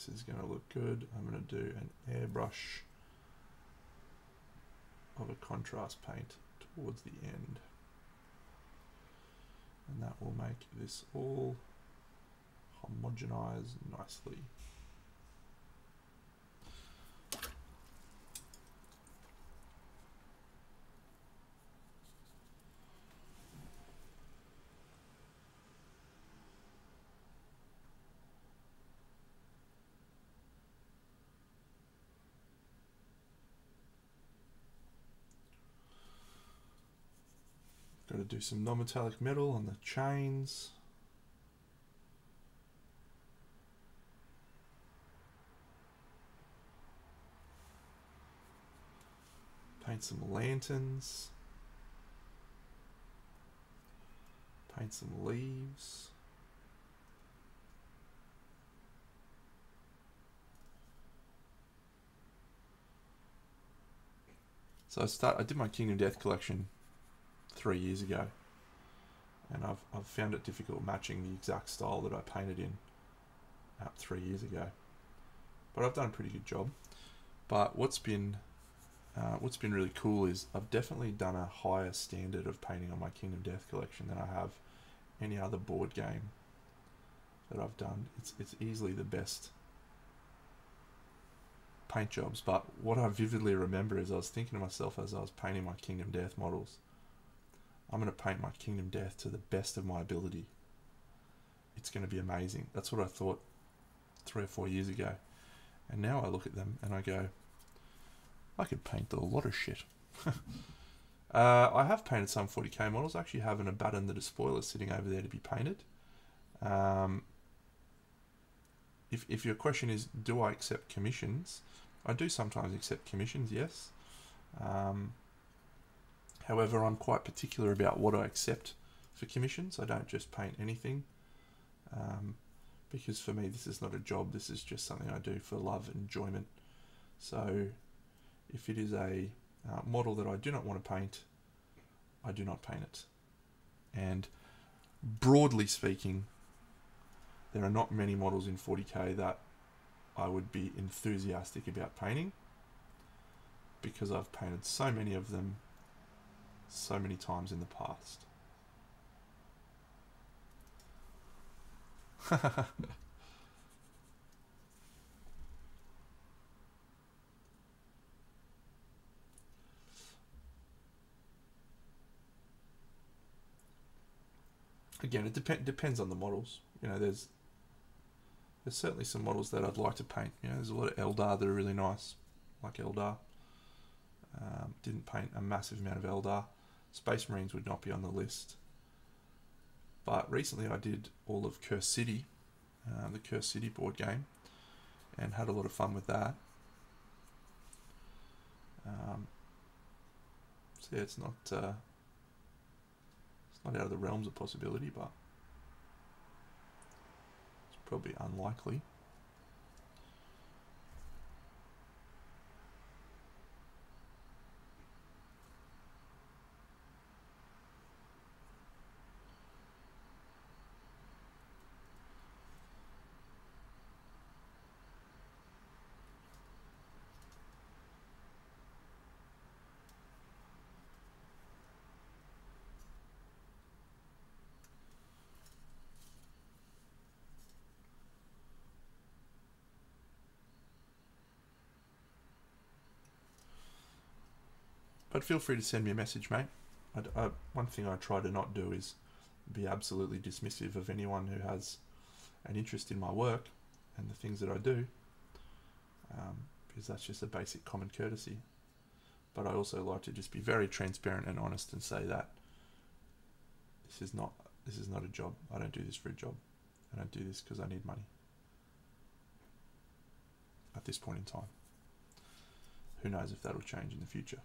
this is going to look good. I'm going to do an airbrush of a contrast paint towards the end. And that will make this all homogenize nicely. Got to do some non-metallic metal on the chains. Paint some lanterns. Paint some leaves. So I did my Kingdom Death collection 3 years ago, and I've found it difficult matching the exact style that I painted in 3 years ago, but I've done a pretty good job. But what's been really cool is I've definitely done a higher standard of painting on my Kingdom Death collection than I have any other board game that I've done. It's easily the best paint jobs. But what I vividly remember is I was thinking to myself as I was painting my Kingdom Death models, I'm going to paint my Kingdom Death to the best of my ability. It's going to be amazing. That's what I thought 3 or 4 years ago. And now I look at them and I go, I could paint a lot of shit. I have painted some 40k models. I actually have an Abaddon the Despoiler sitting over there to be painted. If your question is, do I accept commissions? I do sometimes accept commissions, yes. However, I'm quite particular about what I accept for commissions. I don't just paint anything, because for me this is not a job, this is just something I do for love and enjoyment. So if it is a model that I do not want to paint, I do not paint it. And broadly speaking, there are not many models in 40k that I would be enthusiastic about painting, because I've painted so many of them so many times in the past. Again, it depends on the models. You know, there's certainly some models that I'd like to paint. You know, there's a lot of Eldar that are really nice, like Eldar. Didn't paint a massive amount of Eldar. Space Marines would not be on the list. But recently I did all of Curse City, the Curse City board game, and had a lot of fun with that. So yeah, it's not out of the realms of possibility, but it's probably unlikely. But feel free to send me a message, mate. One thing I try to not do is be absolutely dismissive of anyone who has an interest in my work and the things that I do, because that's just a basic common courtesy. But I also like to just be very transparent and honest and say that this is not a job. I don't do this for a job. I don't do this because I need money at this point in time. Who knows if that'll change in the future.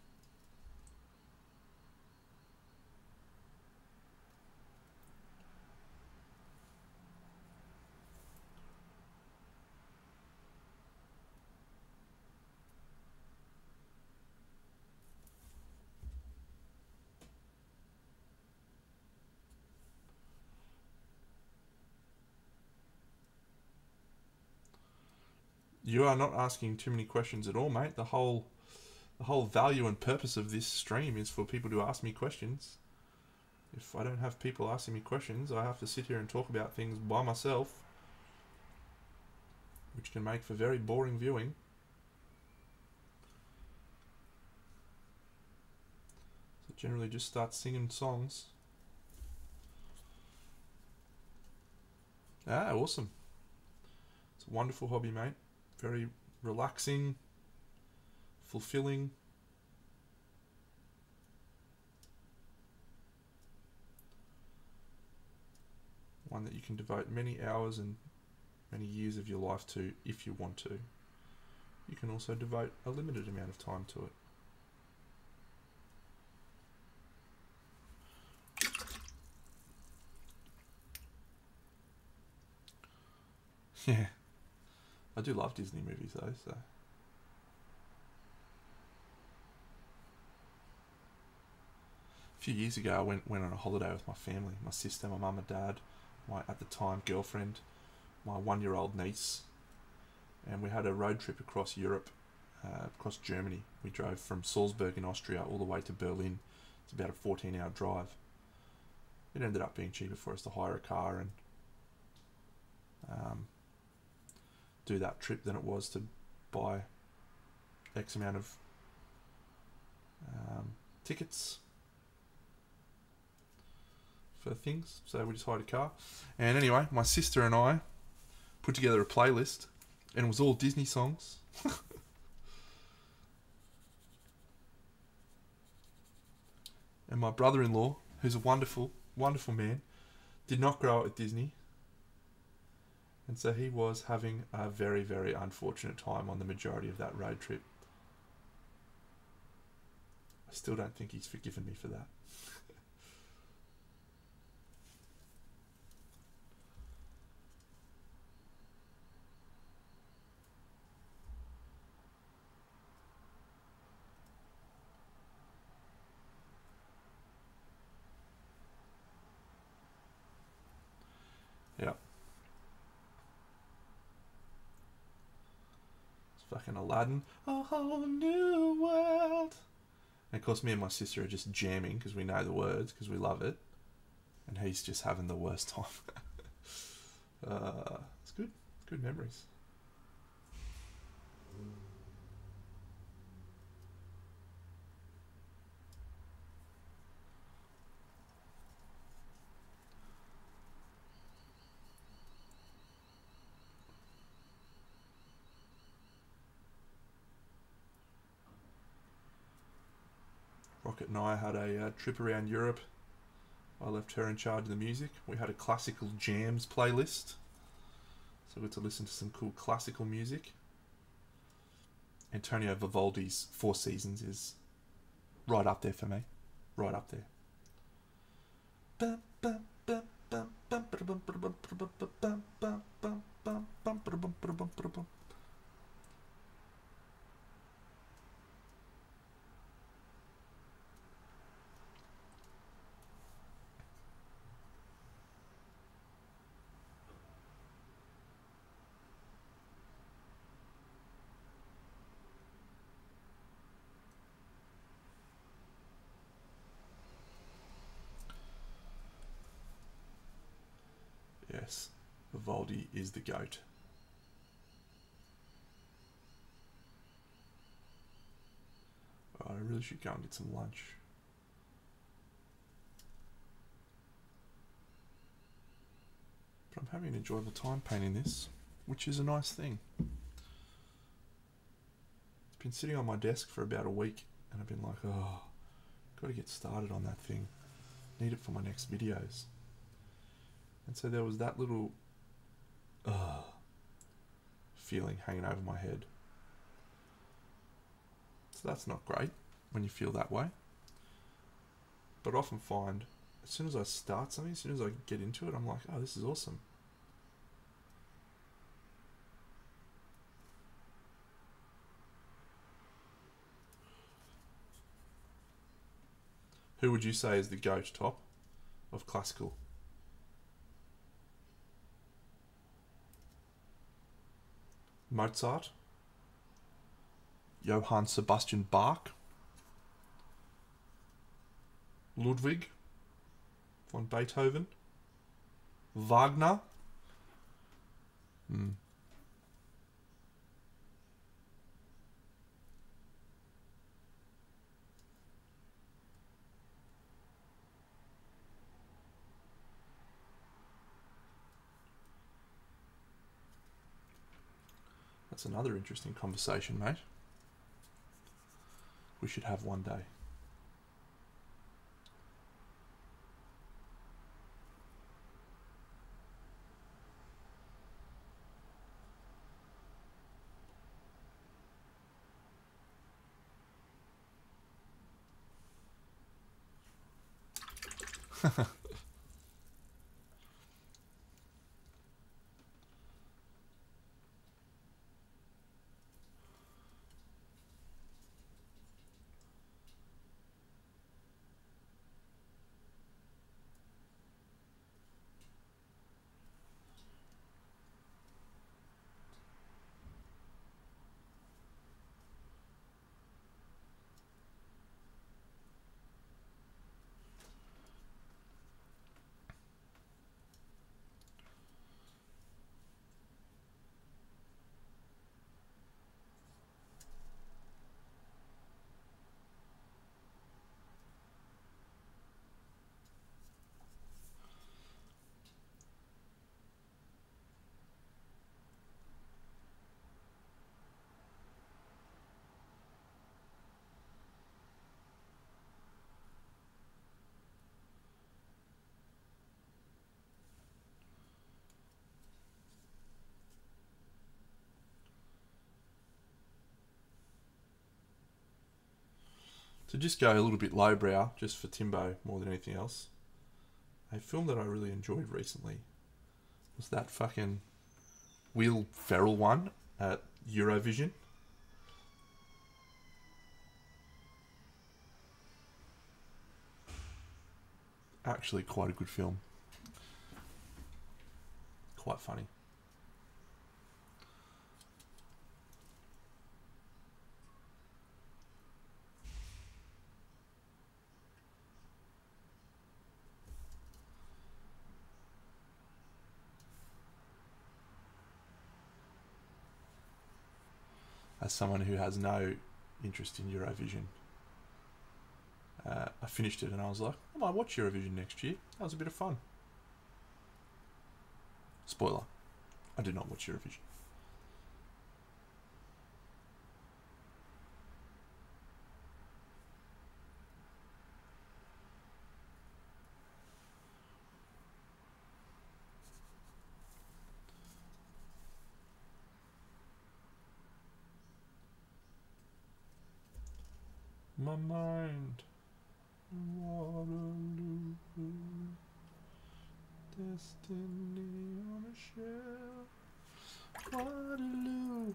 You are not asking too many questions at all, mate. The whole value and purpose of this stream is for people to ask me questions. If I don't have people asking me questions, I have to sit here and talk about things by myself, which can make for very boring viewing. So generally just start singing songs. Ah, awesome. It's a wonderful hobby, mate. Very relaxing, fulfilling. One that you can devote many hours and many years of your life to if you want to. You can also devote a limited amount of time to it. Yeah. I do love Disney movies though, so. A few years ago I went on a holiday with my family, my sister, my mum and dad, my, at the time, girlfriend, my 1-year-old niece, and we had a road trip across Europe, across Germany. We drove from Salzburg in Austria all the way to Berlin. It's about a 14-hour drive. It ended up being cheaper for us to hire a car and do that trip than it was to buy X amount of tickets for things. So we just hired a car. And anyway, my sister and I put together a playlist, and it was all Disney songs. And my brother-in-law, who's a wonderful, wonderful man, did not grow up with Disney. And so he was having a very, very unfortunate time on the majority of that road trip. I still don't think he's forgiven me for that. Yeah. It's fucking Aladdin. A whole new world. And of course me and my sister are just jamming because we know the words, because we love it. And he's just having the worst time. It's good. It's good memories. Rocket and I had a trip around Europe. I left her in charge of the music. We had a classical jams playlist, so we got to listen to some cool classical music. Antonio Vivaldi's Four Seasons is right up there for me. Right up there. Yes, Vivaldi is the GOAT. I really should go and get some lunch. But I'm having an enjoyable time painting this, which is a nice thing. It's been sitting on my desk for about a week, and I've been like, oh, got to get started on that thing. Need it for my next videos. And so there was that little feeling hanging over my head. So that's not great when you feel that way. But I often find as soon as I start something, as soon as I get into it, I'm like, oh, this is awesome. Who would you say is the GOAT top of classical? Mozart, Johann Sebastian Bach, Ludwig von Beethoven, Wagner. That's another interesting conversation, mate. We should have one day. To just go a little bit lowbrow, just for Timbo more than anything else, a film that I really enjoyed recently was that fucking Will Ferrell one at Eurovision. Actually quite a good film. Quite funny. As someone who has no interest in Eurovision, I finished it and I was like, I might watch Eurovision next year. That was a bit of fun. Spoiler, I did not watch Eurovision. My mind, Waterloo, destiny on a shelf, Waterloo.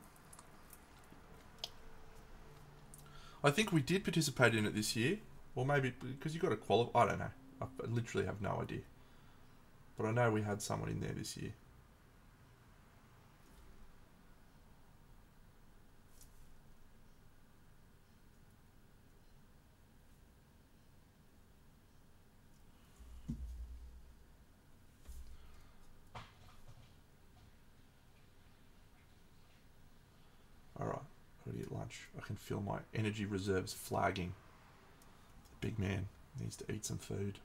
I think we did participate in it this year, or maybe because you got to qualify. I don't know. I literally have no idea. But I know we had someone in there this year. Alright, I've got to eat lunch. I can feel my energy reserves flagging. The big man needs to eat some food.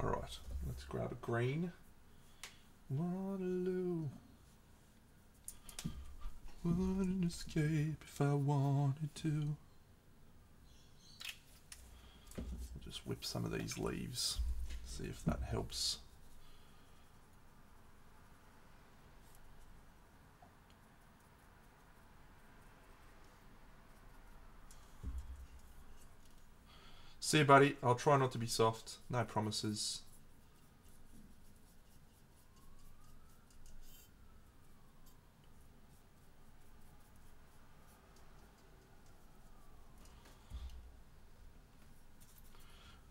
Alright, let's grab a green. Waterloo. Wouldn't escape if I wanted to. I'll just whip some of these leaves, see if that helps. See you, buddy. I'll try not to be soft. No promises.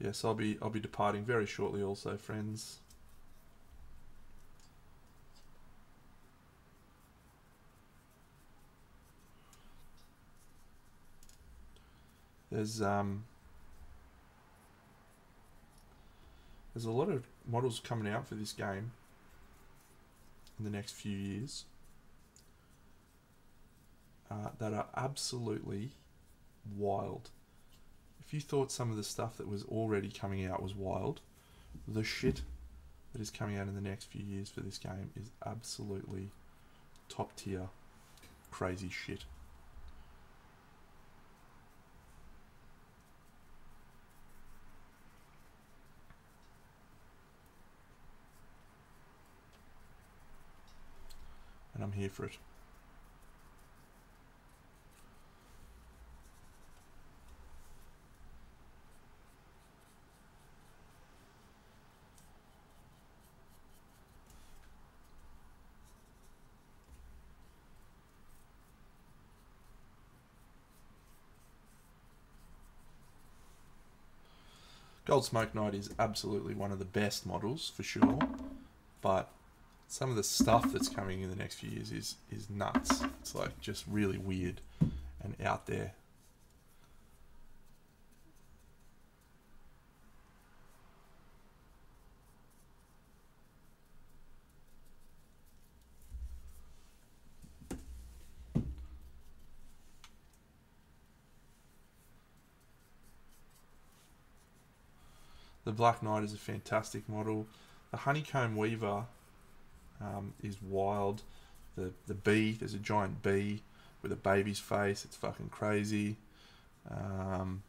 Yes, I'll be departing very shortly also, friends. There's a lot of models coming out for this game in the next few years that are absolutely wild. If you thought some of the stuff that was already coming out was wild, the shit that is coming out in the next few years for this game is absolutely top tier crazy shit. And I'm here for it. Gold Smoke Knight is absolutely one of the best models for sure, but some of the stuff that's coming in the next few years is nuts. It's like just really weird and out there. The Black Knight is a fantastic model. The Honeycomb Weaver is wild. The bee, there's a giant bee with a baby's face. It's fucking crazy. The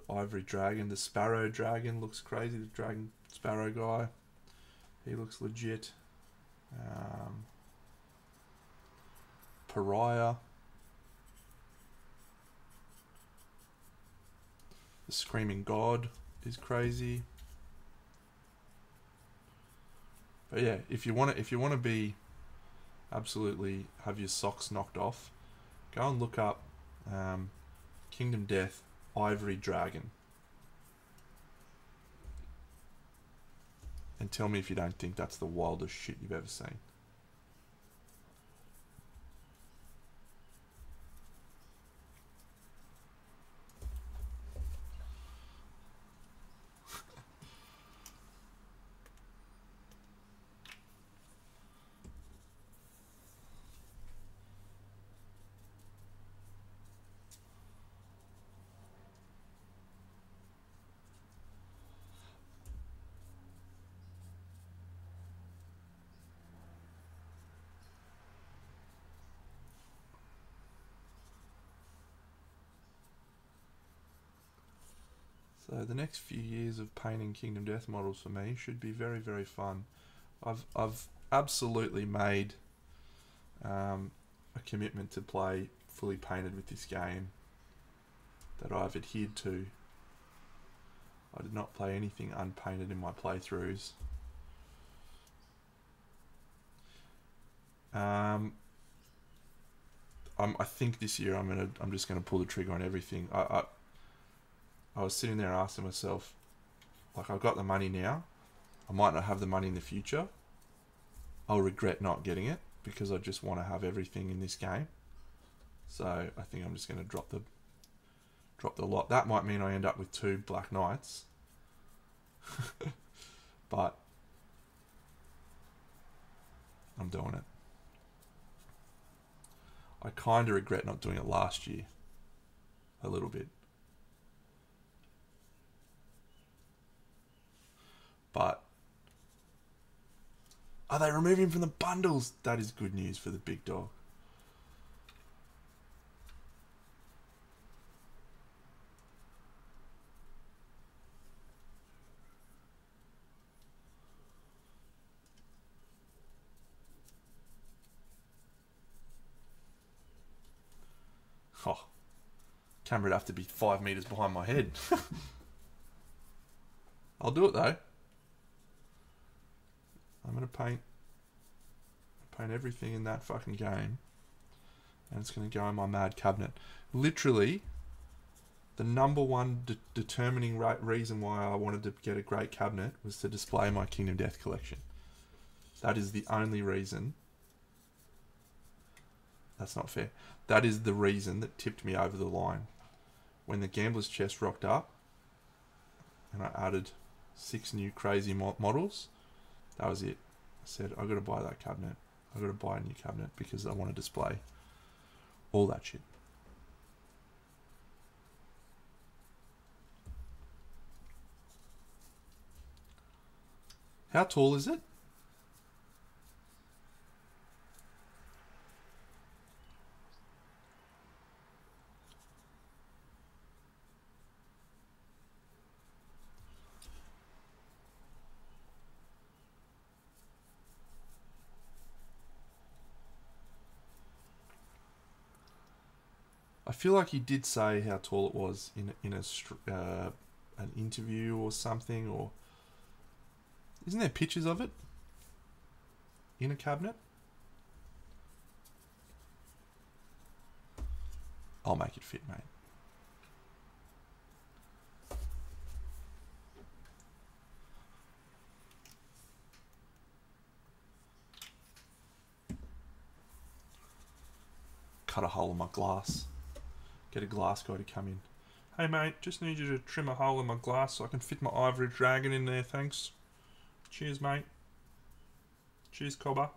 Ivory Dragon, the Sparrow Dragon looks crazy. The Dragon Sparrow guy, he looks legit. Pariah. The Screaming God is crazy. But yeah, if you want to be absolutely have your socks knocked off, go and look up Kingdom Death Ivory Dragon, and tell me if you don't think that's the wildest shit you've ever seen. So the next few years of painting Kingdom Death models for me should be very, very fun. I've absolutely made a commitment to play fully painted with this game that I've adhered to. I did not play anything unpainted in my playthroughs. I think this year I'm just gonna pull the trigger on everything. I was sitting there asking myself, like, I've got the money now. I might not have the money in the future. I'll regret not getting it because I just want to have everything in this game. So I think I'm just going to drop the lot. That might mean I end up with 2 Black Knights. But I'm doing it. I kind of regret not doing it last year. A little bit. But are they removing him from the bundles? That is good news for the big dog. Oh, camera would have to be 5 meters behind my head. I'll do it though. I'm gonna paint everything in that fucking game, and it's gonna go in my mad cabinet. Literally, The number one determining reason why I wanted to get a great cabinet was to display my Kingdom Death collection. That is the only reason. That's not fair. That is the reason that tipped me over the line. When the Gambler's Chest rocked up, and I added 6 new crazy models, that was it. I said, I've got to buy that cabinet. I've got to buy a new cabinet because I want to display all that shit. How tall is it? I feel like he did say how tall it was in an interview or something, or isn't there pictures of it in a cabinet? I'll make it fit, mate. Cut a hole in my glass. Get a glass guy to come in. Hey mate, just need you to trim a hole in my glass so I can fit my ivory dragon in there, thanks. Cheers, mate. Cheers, Cobber.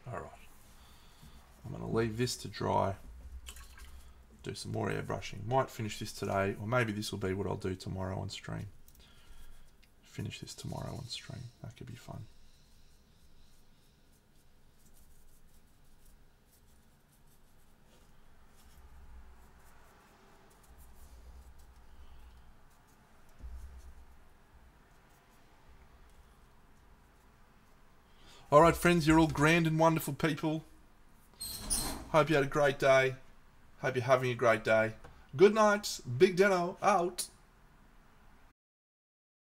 Alright. I'm going to leave this to dry. Do some more airbrushing. Might finish this today, or maybe this will be what I'll do tomorrow on stream. Finish this tomorrow on stream. That could be fun. Alright friends, you're all grand and wonderful people. Hope you had a great day. Hope you're having a great day. Good night. Big Deno out.